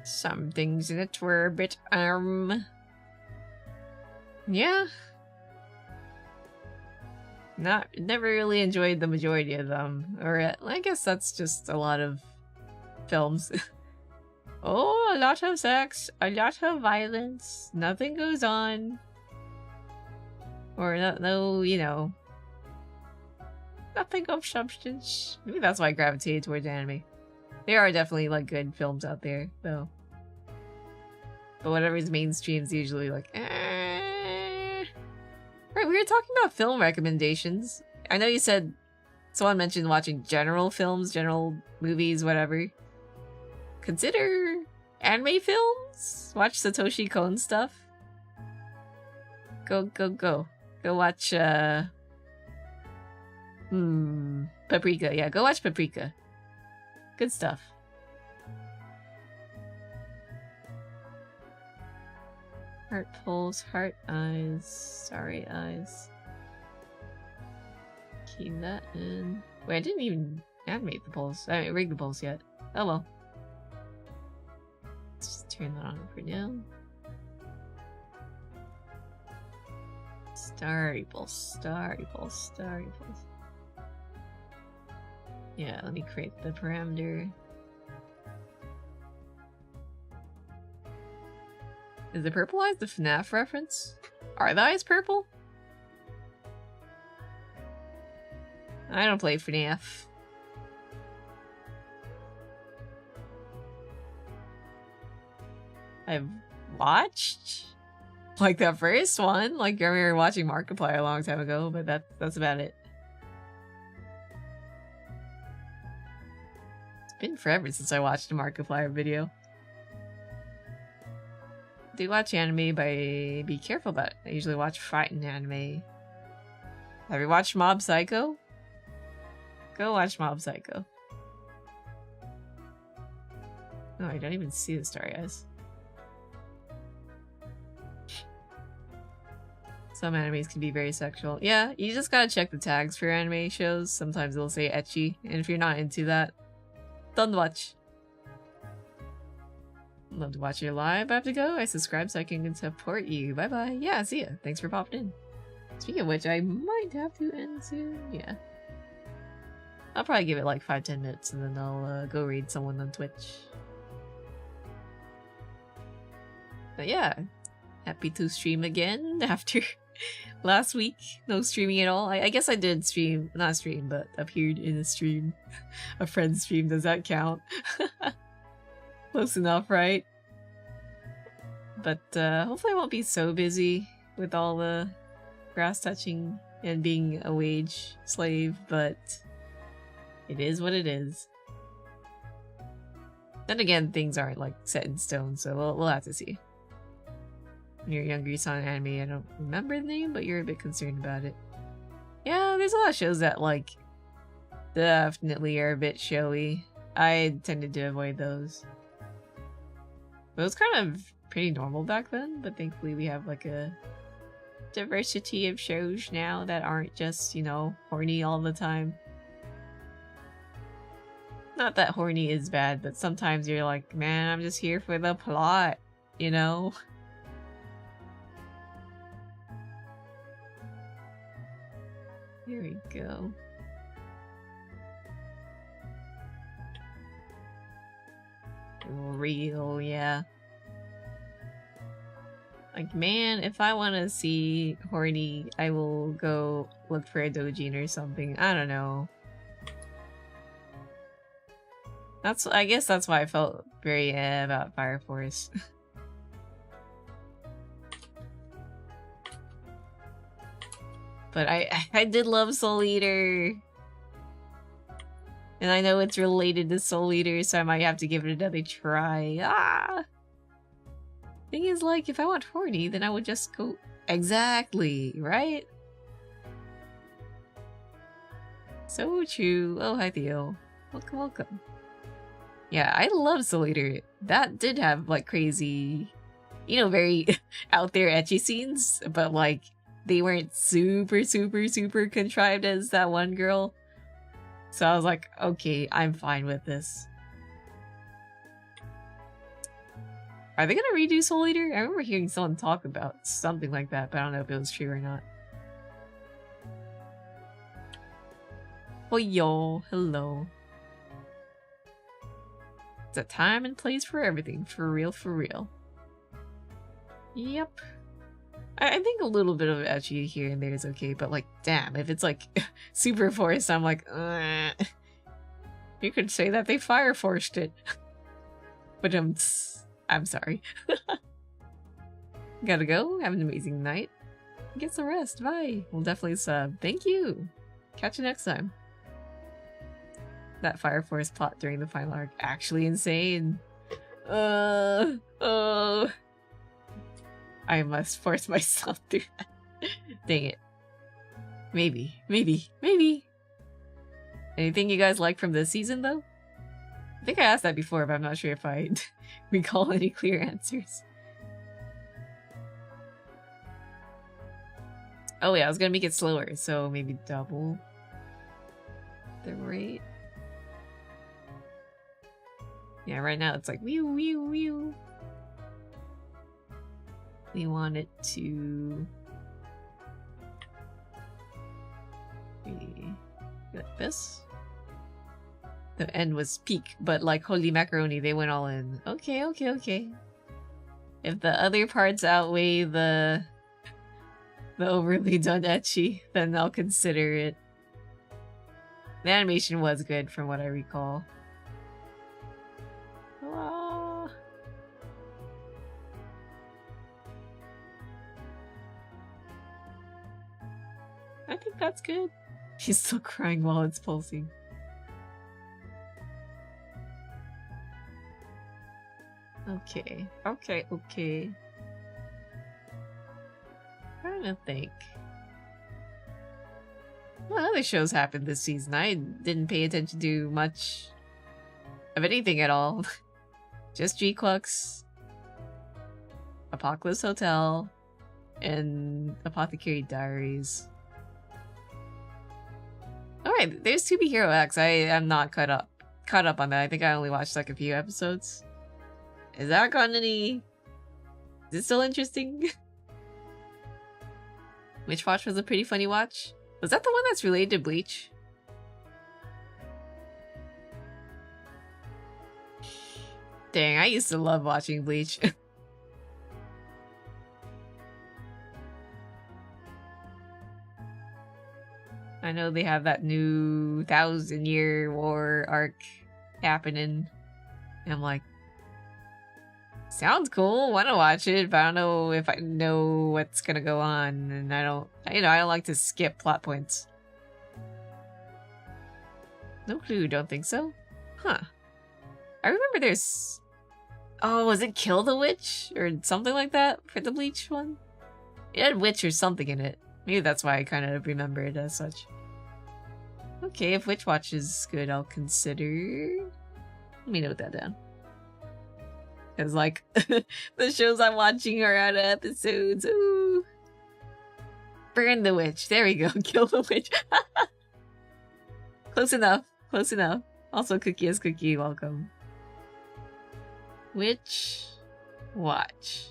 Some things in it were a bit, yeah. Never really enjoyed the majority of them. Or I guess that's just a lot of films. Oh, a lot of sex, a lot of violence, nothing goes on. Or no, you know, nothing of substance. Maybe that's why I gravitated towards anime. There are definitely like good films out there, though. But whatever's mainstream is usually like, eh. Right, we were talking about film recommendations. I know you said someone mentioned watching general films, general movies, whatever. Consider anime films. Watch Satoshi Kon stuff. Go watch Paprika. Yeah, go watch Paprika. Good stuff. Heart pulse, heart eyes, sorry eyes. Keep that in. Wait, I didn't even animate the pulse. I didn't rig the pulse yet. Oh well. Let's just turn that on for now. Stars. Yeah, let me create the parameter. Is the purple eyes the FNAF reference? Are the eyes purple? I don't play FNAF. I've watched like the first one. Like I remember watching Markiplier a long time ago, but that's about it. It's been forever since I watched a Markiplier video. Do watch anime, but be careful about it. I usually watch fighting anime. Have you watched Mob Psycho? Go watch Mob Psycho. No, I don't even see the starry eyes. Some animes can be very sexual. Yeah, you just gotta check the tags for anime shows. Sometimes they'll say ecchi, and if you're not into that, don't watch. Love to watch your live. I have to go. I subscribe so I can support you. Bye bye. Yeah, see ya. Thanks for popping in. Speaking of which, I might have to end soon. Yeah. I'll probably give it like 5-10 minutes and then I'll go read someone on Twitch. But yeah, happy to stream again after last week. No streaming at all. I guess I did stream, not stream, but appeared in a stream. A friend's stream, does that count? Close enough, right? But hopefully I won't be so busy with all the grass touching and being a wage slave, but it is what it is. Then again, things aren't like set in stone, so we'll have to see. When you're younger, you saw an anime, I don't remember the name, but you're a bit concerned about it. Yeah, there's a lot of shows that like definitely are a bit showy. I tended to avoid those. It was kind of pretty normal back then, but thankfully we have like a diversity of shows now that aren't just, you know, horny all the time. Not that horny is bad, but sometimes you're like, man, I'm just here for the plot, you know? Here we go. Real, yeah. Like, man, if I want to see horny, I will go look for a doujin or something. I don't know. I guess that's why I felt very about Fire Force. But I did love Soul Eater. And I know it's related to Soul Eater, so I might have to give it another try. Ah! Thing is, like, if I want horny, then I would just go... Exactly, right? So true. Oh, hi Theo. Welcome, welcome. Yeah, I love Soul Eater. That did have, like, crazy... You know, very out there ecchi scenes, but, like, they weren't super contrived as that one girl. So I was like, okay, I'm fine with this. Are they gonna redo Soul Eater? I remember hearing someone talk about something like that, but I don't know if it was true or not. Oh yo, hello. It's a time and place for everything, for real, for real. Yep. I think a little bit of ecchi here and there is okay, but like, damn, if it's like super forced, I'm like, you could say that they fire forced it. But I'm sorry. Gotta go. Have an amazing night. Get some rest. Bye. We'll definitely sub. Thank you. Catch you next time. That Fire Force plot during the final arc actually insane. I must force myself through that. Dang it. Maybe. Anything you guys like from this season, though? I think I asked that before, but I'm not sure if I recall any clear answers. Oh yeah, I was gonna make it slower, so maybe double the rate. Yeah, right now it's like whew, whew, whew. We want it to like this. The end was peak, but like holy macaroni, they went all in. Okay, okay, okay. If the other parts outweigh the overly done ecchi, then I'll consider it. The animation was good from what I recall. Ah. I think that's good. She's still crying while it's pulsing. Okay, okay, okay. I'm trying to think. What other shows happened this season? I didn't pay attention to much of anything at all. Just G-Clux, Apocalypse Hotel, and Apothecary Diaries. Alright, there's 2B Hero X. I am not caught up on that. I think I only watched like a few episodes. Is that gotten any... Is it still interesting? Witch Watch was a pretty funny watch. Was that the one that's related to Bleach? Dang, I used to love watching Bleach. I know they have that new 1,000-year war arc happening. And I'm like, sounds cool, wanna watch it, but I don't know if I know what's gonna go on, and I don't like to skip plot points. No clue, don't think so? Huh. I remember there's... Oh, was it Kill the Witch? Or something like that for the Bleach one? It had witch or something in it. Maybe that's why I kind of remember it as such. Okay, if Witch Watch is good, I'll consider... Let me note that down. Because, like, the shows I'm watching are out of episodes. Ooh. Burn the Witch. There we go. Kill the Witch. Close enough. Close enough. Also, Cookie is Cookie. Welcome. Witch Watch.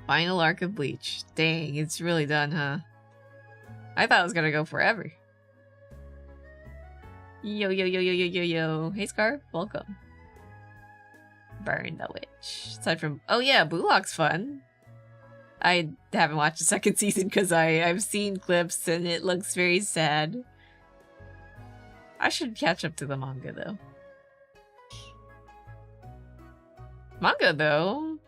Final arc of Bleach. Dang, it's really done, huh? I thought it was gonna go forever. Yo, yo, yo, yo, yo, yo, yo. Hey, Scarf. Welcome. Burn the Witch. Aside from... Oh yeah, Bullock's fun. I haven't watched the second season because I've seen clips and it looks very sad. I should catch up to the manga though. Manga though?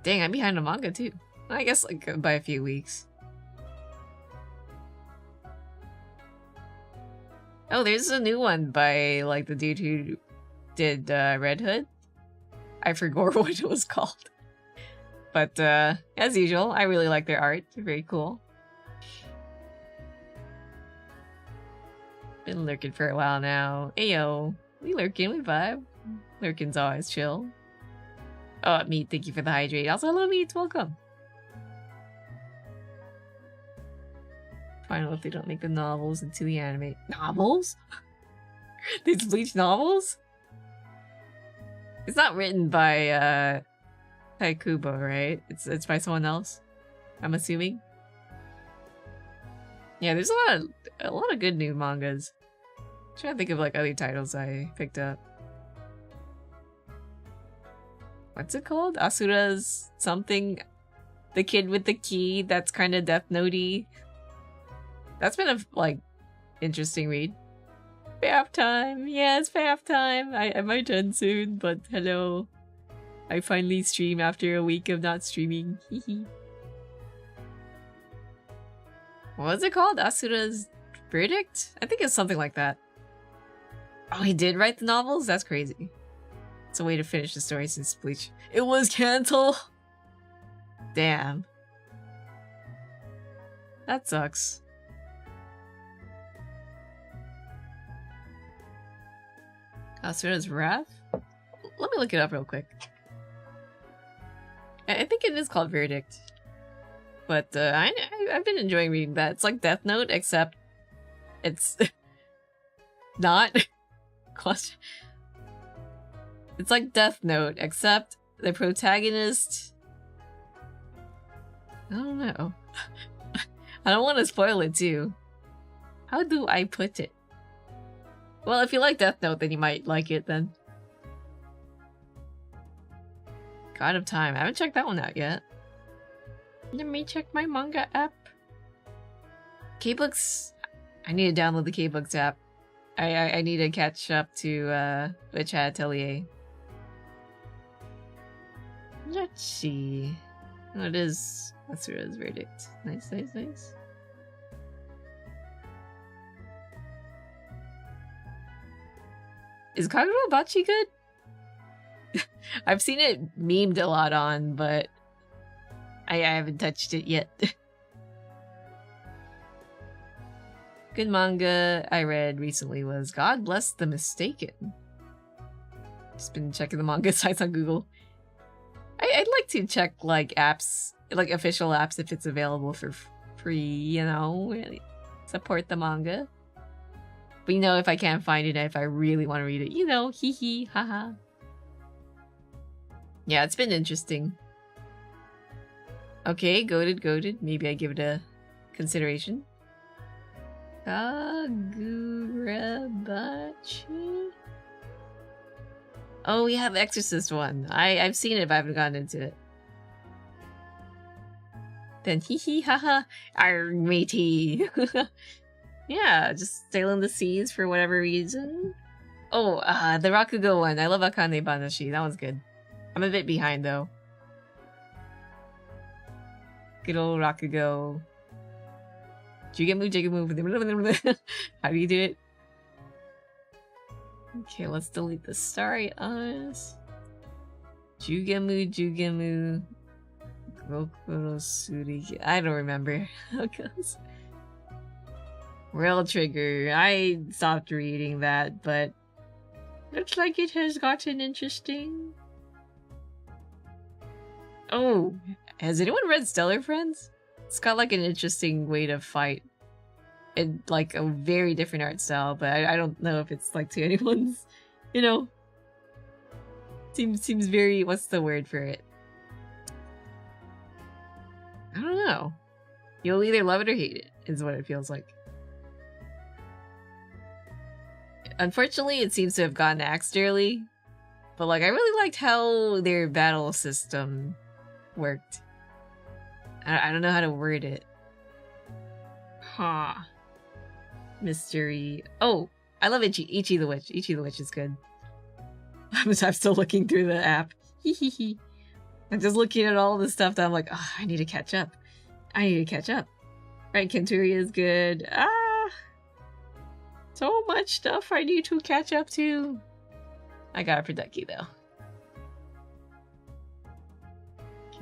Dang, I'm behind the manga too. I guess like by a few weeks. Oh, there's a new one by like the dude who did Red Hood. I forgot what it was called. But as usual, I really like their art. They're very cool. Been lurking for a while now. Ayo, we lurking, we vibe. Lurking's always chill. Oh, Meat, thank you for the hydrate. Also, hello, Meat, welcome. Final if they don't make the novels into the anime. Novels? These Bleach novels? It's not written by Taikubo, right? It's by someone else, I'm assuming. Yeah, there's a lot of good new mangas. I'm trying to think of like other titles I picked up. What's it called? Asura's something. The kid with the key that's kind of Death Note-y. That's been a like interesting read. Bath time. Yeah, it's bath time. I might done soon, but hello. I finally stream after a week of not streaming. What was it called? Asura's Verdict? I think it's something like that. Oh, he did write the novels? That's crazy. It's a way to finish the story since Bleach. It was canceled! Damn. That sucks. Asura's Wrath? Let me look it up real quick. I think it is called Verdict. But I've been enjoying reading that. It's like Death Note, except it's not. It's like Death Note, except the protagonist I don't know. I don't want to spoil it too. How do I put it? Well, if you like Death Note, then you might like it then. God of Time. I haven't checked that one out yet. Let me check my manga app. K-Books. I need to download the K-Books app. I need to catch up to Witch Hat Atelier. Let's see. Oh, it is. That's what it is. Verdict. Nice, nice, nice. Is Kagura Bachi good? I've seen it memed a lot on, but I haven't touched it yet. Good manga I read recently was God Bless the Mistaken. Just been checking the manga sites on Google. I'd like to check like apps, like official apps if it's available for free, you know, really support the manga. But you know, if I can't find it, if I really want to read it, you know, hee hee, haha. Yeah, it's been interesting. Okay, goated. Maybe I give it a consideration. Kagurabachi? Oh, we have Exorcist one. I've seen it, but I haven't gotten into it. Then hee hee haha, our matey. Yeah, just sailing the seas for whatever reason. Oh, the Rakugo one. I love Akane Banashi. That one's good. I'm a bit behind though. Good old Rakugo. Jugemu. How do you do it? Okay, let's delete the starry eyes. Jugemu. Gokuro Suriki. I don't remember how it goes. Rail Trigger. I stopped reading that, but looks like it has gotten interesting. Oh, has anyone read Stellar Friends? It's got like an interesting way to fight. In like a very different art style, but I don't know if it's like to anyone's, you know. Seems very, what's the word for it? I don't know. You'll either love it or hate it, is what it feels like. Unfortunately, it seems to have gotten axed early, but like I really liked how their battle system worked. I don't know how to word it. Huh. Mystery. Oh, I love Ichi the Witch. Ichi the Witch is good. I'm still looking through the app. I'm just looking at all the stuff that I'm like, oh, I need to catch up. Right, Kenturi is good. So much stuff I need to catch up to. I got a Producky though.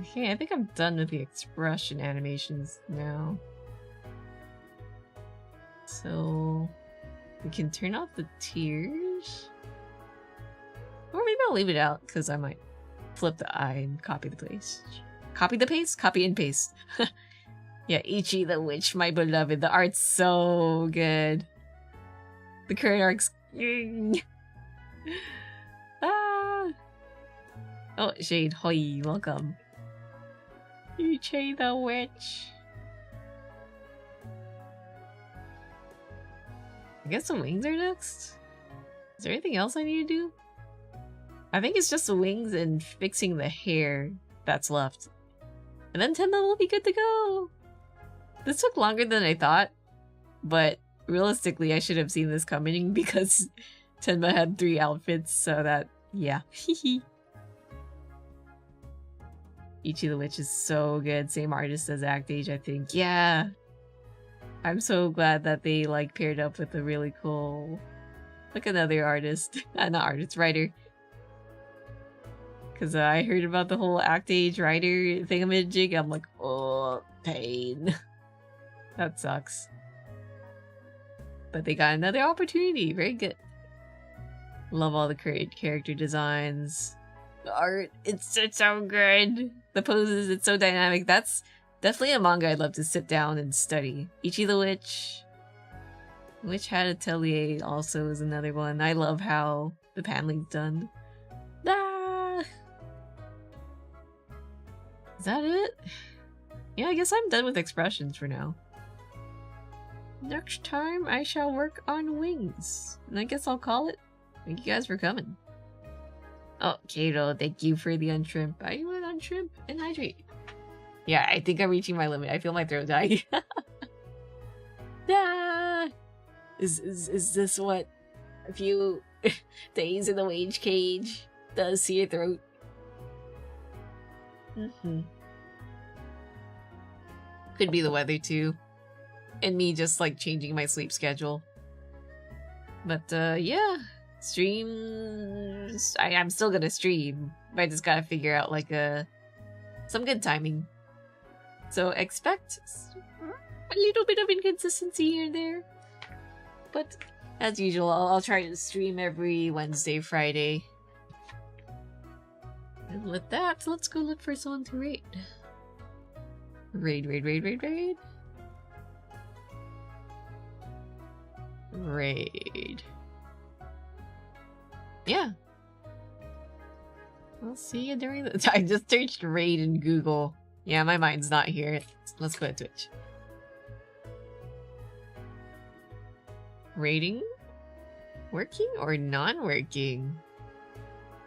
Okay, I think I'm done with the expression animations now. So we can turn off the tears. Or maybe I'll leave it out because I might flip the eye and copy the paste. Copy the paste? Copy and paste. Yeah, Ichi the Witch, my beloved. The art's so good. The current arc's... Ah! Oh, Shade, hoi, welcome. Ichi the Witch. I guess the wings are next? Is there anything else I need to do? I think it's just the wings and fixing the hair that's left. And then Tenma will be good to go! This took longer than I thought, but realistically I should have seen this coming because Tenma had 3 outfits, so that, yeah. Ichi the Witch is so good. Same artist as Act Age, I think. Yeah! I'm so glad that they like paired up with a really cool, like another artist, not artist, writer. Cause I heard about the whole Act Age writer thingamajig. I'm like, oh, pain. That sucks. But they got another opportunity. Very good. Love all the character designs. The art, it's so good. The poses, it's so dynamic. That's definitely a manga I'd love to sit down and study. Ichi the Witch. Witch Hat Atelier also is another one. I love how the paneling's done. Ah! Is that it? Yeah, I guess I'm done with expressions for now. Next time I shall work on wings. And I guess I'll call it. Thank you guys for coming. Oh, Kato, thank you for the unshrimp. I went on shrimp and hydrate. Yeah, I think I'm reaching my limit. I feel my throat dying. Ah! Is this what a few days in the wage cage does to your throat? Could be the weather too. And me just like changing my sleep schedule. But yeah. Streams, I'm still gonna stream, but I just gotta figure out like some good timing. So expect a little bit of inconsistency here and there, but as usual, I'll try to stream every Wednesday, Friday. And with that, let's go look for someone to raid. Raid. Yeah. I'll see you during the... I just searched raid in Google. Yeah, my mind's not here. Let's go to Twitch. Raiding? Working or non-working?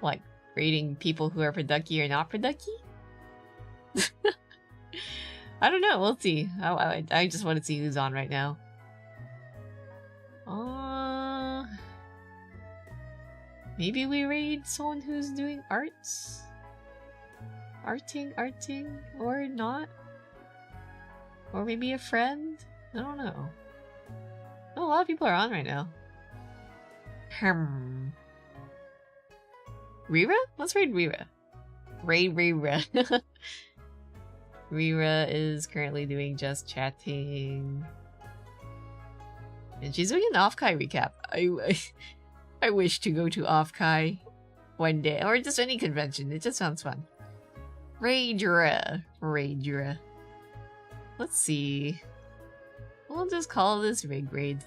Like, raiding people who are producky or not producky? I don't know, we'll see. I just want to see who's on right now. Maybe we raid someone who's doing arts? Arting, or not? Or maybe a friend? I don't know. Oh, a lot of people are on right now. Rira? Let's raid Rira. Raid Rira. Rira is currently doing just chatting. And she's doing an Off-Kai recap. I wish to go to Off-Kai one day, or just any convention. It just sounds fun. Raidra. Let's see. We'll just call this Rig Raid.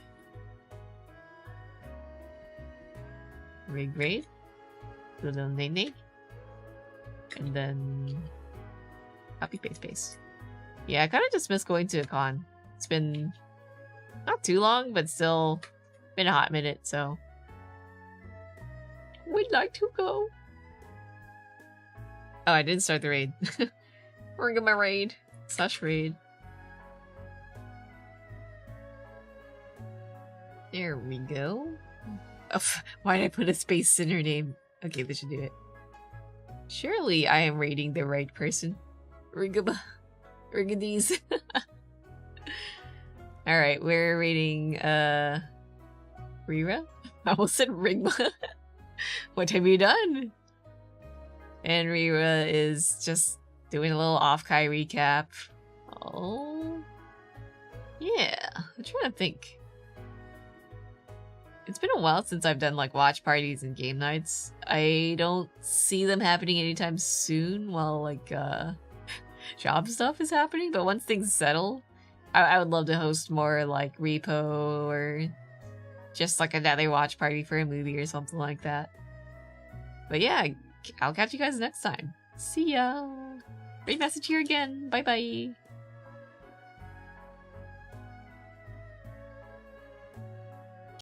Little nene. And then copy paste. Yeah, I kind of just miss going to a con. It's been not too long, but still been a hot minute, so we'd like to go. Oh, I didn't start the raid. We're gonna raid. /raid. There we go. Oh, why did I put a space in her name? Okay, this should do it. Surely I am raiding the right person. Rigadies. Alright, we're raiding Rira? I almost said Rigma. What have you done? And Rira is just doing a little Off-Kai recap. Oh. Yeah, I'm trying to think. It's been a while since I've done like watch parties and game nights. I don't see them happening anytime soon while like job stuff is happening, but once things settle, I would love to host more like repo or just like another watch party for a movie or something like that. But yeah, I'll catch you guys next time. See ya! Great message here again. Bye bye.